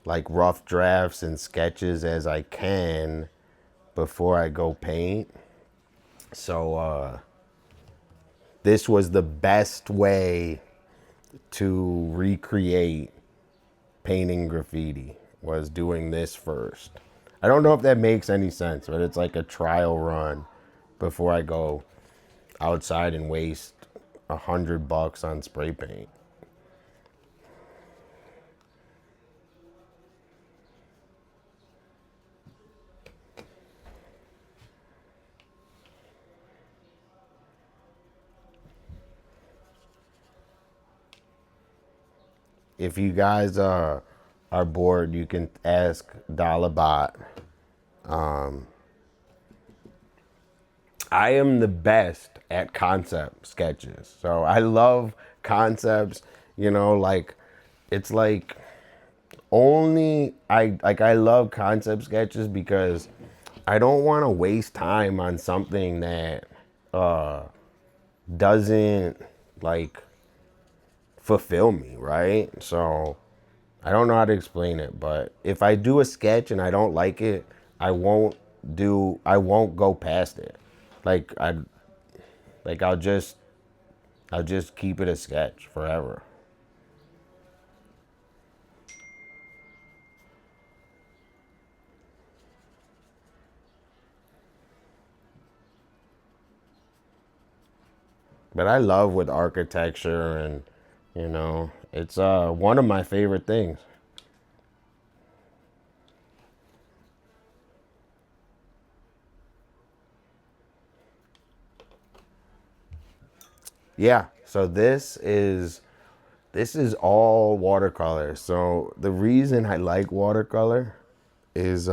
like rough drafts and sketches as I can before I go paint. So this was the best way to recreate painting graffiti, was doing this first. I don't know if that makes any sense, but it's like a trial run before I go outside and waste $100 on spray paint. If you guys are bored, you can ask Dolla. I am the best at concept sketches. So I love concepts, you know, like it's like I love concept sketches because I don't want to waste time on something that doesn't like fulfill me, right? So I don't know how to explain it, but if I do a sketch and I don't like it, I won't go past it. Like I'll just keep it a sketch forever. But I love with architecture, and you know, it's one of my favorite things. Yeah, so this is all watercolor. So the reason I like watercolor is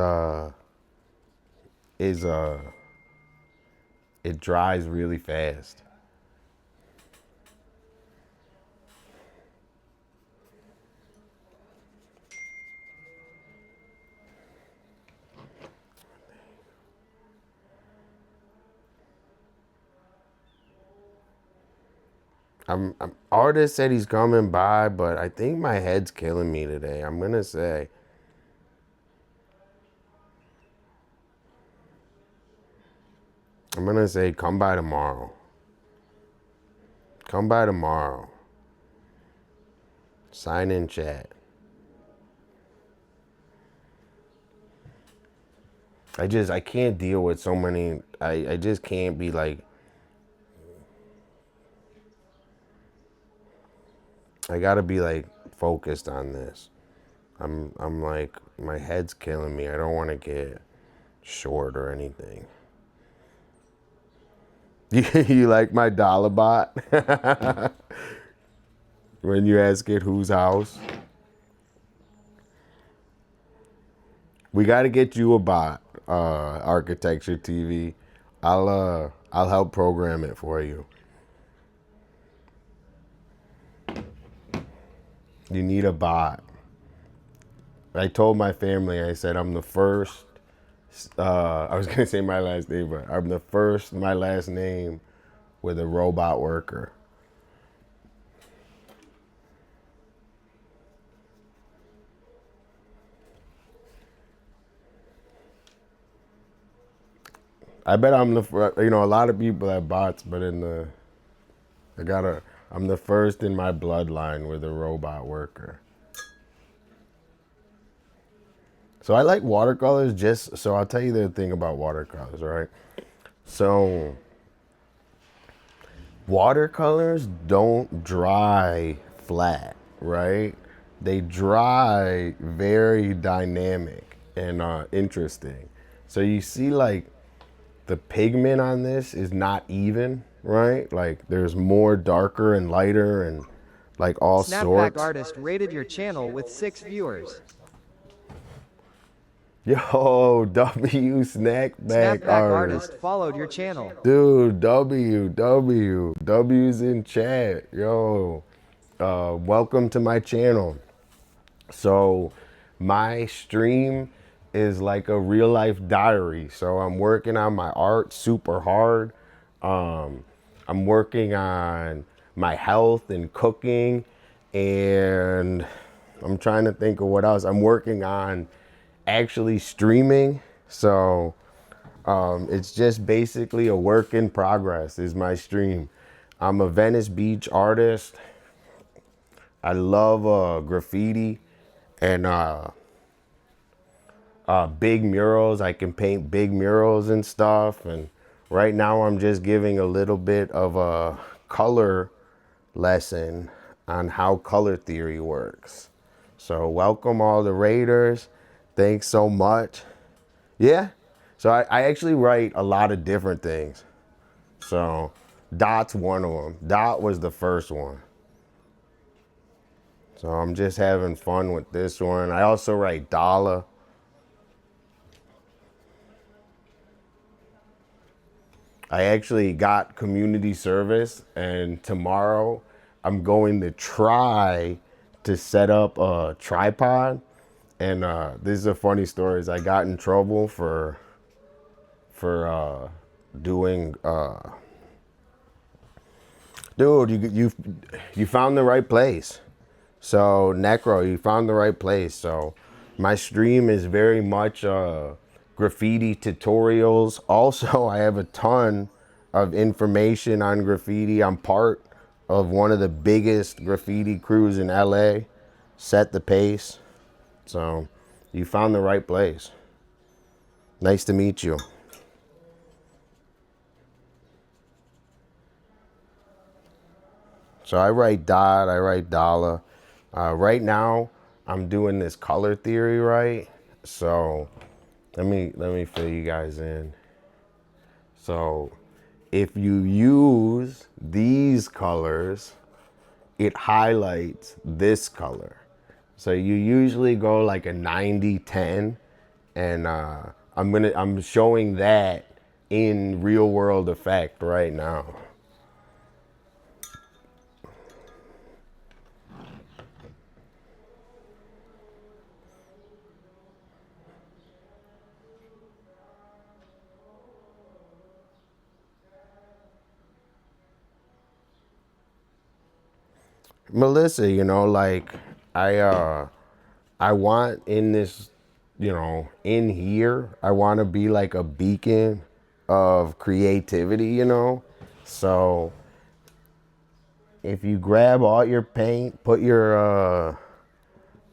is it dries really fast. Artist said he's coming by, but I think my head's killing me today. I'm gonna say. I'm gonna say come by tomorrow. Come by tomorrow. Sign in chat. I can't deal with so many. I just can't be like. I gotta be like focused on this. I'm like, my head's killing me. I don't want to get short or anything. You like my dollar bot? When you ask it whose house? We got to get you a bot, Architecture TV. I'll help program it for you. You need a bot. I told my family, I said I'm the first. I was gonna say my last name, but I'm the first, my last name, with a robot worker. I bet I'm the, you know, a lot of people have bots, but I'm the first in my bloodline with a robot worker. So I like watercolors so I'll tell you the thing about watercolors, right? So watercolors don't dry flat, right? They dry very dynamic and interesting. So you see like the pigment on this is not even, right? Like there's more darker and lighter and like all Snapback sorts. Artist rated your channel with 6 viewers. Yo, W Snackback Snapback Artist Artist. followed your channel. Dude, W's in chat. Yo, welcome to my channel. So my stream is like a real life diary. So I'm working on my art super hard. I'm working on my health and cooking, and I'm trying to think of what else. I'm working on actually streaming. So it's just basically a work in progress is my stream. I'm a Venice Beach artist. I love graffiti and big murals. I can paint big murals and stuff. And right now I'm just giving a little bit of a color lesson on how color theory works. So welcome all the raiders. Thanks so much. Yeah. So I actually write a lot of different things. So Dot's one of them. Dot was the first one. So I'm just having fun with this one. I also write Dolla. I actually got community service, and tomorrow I'm going to try to set up a tripod. And this is a funny story. Is I got in trouble for doing. Dude, you found the right place. So Necro, you found the right place. So my stream is very much graffiti tutorials. Also, I have a ton of information on graffiti. I'm part of one of the biggest graffiti crews in LA. Set the pace. So you found the right place. Nice to meet you. So I write Dot, I write Dolla. Right now, I'm doing this color theory, right? So let me fill you guys in. So if you use these colors, it highlights this color. So you usually go like a 90-10, and I'm showing that in real world effect right now. Melissa, you know, like I want in this, you know, in here, I want to be like a beacon of creativity, you know. So if you grab all your paint, grab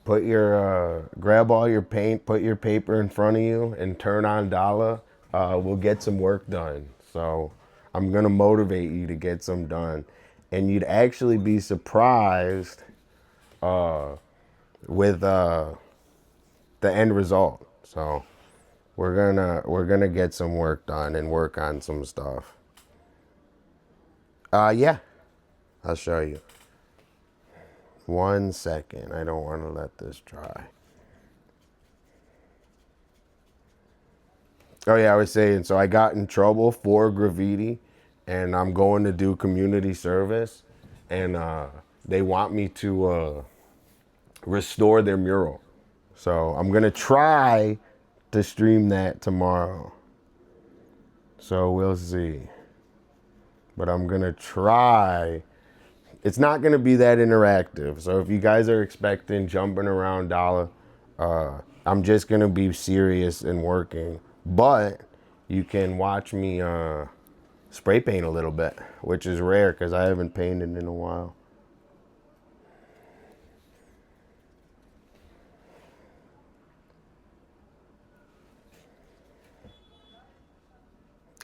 all your paint, put your paper in front of you, and turn on Dolla, we'll get some work done. So I'm gonna motivate you to get some done, and you'd actually be surprised with the end result. So we're gonna get some work done and work on some stuff. Yeah, I'll show you. 1 second. I don't want to let this dry. Oh yeah, I was saying, so I got in trouble for graffiti, and I'm going to do community service, and they want me to restore their mural. So I'm gonna try to stream that tomorrow. So we'll see. But I'm gonna try. It's not gonna be that interactive. So if you guys are expecting jumping around Dolla, I'm just gonna be serious and working. But you can watch me spray paint a little bit, which is rare because I haven't painted in a while.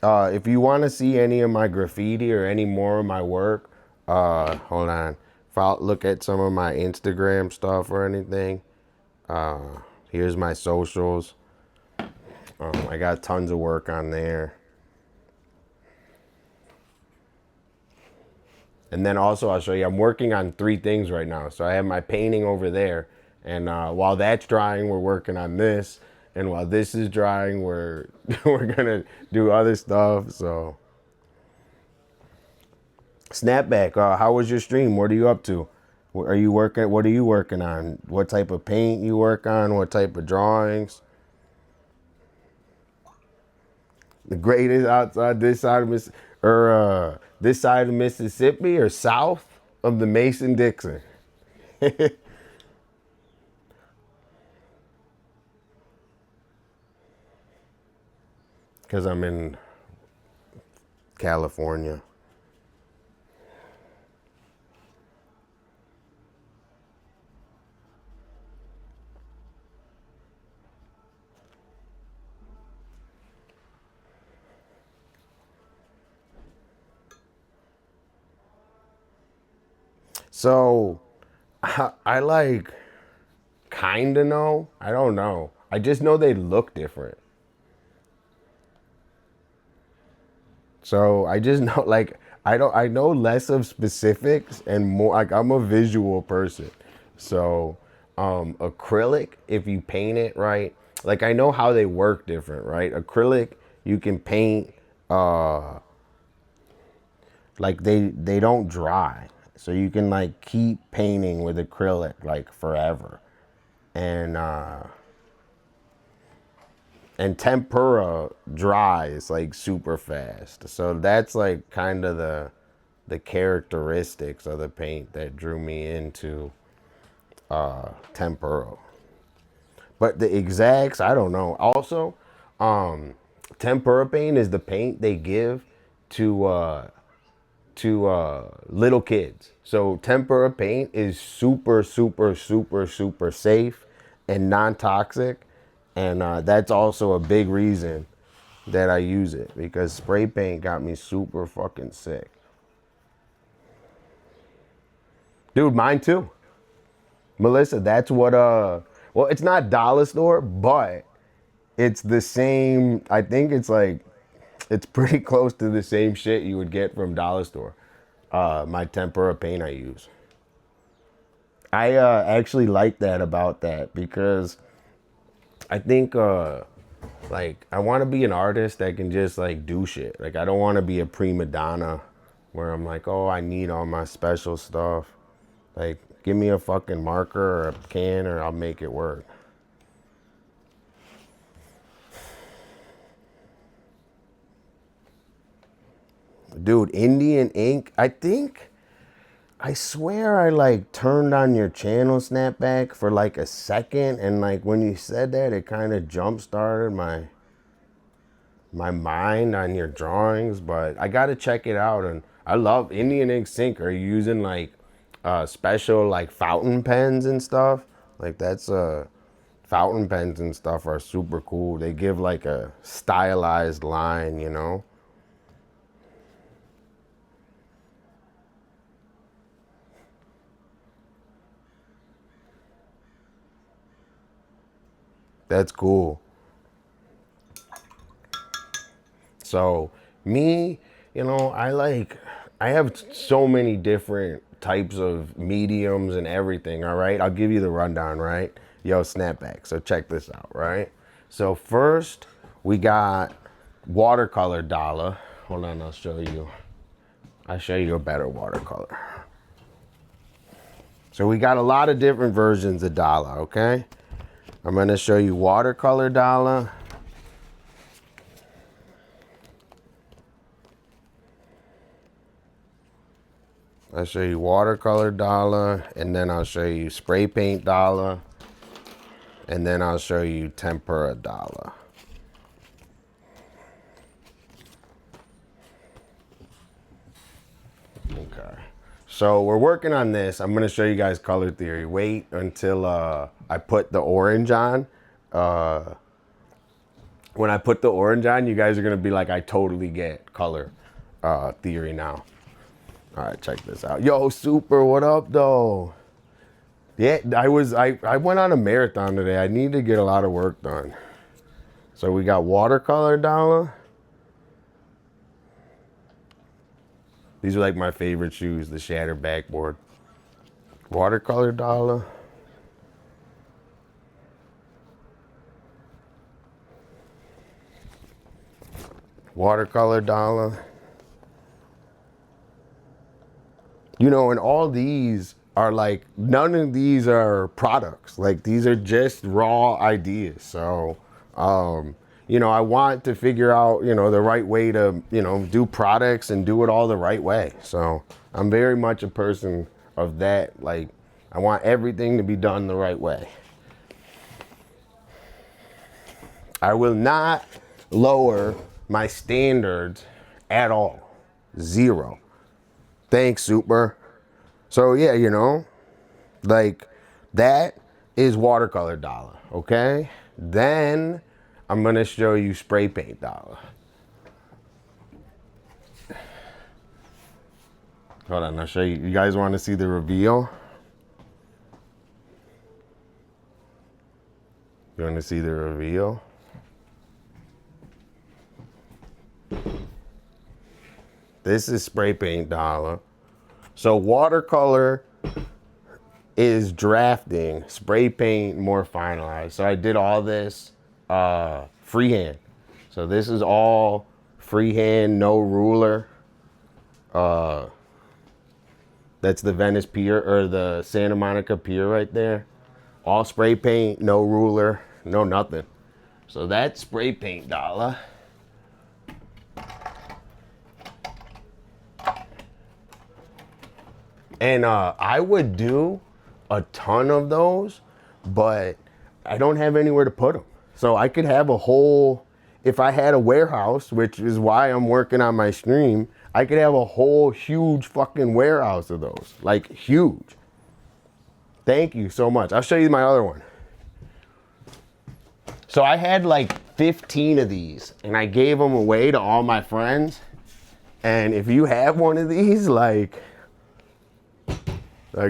If you want to see any of my graffiti or any more of my work, hold on. If I look at some of my Instagram stuff or anything, here's my socials. I got tons of work on there. And then also I'll show you, I'm working on 3 things right now. So I have my painting over there. And while that's drying, we're working on this. And while this is drying, we're gonna do other stuff. So Snapback, how was your stream? What are you up to? What are you working on? What type of paint you work on? What type of drawings? The greatest outside this side of this side of Mississippi or south of the Mason-Dixon? Because I'm in California. So I like kind of know. I don't know. I just know they look different. So I just know, like, I know less of specifics and more, like, I'm a visual person. So acrylic, if you paint it right, like, I know how they work different, right? Acrylic, you can paint, like, they don't dry. So you can, like, keep painting with acrylic, like, forever. And tempera dries like super fast. So that's like kind of the characteristics of the paint that drew me into tempera. But the exacts, I don't know. Also, tempera paint is the paint they give to little kids. So tempera paint is super, super, super, super safe and non-toxic. And that's also a big reason that I use it, because spray paint got me super fucking sick. Dude, mine too. Melissa, that's what, well, it's not Dollar Store, but it's the same. I think it's like, it's pretty close to the same shit you would get from Dollar Store. My tempera paint I use. I actually like that about that, because I think like I want to be an artist that can just like do shit. Like I don't want to be a prima donna where I'm like, oh, I need all my special stuff. Like give me a fucking marker or a can or I'll make it work. Dude, Indian ink, I swear I like turned on your channel Snapback for like a second, and like when you said that, it kind of jump started my mind on your drawings. But I gotta check it out. And I love Indian ink sink. Are you using like special like fountain pens and stuff? Like that's fountain pens and stuff are super cool. They give like a stylized line, you know. That's cool. So me, you know, I have so many different types of mediums and everything. All right, I'll give you the rundown. Right, yo, Snapback. So check this out. Right. So first we got watercolor Dolla. Hold on, I'll show you. I'll show you a better watercolor. So we got a lot of different versions of Dolla. Okay. I'm going to show you watercolor Dolla. I'll show you watercolor Dolla, and then I'll show you spray paint Dolla, and then I'll show you tempera Dolla. Okay. So we're working on this. I'm going to show you guys color theory. Wait until I put the orange on. When I put the orange on, you guys are going to be like, I totally get color theory now. All right, check this out. Yo, Super, what up, though? Yeah, I went on a marathon today. I need to get a lot of work done. So we got watercolor Dolla. These are like my favorite shoes, the shattered backboard. Watercolor Dolla. Watercolor Dolla. You know, and all these are like, none of these are products. Like, these are just raw ideas. So, you know, I want to figure out, you know, the right way to, you know, do products and do it all the right way. So I'm very much a person of that. Like, I want everything to be done the right way. I will not lower my standards at all. Zero. Thanks, Super. So yeah, you know, like that is watercolor Dolla, okay? Then I'm gonna show you spray paint Dolla. Hold on, I'll show you. You guys want to see the reveal? You want to see the reveal? This is spray paint Dolla. So watercolor is drafting, spray paint more finalized. So I did all this freehand. So this is all freehand, no ruler. That's the Venice Pier, or the Santa Monica Pier right there. All spray paint, no ruler, no nothing. So that's spray paint Dolla. And I would do a ton of those, but I don't have anywhere to put them. So I could have a whole, if I had a warehouse, which is why I'm working on my stream, I could have a whole huge fucking warehouse of those. Like, huge. Thank you so much. I'll show you my other one. So I had like 15 of these, and I gave them away to all my friends. And if you have one of these, like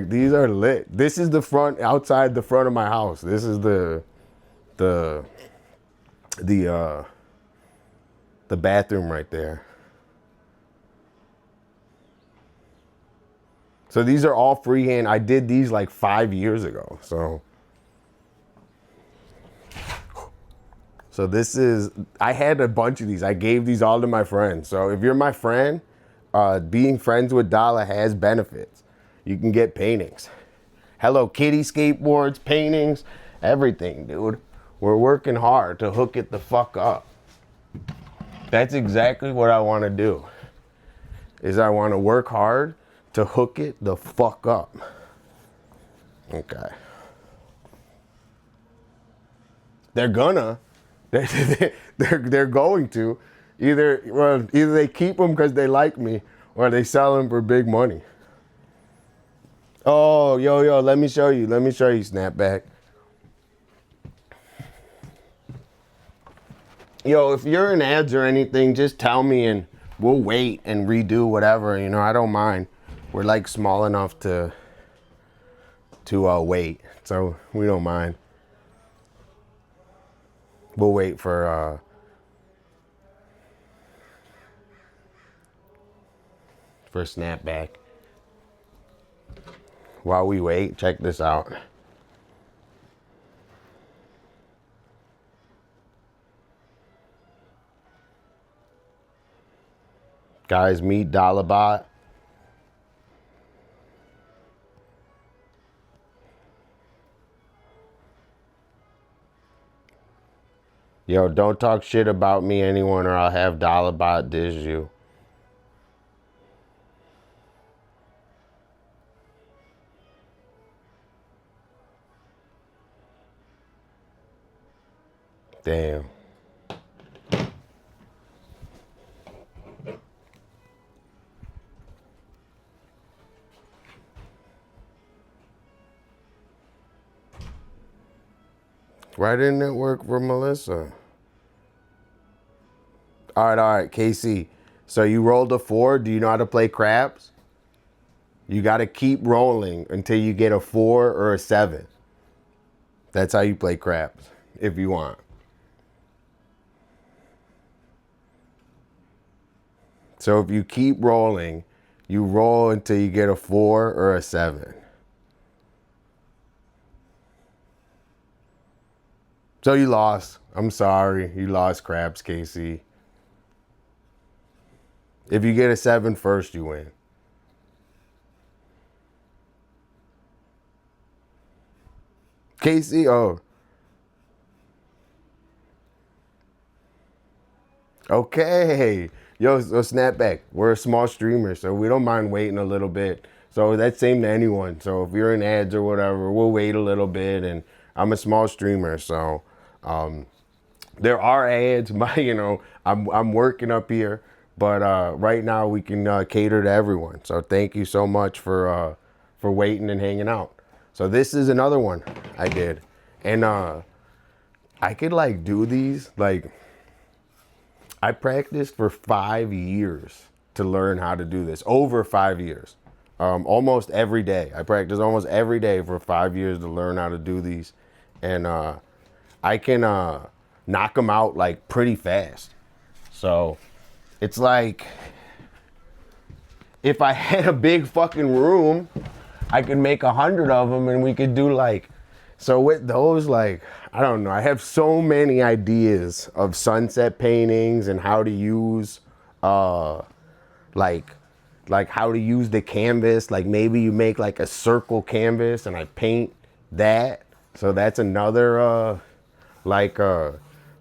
these are lit. This is the front, outside the front of my house. This is the bathroom right there. So these are all freehand. I did these like 5 years ago. So this is, I had a bunch of these. I gave these all to my friends. So if you're my friend, being friends with Dolla has benefits. You can get paintings. Hello Kitty skateboards, paintings, everything, dude. We're working hard to hook it the fuck up. That's exactly what I want to do. Is I want to work hard to hook it the fuck up. Okay. They're gonna. They're going to. Either they keep them because they like me, or they sell them for big money. Oh, yo, let me show you. Snapback. Yo, if you're in ads or anything, just tell me and we'll wait and redo whatever. You know, I don't mind. We're like small enough to wait, so we don't mind. We'll wait for Snapback. While we wait, check this out. Guys, meet Dollabot. Yo, don't talk shit about me, anyone, or I'll have Dollabot dish you. Damn. Why didn't it work for Melissa? All right, KC. So you rolled a 4. Do you know how to play craps? You got to keep rolling until you get a 4 or a 7. That's how you play craps, if you want. So if you keep rolling, you roll until you get a 4 or a 7. So you lost. I'm sorry. You lost craps, Casey. If you get a 7 first, you win. Casey, oh. Okay. Yo, so snap back. We're a small streamer, so we don't mind waiting a little bit. So that's same to anyone. So if you're in ads or whatever, we'll wait a little bit. And I'm a small streamer, so there are ads. I'm working up here, but right now we can cater to everyone. So thank you so much for waiting and hanging out. So this is another one I did, and I could like do these like. I practiced for 5 years to learn how to do this. Over 5 years. Almost every day. I practiced almost every day for 5 years to learn how to do these. And I can knock them out like pretty fast. So it's like if I had a big fucking room, I could make 100 of them and we could do like, so with those, like, I don't know. I have so many ideas of sunset paintings and how to use, like how to use the canvas. Like maybe you make like a circle canvas and I paint that. So that's another, like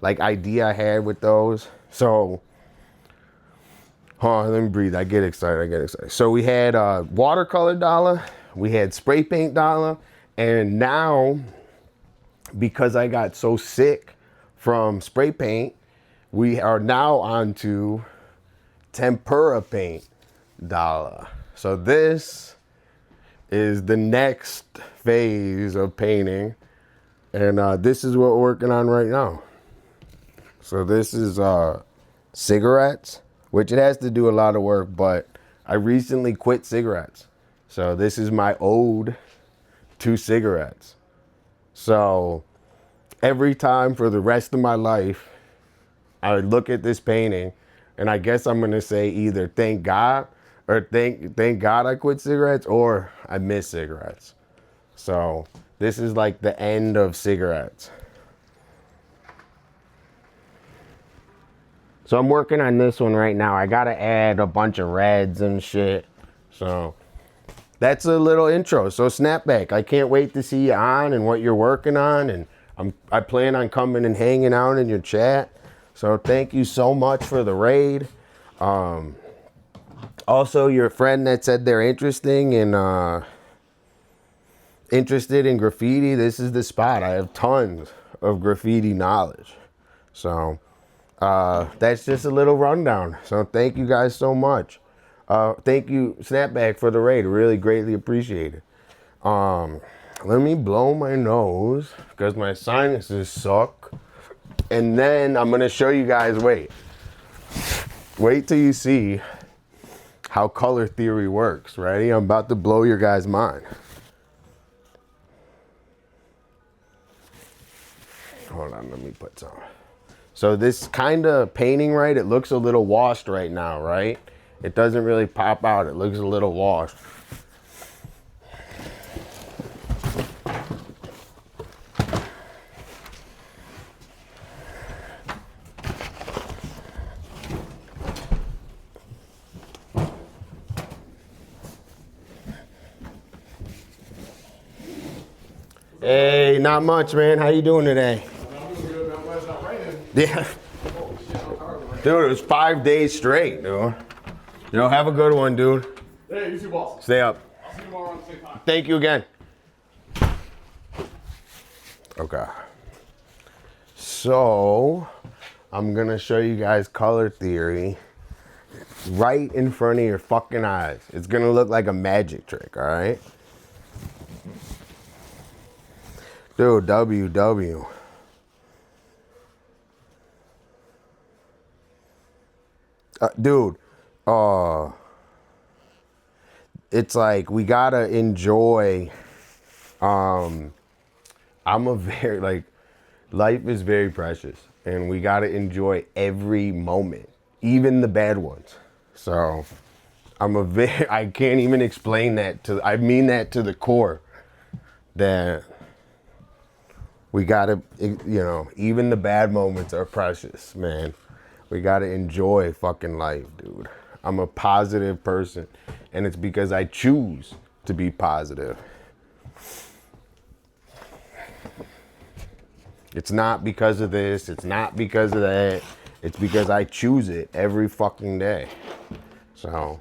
idea I had with those. So, hold on, let me breathe. I get excited. So we had watercolor Dolla, we had spray paint Dolla, and now, because I got so sick from spray paint, we are now on to tempera paint Dolla. So this is the next phase of painting, and this is what we're working on right now. So this is cigarettes, which it has to do a lot of work, but I recently quit cigarettes. So this is my ode to cigarettes. So every time for the rest of my life, I would look at this painting and I guess I'm gonna say either thank God or thank God I quit cigarettes or I miss cigarettes. So this is like the end of cigarettes. So I'm working on this one right now. I gotta add a bunch of reds and shit. So that's a little intro. So snapback. I can't wait to see you on and what you're working on, and I plan on coming and hanging out in your chat. So thank you so much for the raid. Also, your friend that said they're interested in graffiti, this is the spot. I have tons of graffiti knowledge. So that's just a little rundown. So thank you guys so much. Thank you, Snapback, for the raid. Really greatly appreciate it. Let me blow my nose because my sinuses suck. And then I'm going to show you guys, wait till you see how color theory works. Ready? I'm about to blow your guys' mind. Hold on, let me put some. So this kind of painting, right? It looks a little washed right now, right? It doesn't really pop out. It looks a little washed. Hey, not much, man. How you doing today? I'm doing good, man. Well, it's not raining. Yeah. Oh, shit, I'm tired. Dude, it was 5 days straight, dude. Have a good one, dude. Hey, you too, boss. Stay up. I'll see you tomorrow on the same time. Thank you again. Okay. So, I'm gonna show you guys color theory right in front of your fucking eyes. It's gonna look like a magic trick, all right? Dude, WW. Dude, it's like we gotta enjoy. I'm a very, like, life is very precious and we gotta enjoy every moment, even the bad ones. So I can't even explain that I mean that to the core, that we gotta, even the bad moments are precious, man. We gotta enjoy fucking life, dude. I'm a positive person, and it's because I choose to be positive. It's not because of this, it's not because of that. It's because I choose it every fucking day. So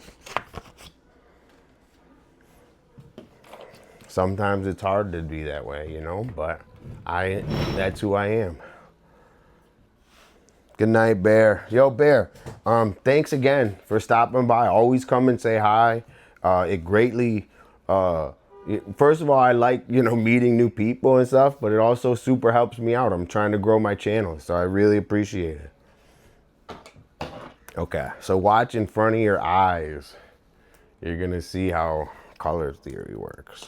sometimes it's hard to be that way, but that's who I am. Good night, Bear. Yo, Bear, thanks again for stopping by. Always come and say hi. It greatly, first of all, I like, meeting new people and stuff, but it also super helps me out. I'm trying to grow my channel, so I really appreciate it. Okay, so watch in front of your eyes. You're gonna see how color theory works.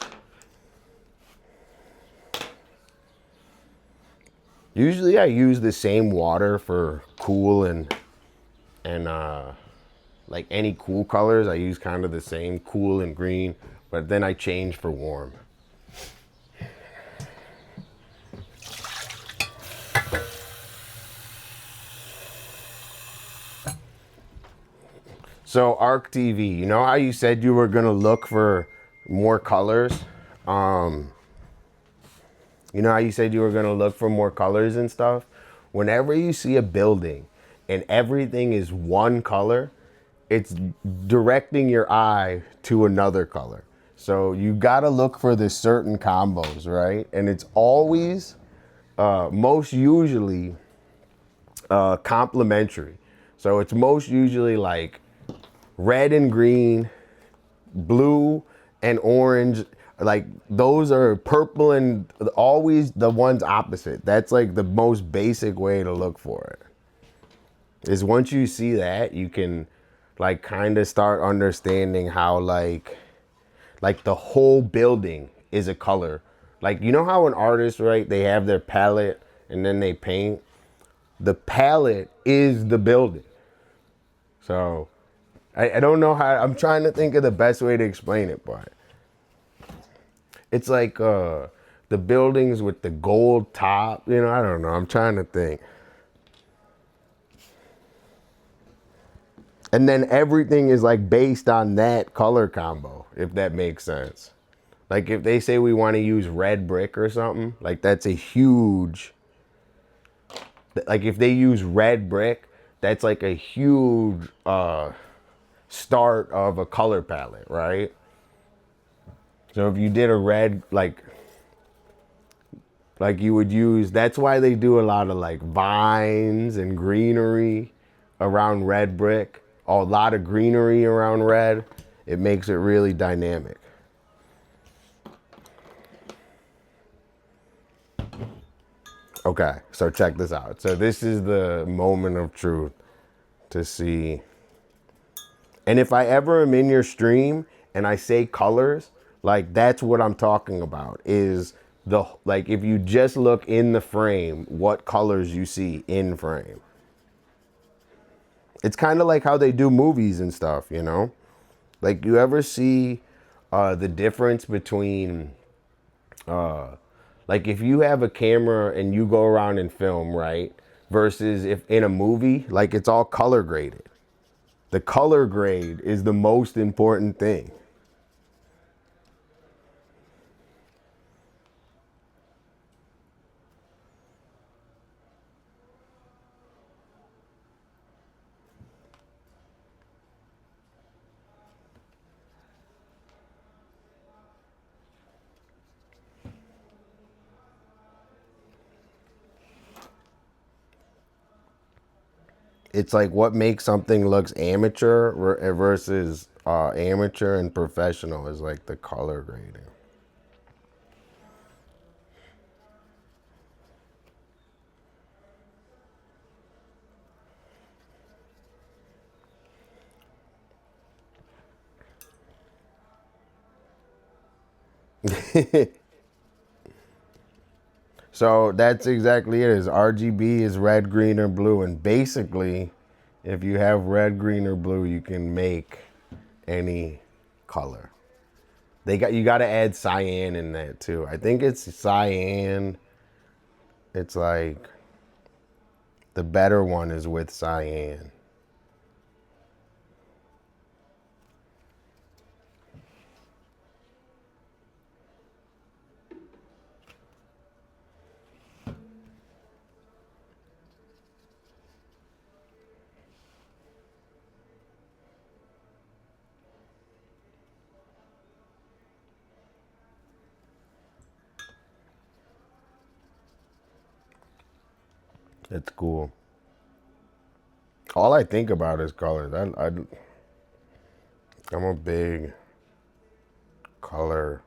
Usually I use the same water for cool and like any cool colors. I use kind of the same cool and green, but then I change for warm. So Arc TV, you know how you said you were gonna look for more colors? You know how you said you were gonna look for more colors and stuff? Whenever you see a building and everything is one color, it's directing your eye to another color. So you gotta look for the certain combos, right? And it's always, most usually, complementary. So it's most usually like red and green, blue and orange. Like those are purple and always the ones opposite. That's like the most basic way to look for it. Is once you see that, you can like kind of start understanding how like the whole building is a color. Like, you know how an artist, right, they have their palette and then they paint? The palette is the building. So I don't know how, I'm trying to think of the best way to explain it, but it's like the buildings with the gold top, I don't know, I'm trying to think. And then everything is like based on that color combo, if that makes sense. Like if they say we want to use red brick or something, like that's a huge, like if they use red brick, that's like a huge start of a color palette, right? So if you did a red, like you would use, that's why they do a lot of like vines and greenery around red brick. A lot of greenery around red. It makes it really dynamic. Okay, so check this out. So this is the moment of truth to see. And if I ever am in your stream and I say colors, like that's what I'm talking about, is like if you just look in the frame, what colors you see in frame. It's kind of like how they do movies and stuff, Like you ever see the difference between, like if you have a camera and you go around and film, right? Versus if in a movie, like it's all color graded. The color grade is the most important thing. It's like what makes something looks amateur versus amateur and professional is like the color grading. So that's exactly it. Is RGB is red, green, or blue, and basically If you have red, green, or blue, you can make any color. You got to add cyan in that too. I think it's cyan. It's like the better one is with cyan. It's cool. All I think about is colors. I'm a big color.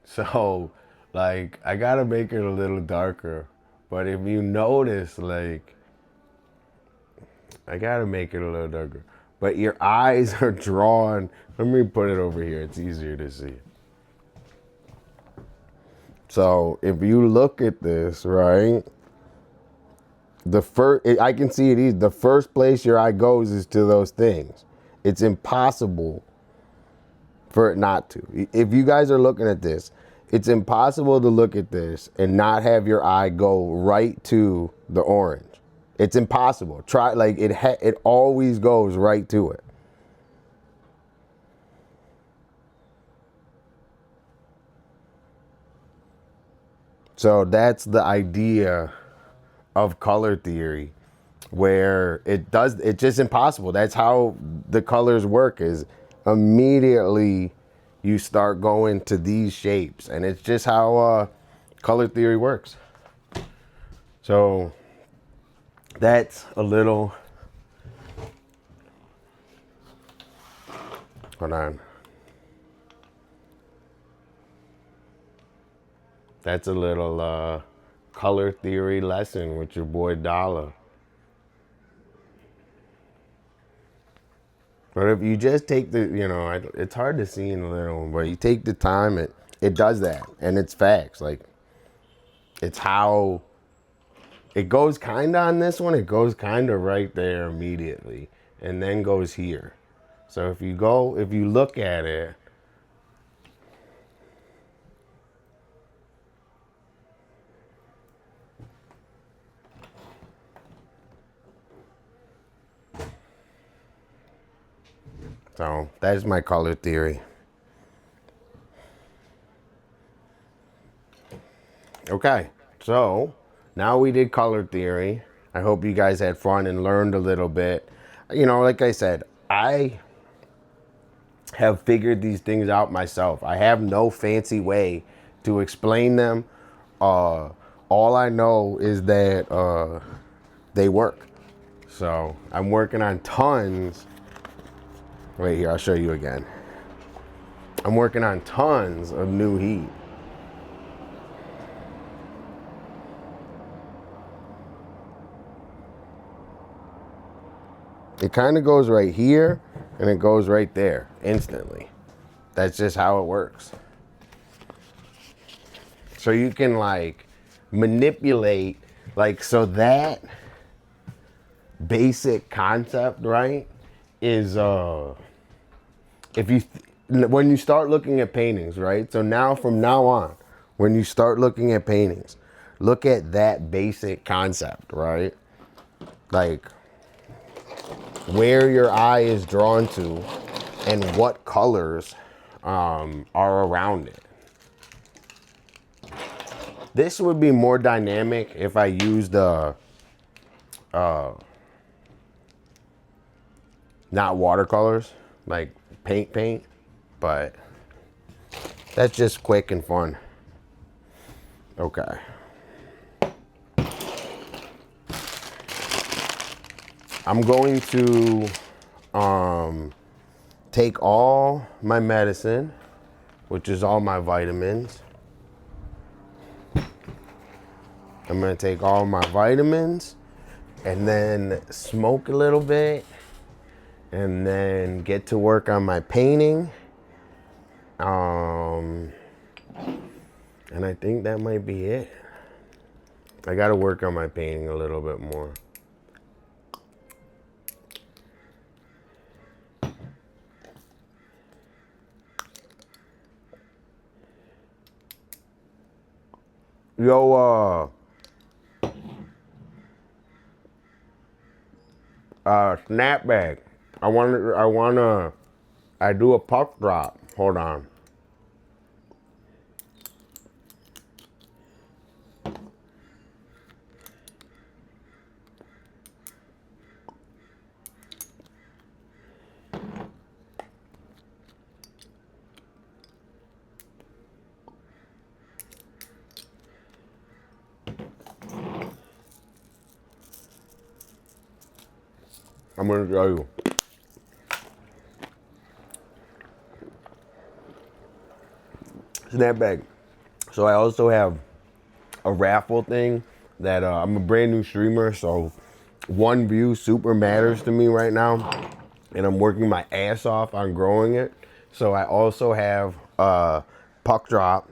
So, like, I gotta make it a little darker. But if you notice, like, I gotta make it a little darker. But your eyes are drawn. Let me put it over here. It's easier to see. So if you look at this, right? I can see it easy. The first place your eye goes is to those things. It's impossible for it not to. If you guys are looking at this, it's impossible to look at this and not have your eye go right to the orange. It's impossible. Try, like, it always goes right to it. So that's the idea of color theory, where it's just impossible. That's how the colors work, is immediately you start going to these shapes, and it's just how color theory works. So that's a little, hold on. That's a little color theory lesson with your boy Dolla. But if you just take the, it's hard to see in the little one, but you take the time, it does that. And it's facts. Like, it's how it goes kind of on this one. It goes kind of right there immediately and then goes here. So if you look at it, so that is my color theory. Okay, so now we did color theory. I hope you guys had fun and learned a little bit. Like I said, I have figured these things out myself. I have no fancy way to explain them. All I know is that they work. So I'm working on tons. Wait here, I'll show you again. I'm working on tons of new heat. It kind of goes right here and it goes right there instantly. That's just how it works. So you can like manipulate, like, so that basic concept, right, is when you start looking at paintings, right? So now, from now on, when you start looking at paintings, look at that basic concept, right? Like, where your eye is drawn to and what colors are around it. This would be more dynamic if I used not watercolors, like paint, but that's just quick and fun. Okay. I'm going to take all my medicine, which is all my vitamins. I'm going to take all my vitamins and then smoke a little bit and then get to work on my painting. And I think that might be it. I gotta work on my painting a little bit more. Yo, snapback. I do a puck drop. Hold on. I'm gonna show you. Snapback. So I also have a raffle thing that I'm a brand new streamer, so one view super matters to me right now, and I'm working my ass off on growing it. So I also have puck drop.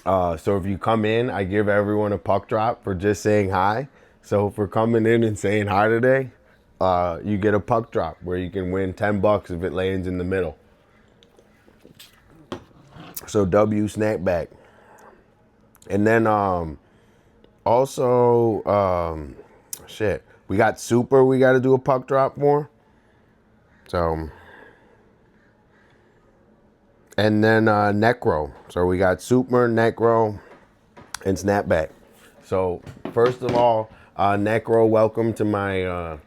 So if you come in, I give everyone a puck drop for just saying hi. So for coming in and saying hi today, you get a puck drop where you can win $10 if it lands in the middle. So W snapback. And then also shit, we got super we got to do a puck drop for. So and then necro. So we got super, necro, and snapback. So first of all, necro, welcome to my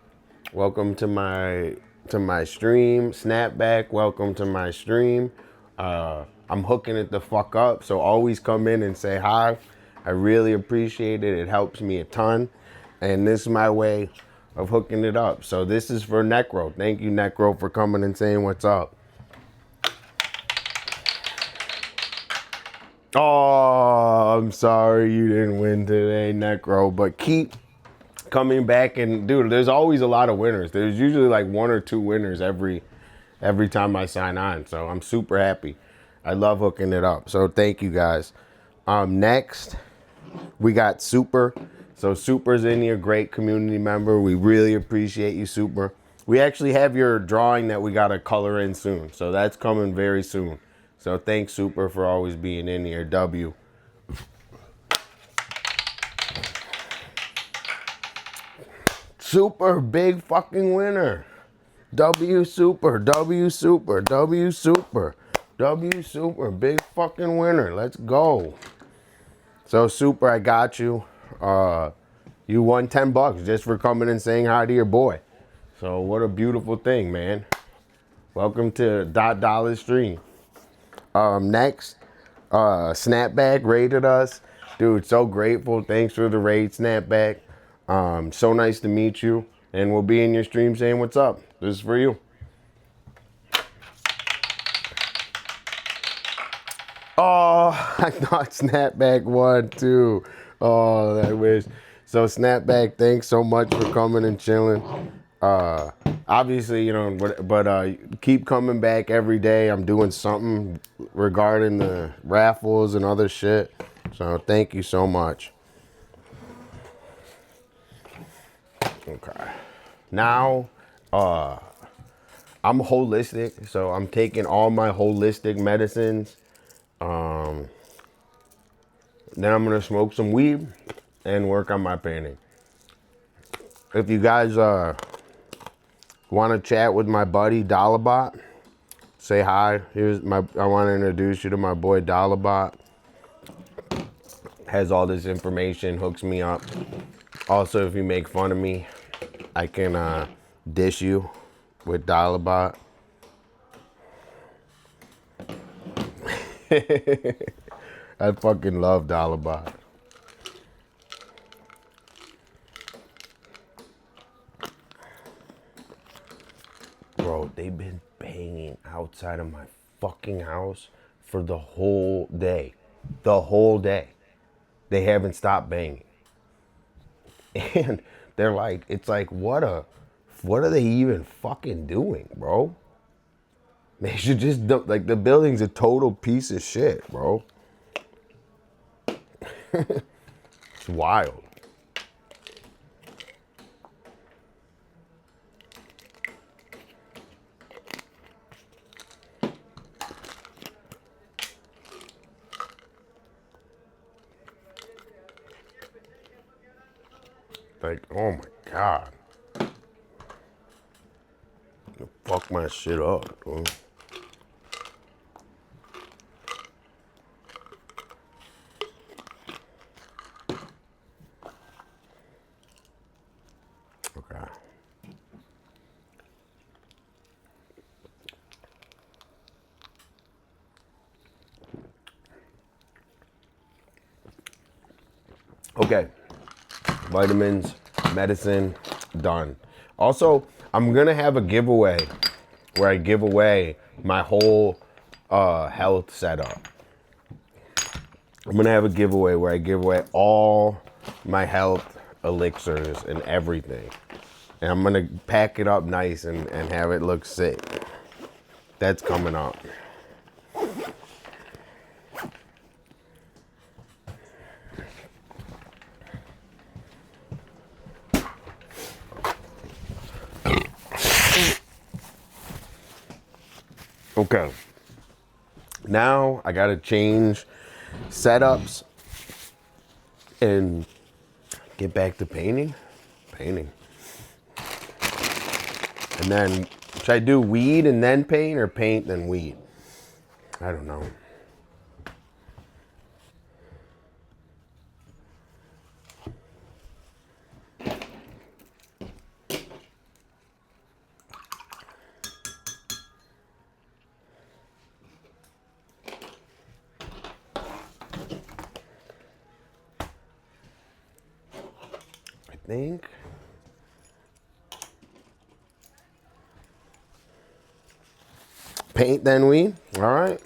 stream. Snapback, welcome to my stream. I'm hooking it the fuck up, so always come in and say hi. I really appreciate it. It helps me a ton. And this is my way of hooking it up. So this is for Necro. Thank you, Necro, for coming and saying what's up. Oh, I'm sorry you didn't win today, Necro, but keep coming back. And dude, there's always a lot of winners. There's usually like 1 or 2 winners every time I sign on. So I'm super happy. I love hooking it up. So thank you guys. Next, we got Super. So Super's in here, great community member. We really appreciate you, Super. We actually have your drawing that we got to color in soon. So that's coming very soon. So thanks, Super, for always being in here. W. Super, big fucking winner. W Super, W Super, W Super, W Super, big fucking winner. Let's go. So Super, I got you. You won $10 just for coming and saying hi to your boy. So what a beautiful thing, man. Welcome to Dolla's stream. Next, Snapback rated us. Dude, so grateful. Thanks for the raid, Snapback. So nice to meet you. And we'll be in your stream saying what's up. This is for you. Oh, I thought Snapback won too. Oh, I wish. So Snapback, thanks so much for coming and chilling. Obviously, you know, but keep coming back every day. I'm doing something regarding the raffles and other shit. So thank you so much. Okay. Now, I'm holistic, so I'm taking all my holistic medicines. Then I'm gonna smoke some weed and work on my painting. If you guys want to chat with my buddy Dolla, say hi. I want to introduce you to my boy Dolla. Has all this information, hooks me up. Also, if you make fun of me, I can dish you with Dolla. I fucking love Dolla. Bro, they've been banging outside of my fucking house for the whole day. The whole day. They haven't stopped banging. And they're like, it's like, what are they even fucking doing, bro? They should just, like, the building's a total piece of shit, bro. It's wild. Like, oh my God. Fuck my shit up, dude. Okay. Okay. Vitamins, medicine, done. Also, I'm gonna have a giveaway where I give away my whole health setup. I'm gonna have a giveaway where I give away all my health elixirs and everything. And I'm gonna pack it up nice and have it look sick. That's coming up. Okay. Now I gotta change setups and get back to painting. And then, should I do weed and then paint, or paint then weed? I don't know. I think paint then weed. All right.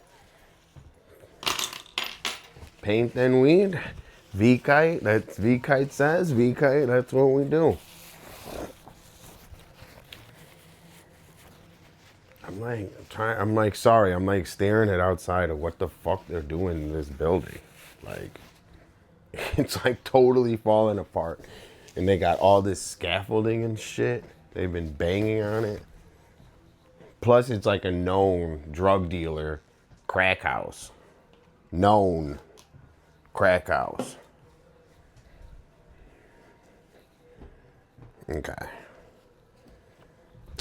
Paint then weed. V-kite. That's V-kite says. V-kite. That's what we do. I'm like sorry. I'm like staring at outside of what the fuck they're doing in this building. Like, it's like totally falling apart. And they got all this scaffolding and shit. They've been banging on it. Plus, it's like a known drug dealer crack house. Known crack house. Okay.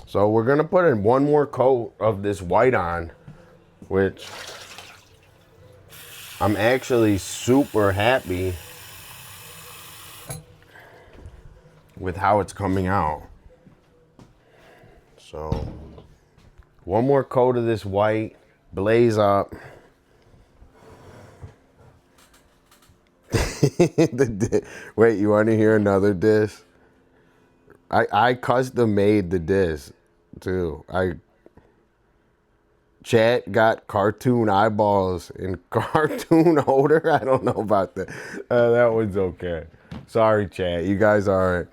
So we're gonna put in one more coat of this white on, which I'm actually super happy with how it's coming out. So one more coat of this white, blaze up. Wait, you want to hear another diss? I custom made the diss too. Chat got cartoon eyeballs and cartoon odor. I don't know about that. That one's okay. Sorry, chat. You guys aren't.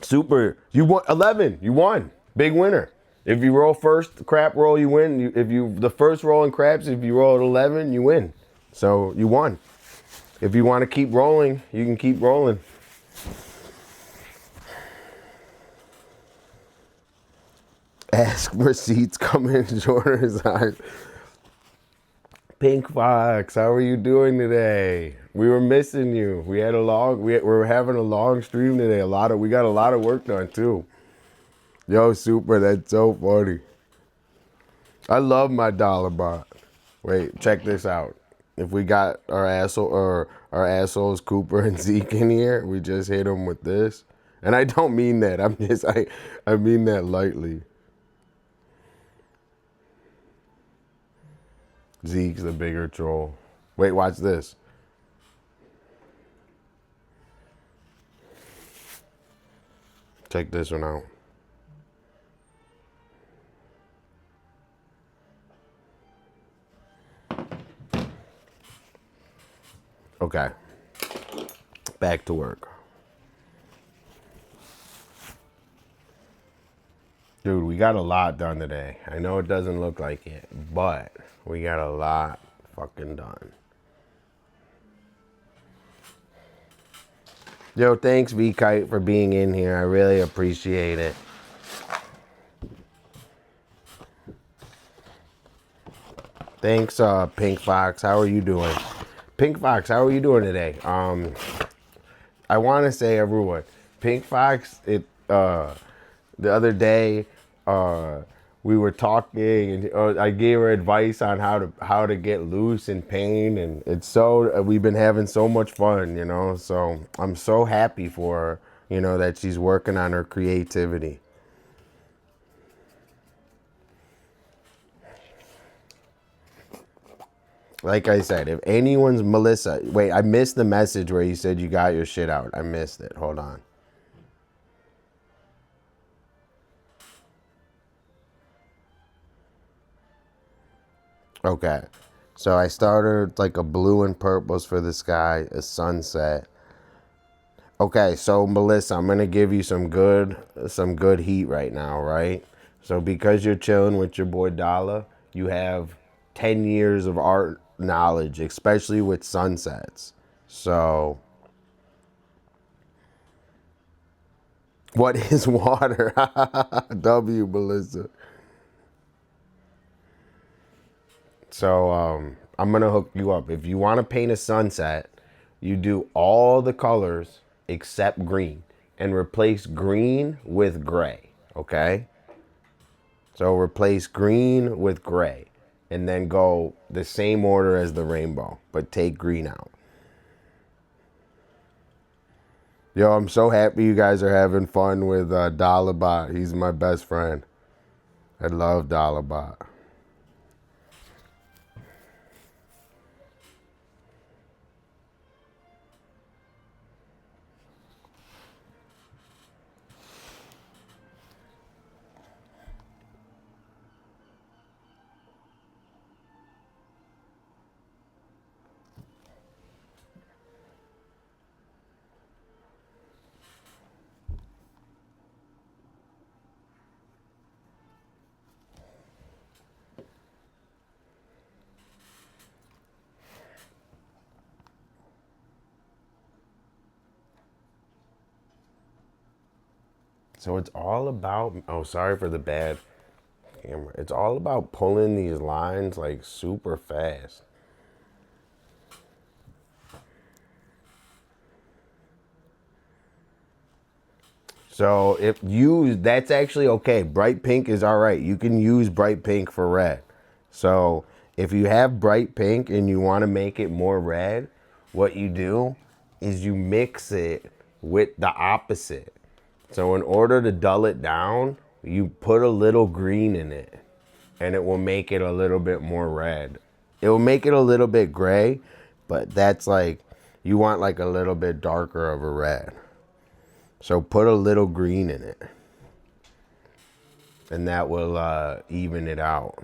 Super. You won 11. You won. Big winner. If you roll first crap roll, you win. If you the first roll in craps, if you roll at 11, you win. So you won. If you want to keep rolling, you can keep rolling. Ask receipts coming in shorter eyes. Pink Fox, how are you doing today? We were missing you. We had a long. We were having a long stream today. We got a lot of work done too. Yo, super, that's so funny. I love my Dolla bot. Wait, check this out. If we got our assholes Cooper and Zeke in here, we just hit them with this. And I don't mean that. I mean that lightly. Zeke's the bigger troll. Wait, watch this. Check this one out. Okay. Back to work. Dude, we got a lot done today. I know it doesn't look like it, but we got a lot fucking done. Yo, thanks V-Kite for being in here. I really appreciate it. Thanks, Pink Fox. How are you doing? Pink Fox, how are you doing today? I want to say, everyone, Pink Fox, the other day, we were talking, and I gave her advice on how to get loose in pain, and it's so we've been having so much fun, you know. So I'm so happy for her, you know, that she's working on her creativity. Like I said, if anyone's Melissa, wait, I missed the message where you said you got your shit out. I missed it. Hold on. Okay. So I started like a blue and purples for the sky, a sunset. Okay, so Melissa, I'm gonna give you some good heat right now, right? So because you're chilling with your boy Dolla, you have 10 years of art knowledge, especially with sunsets. So what is water? W, Melissa. So I'm gonna hook you up. If you want to paint a sunset, you do all the colors except green and replace green with gray. Okay. So replace green with gray and then go the same order as the rainbow, but take green out. Yo, I'm so happy you guys are having fun with Dollabot. He's my best friend. I love Dollabot. So it's all about, oh, sorry for the bad camera. It's all about pulling these lines like super fast. So that's actually okay. Bright pink is all right. You can use bright pink for red. So if you have bright pink and you want to make it more red, what you do is you mix it with the opposite. So in order to dull it down, you put a little green in it and it will make it a little bit more red. It will make it a little bit gray, but that's like, you want like a little bit darker of a red. So put a little green in it and that will even it out.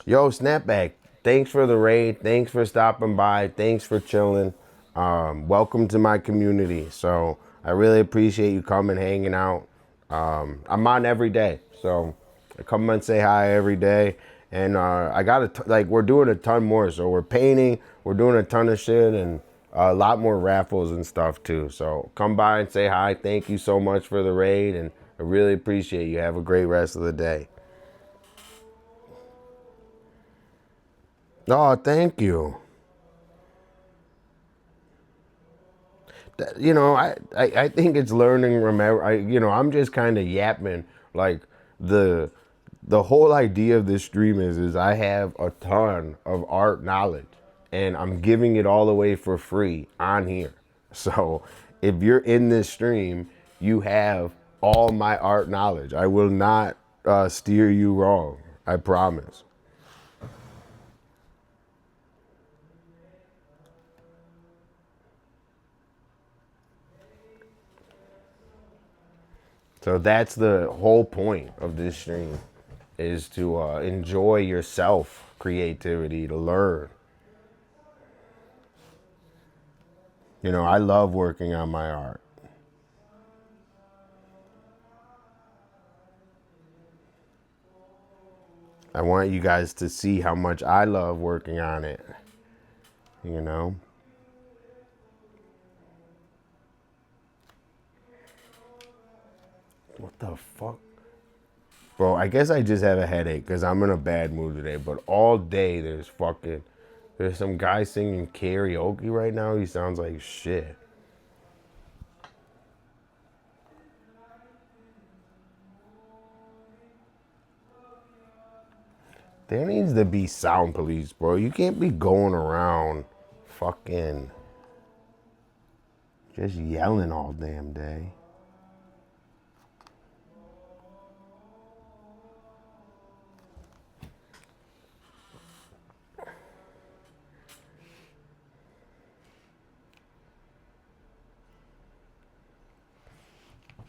Yo, Snapback, thanks for the raid. Thanks for stopping by. Thanks for chilling. Welcome to my community. So I really appreciate you coming, hanging out. I'm on every day. So I come and say hi every day. And I got we're doing a ton more. So we're painting, we're doing a ton of shit and a lot more raffles and stuff too. So come by and say hi. Thank you so much for the raid. And I really appreciate you. Have a great rest of the day. Oh, thank you. You know, I think it's learning. Remember, I'm just kind of yapping. Like the whole idea of this stream is I have a ton of art knowledge, and I'm giving it all away for free on here. So if you're in this stream, you have all my art knowledge. I will not steer you wrong. I promise. So that's the whole point of this stream, is to enjoy yourself, creativity, to learn. You know, I love working on my art. I want you guys to see how much I love working on it, you know? What the fuck? Bro, I guess I just have a headache because I'm in a bad mood today, but all day there's some guy singing karaoke right now. He sounds like shit. There needs to be sound police, bro. You can't be going around fucking just yelling all damn day.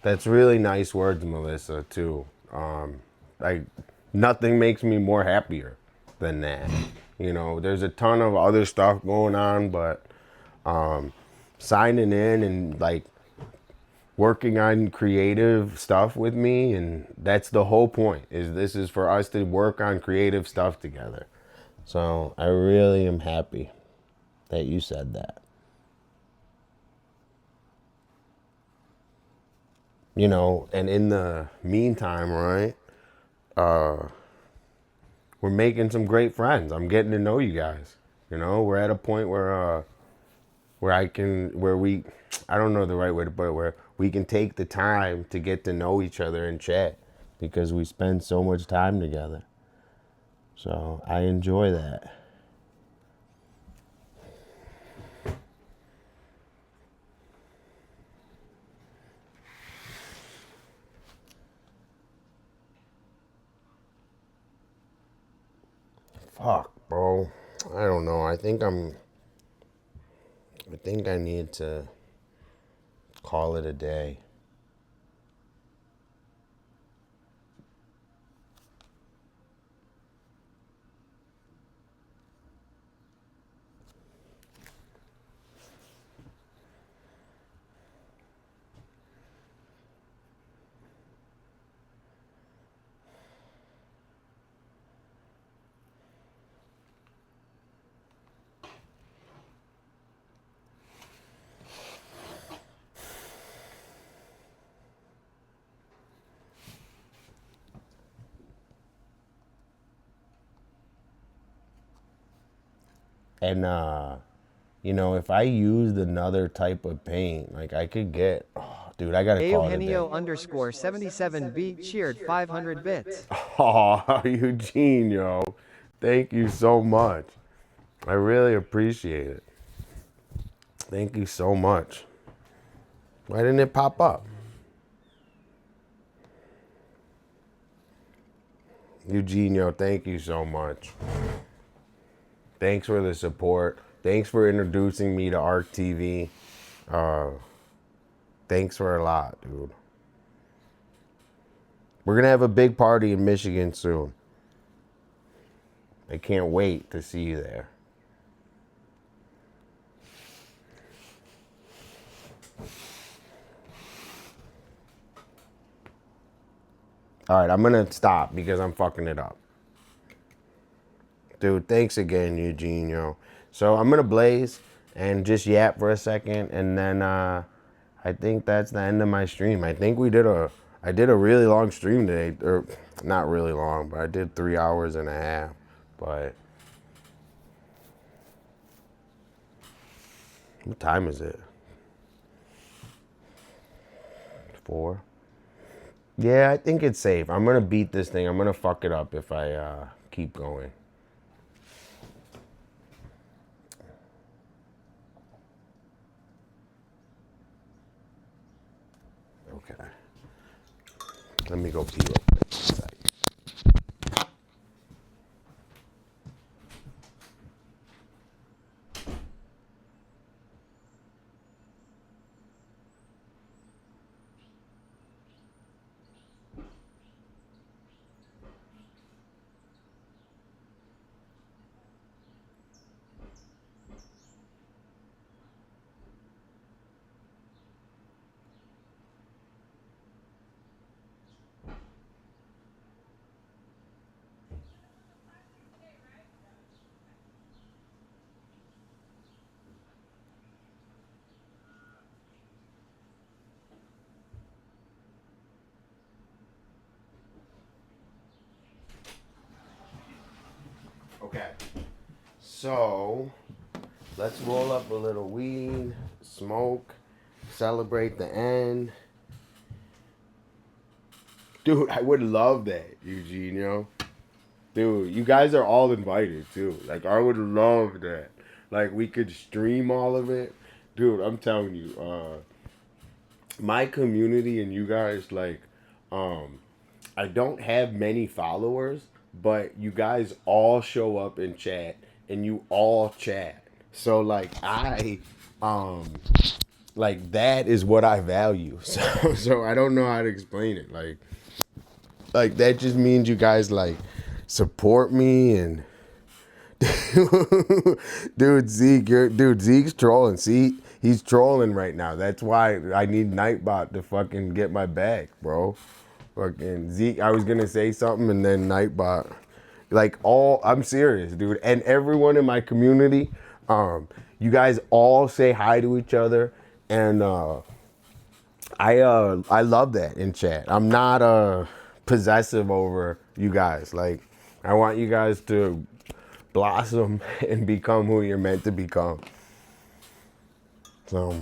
That's really nice words, Melissa, too. Like, nothing makes me more happier than that. You know, there's a ton of other stuff going on, but signing in and, like, working on creative stuff with me, and that's the whole point, is this is for us to work on creative stuff together. So I really am happy that you said that. You know, and in the meantime, right, we're making some great friends. I'm getting to know you guys. You know, we're at a point where I don't know the right way to put it, where we can take the time to get to know each other and chat because we spend so much time together. So I enjoy that. Fuck, bro. I don't know. I think I need to call it a day. And you know, if I used another type of paint, like I could get, oh, dude, I gotta call it a day. Eugenio_77B cheered 500 bits. Oh, Eugene, yo, thank you so much. I really appreciate it. Thank you so much. Why didn't it pop up? Eugenio, thank you so much. Thanks for the support. Thanks for introducing me to ARC TV. Thanks for a lot, dude. We're going to have a big party in Michigan soon. I can't wait to see you there. All right, I'm going to stop because I'm fucking it up. Dude, thanks again, Eugenio. So I'm going to blaze and just yap for a second, and then I think that's the end of my stream. I think I did a really long stream today, or not really long, but I did 3 hours and a half. But what time is it? 4? Yeah, I think it's safe. I'm gonna beat this thing. I'm gonna fuck it up if I keep going. Okay. Let me go pee real quick. So, let's roll up a little weed, smoke, celebrate the end. Dude, I would love that, Eugene, you know? Dude, you guys are all invited, too. Like, I would love that. Like, we could stream all of it. Dude, I'm telling you, my community and you guys, like, I don't have many followers, but you guys all show up in chat and you all chat. So like that is what I value. So I don't know how to explain it. Like that just means you guys like support me and dude Zeke's trolling. See, he's trolling right now. That's why I need Nightbot to fucking get my back, bro. Fucking Zeke, I was gonna say something and then Nightbot. I'm serious, dude. And everyone in my community, you guys all say hi to each other, and I love that in chat. I'm not possessive over you guys. Like, I want you guys to blossom and become who you're meant to become. So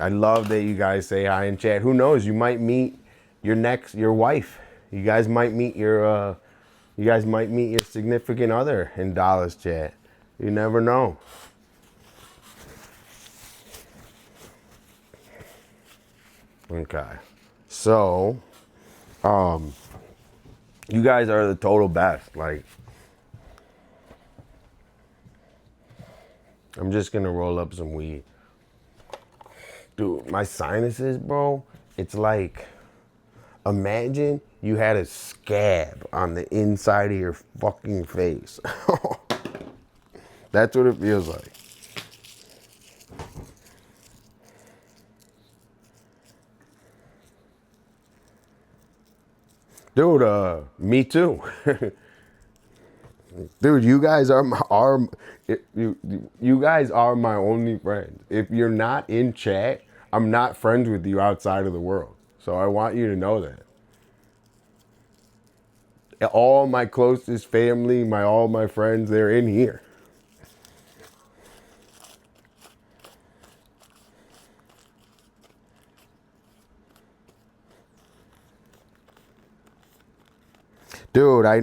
I love that you guys say hi in chat. Who knows? You might meet your wife. You guys might meet your significant other in Dolla's chat. You never know. Okay. So, you guys are the total best. Like, I'm just gonna roll up some weed. Dude, my sinuses, bro, it's like, imagine you had a scab on the inside of your fucking face. That's what it feels like. Dude, me too. Dude, you guys are you guys are my only friends. If you're not in chat, I'm not friends with you outside of the world. So I want you to know that. All my closest family, all my friends, they're in here. Dude, I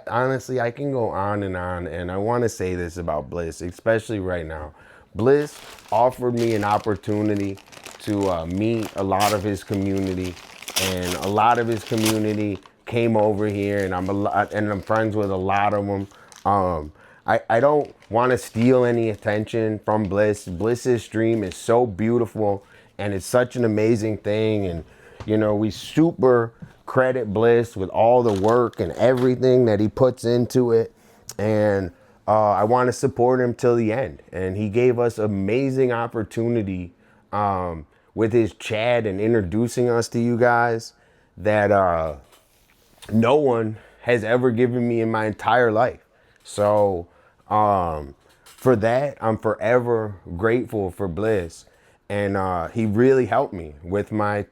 honestly, I can go on, and I want to say this about Bliss, especially right now. Bliss offered me an opportunity to meet a lot of his community, and a lot of his community came over here, and I'm friends with a lot of them. I don't want to steal any attention from Bliss. Bliss's stream is so beautiful, and it's such an amazing thing, and we super credit Bliss with all the work and everything that he puts into it, and I want to support him till the end. And he gave us amazing opportunity with his chat and introducing us to you guys that no one has ever given me in my entire life. So for that, I'm forever grateful for Bliss. And he really helped me with my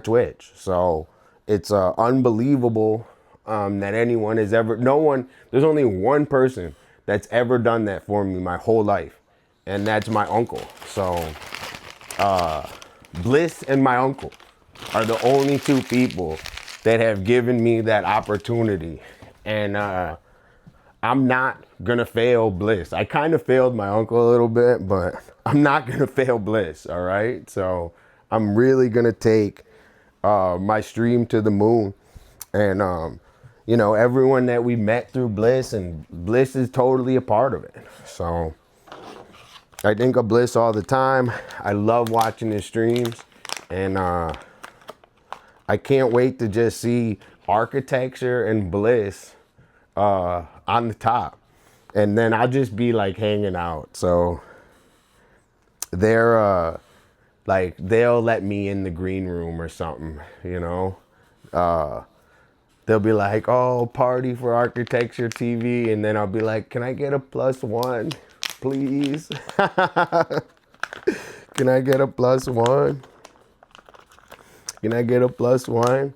Twitch. So it's unbelievable that anyone has ever, there's only one person that's ever done that for me my whole life. And that's my uncle. So Bliss and my uncle are the only two people that have given me that opportunity. And I'm not gonna fail Bliss. I kind of failed my uncle a little bit, but I'm not gonna fail Bliss, all right? So I'm really gonna take my stream to the moon. And everyone that we met through Bliss, and Bliss is totally a part of it. So I think of Bliss all the time. I love watching his streams, and I can't wait to just see architecture and Bliss on the top, and then I'll just be like hanging out. So they'll let me in the green room or something, they'll be like, oh, party for architecture TV, and then I'll be like, can I get a +1 please? Can I get a +1? Can I get a +1?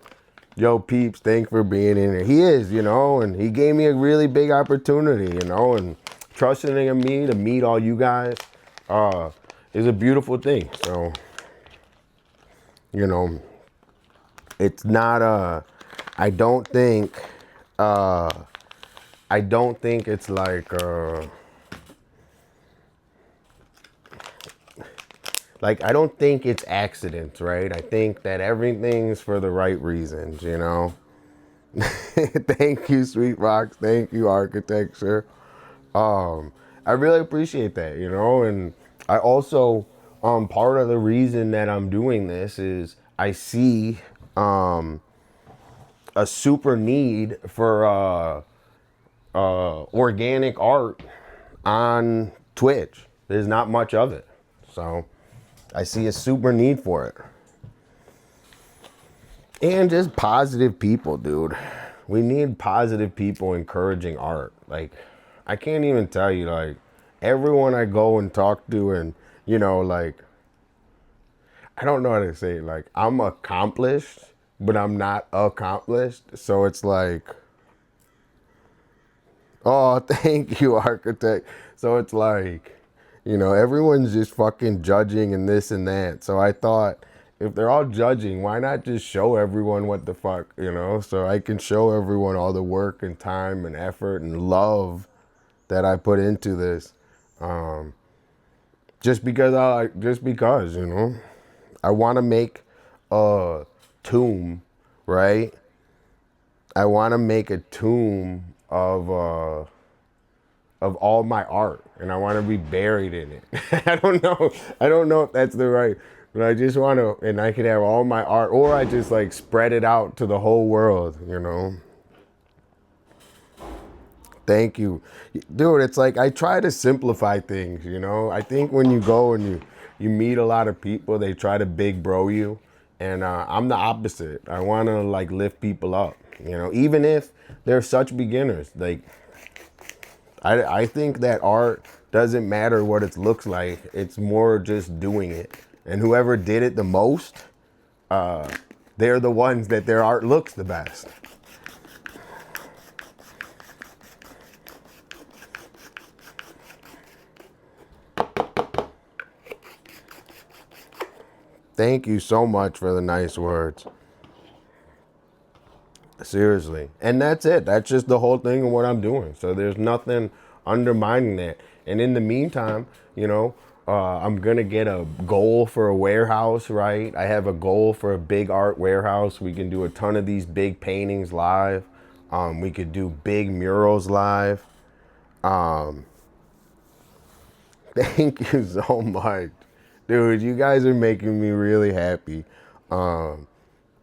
Yo, Peeps, thanks for being in here. He is, you know, and he gave me a really big opportunity, you know, and trusting in me to meet all you guys is a beautiful thing. So, you know, it's not I don't think it's like I don't think it's accidents, right? I think that everything's for the right reasons, you know. Thank you, Sweet Rocks. Thank you, Architecture. I really appreciate that, you know, and I also part of the reason that I'm doing this is I see a super need for organic art on Twitch. There's not much of it, so I see a super need for it. And just positive people, dude. We need positive people encouraging art. Like, I can't even tell you, like, everyone I go and talk to, and, you know, like, I don't know how to say it. Like, I'm accomplished, but I'm not accomplished. So it's like, oh, thank you, architect. So it's like, you know, everyone's just fucking judging and this and that. So I thought, if they're all judging, why not just show everyone what the fuck, you know? So I can show everyone all the work and time and effort and love that I put into this. Just because, you know, I want to make a tomb, right? I want to make a tomb of all my art, and I want to be buried in it. I don't know if that's the right, but I just want to, and I could have all my art, or I just like spread it out to the whole world, you know? Thank you. Dude, it's like I try to simplify things, you know? I think when you go and you meet a lot of people, they try to big bro you. And I'm the opposite. I want to like lift people up, you know? Even if they're such beginners. Like, I think that art doesn't matter what it looks like. It's more just doing it. And whoever did it the most, they're the ones that their art looks the best. Thank you so much for the nice words. Seriously. And that's it. That's just the whole thing of what I'm doing. So there's nothing undermining that. And in the meantime, you know, I'm going to get a goal for a warehouse, right? I have a goal for a big art warehouse. We can do a ton of these big paintings live. We could do big murals live. Thank you so much. Dude, you guys are making me really happy.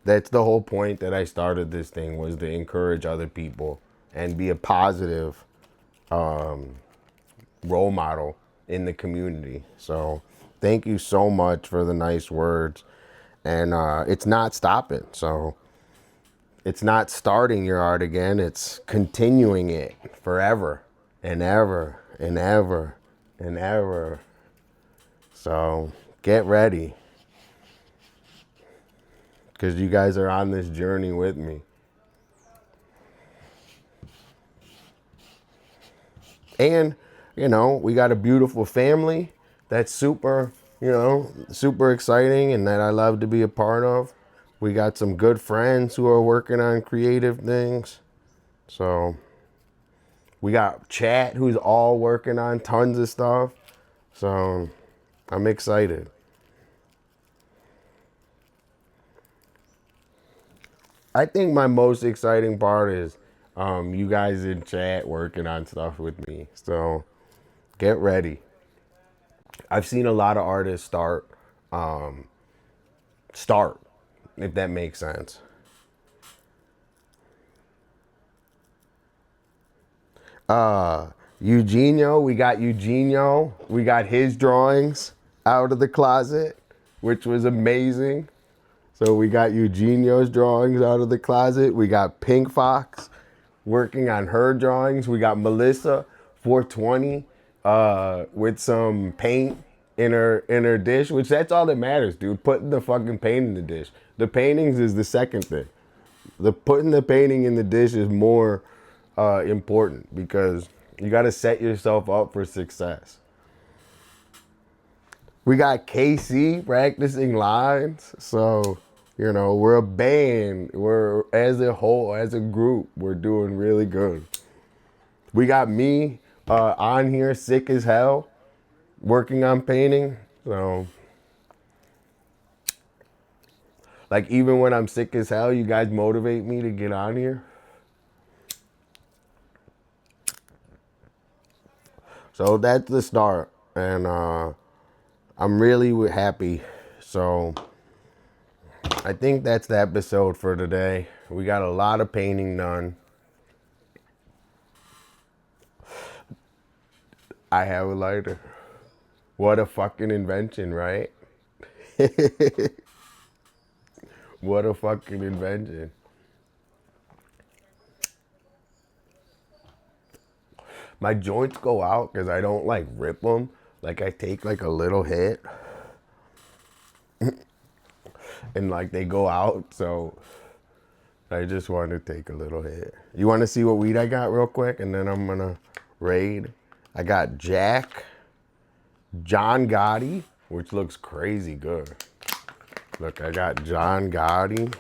That's the whole point that I started this thing, was to encourage other people and be a positive role model in the community. So thank you so much for the nice words. And it's not stopping. So it's not starting your art again. It's continuing it forever and ever and ever and ever. So get ready, because you guys are on this journey with me. And, you know, we got a beautiful family that's super, you know, super exciting and that I love to be a part of. We got some good friends who are working on creative things. So we got chat who's all working on tons of stuff. So I'm excited. I think my most exciting part is you guys in chat working on stuff with me. So get ready. I've seen a lot of artists start, if that makes sense. Eugenio, we got Eugenio. We got his drawings out of the closet, which was amazing. So we got Eugenio's drawings out of the closet. We got Pink Fox working on her drawings. We got Melissa 420 with some paint in her dish, which that's all that matters, dude. Putting the fucking paint in the dish. The paintings is the second thing. The putting the painting in the dish is more important because you got to set yourself up for success. We got KC practicing lines, so you know we're a band. We're as a whole, as a group, we're doing really good. We got me on here, sick as hell, working on painting. So, like, even when I'm sick as hell, you guys motivate me to get on here. So that's the start, and I'm really happy. So I think that's the episode for today. We got a lot of painting done. I have a lighter. What a fucking invention, right? What a fucking invention. My joints go out because I don't like rip them. Like I take like a little hit and like they go out. So I just want to take a little hit. You want to see what weed I got real quick? And then I'm going to raid. I got Jack, John Gotti, which looks crazy good. Look, I got John Gotti.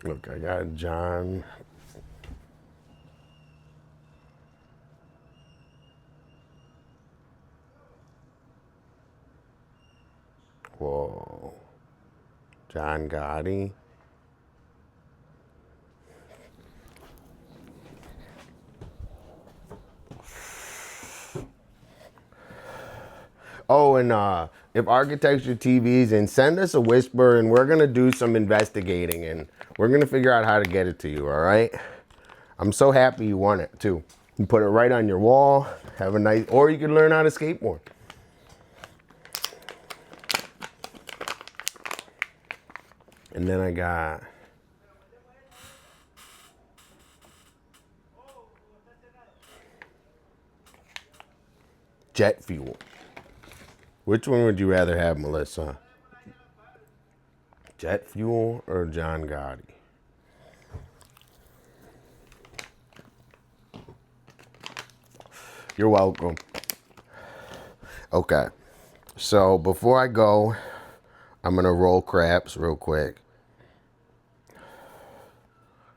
Look, I got John. Whoa. John Gotti. Oh, and if Architecture TV's in, send us a whisper and we're going to do some investigating and we're going to figure out how to get it to you, all right? I'm so happy you want it, too. You put it right on your wall, have a nice, or you can learn how to skateboard. And then I got jet fuel. Which one would you rather have, Melissa? Jet fuel or John Gotti? You're welcome. Okay. So before I go, I'm going to roll craps real quick.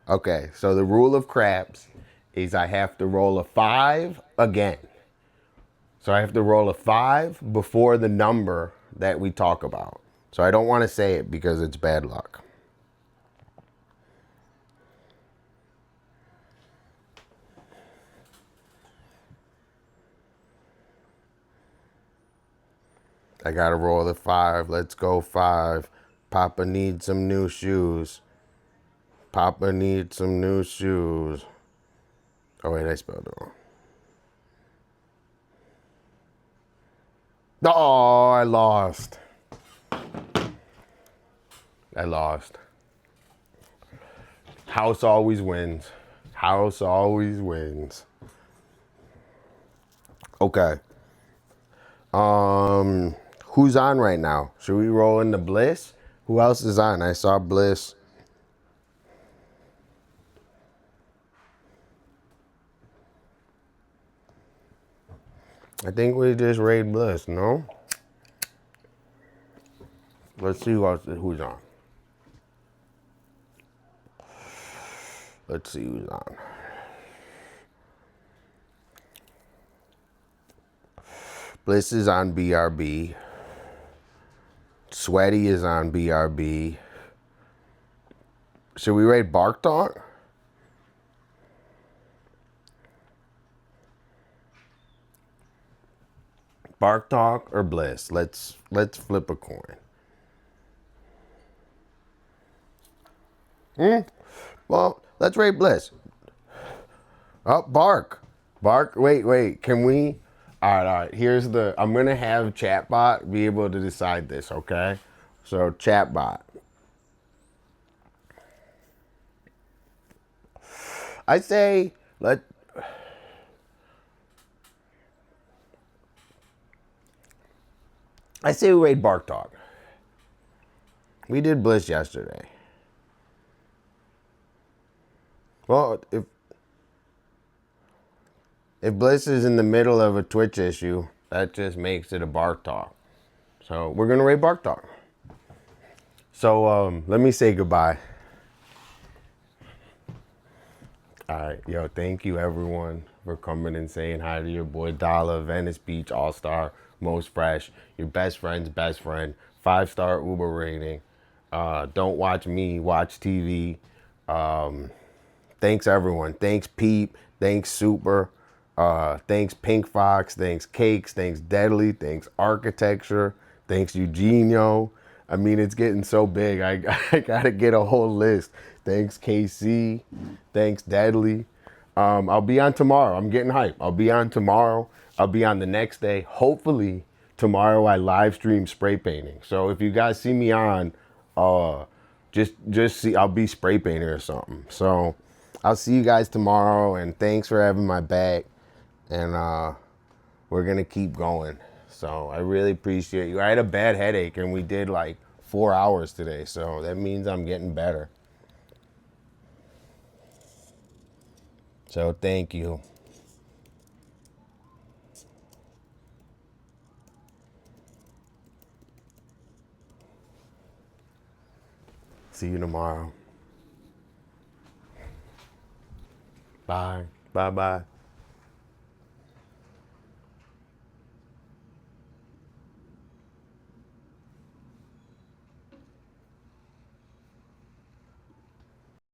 Okay. So the rule of craps is I have to roll a 5 again. So I have to roll a 5 before the number that we talk about. So I don't want to say it because it's bad luck. I got to roll the 5. Let's go 5. Papa needs some new shoes. Papa needs some new shoes. Oh, wait, I spelled it wrong. Oh, I lost. I lost. House always wins. House always wins. Okay. Who's on right now? Should we roll into Bliss? Who else is on? I saw Bliss. I think we just raid Bliss, no? Let's see who's on. Let's see who's on. Bliss is on BRB. Sweaty is on BRB. Should we raid Bark Talk? Bark Talk or Bliss? Let's flip a coin. Well, let's raid Bliss. Oh, Bark. Bark. Wait. Can we? All right. Here's the. I'm gonna have Chatbot be able to decide this. Okay. So Chatbot. I say let. I say we raid Bark Dog. We did Bliss yesterday. Well, if Bliss is in the middle of a Twitch issue, that just makes it a Bark Dog. So we're gonna raid Bark Dog. So let me say goodbye. All right, yo, thank you everyone for coming and saying hi to your boy Dolla, Venice Beach All-Star, most fresh, your best friend's best friend, 5-star Uber rating. Don't watch me, watch TV. Thanks everyone. Thanks Peep. Thanks Super. Thanks Pink Fox. Thanks Cakes. Thanks Deadly. Thanks Architecture. Thanks Eugenio. I mean, it's getting so big. I gotta get a whole list. Thanks KC. Thanks Deadly. I'll be on tomorrow. I'm getting hype. I'll be on tomorrow. I'll be on the next day. Hopefully tomorrow I live stream spray painting. So if you guys see me on, just see, I'll be spray painting or something. So I'll see you guys tomorrow, and thanks for having my back. And we're gonna keep going. So I really appreciate you. I had a bad headache, and we did like 4 hours today. So that means I'm getting better. So thank you. See you tomorrow. Bye. Bye-bye.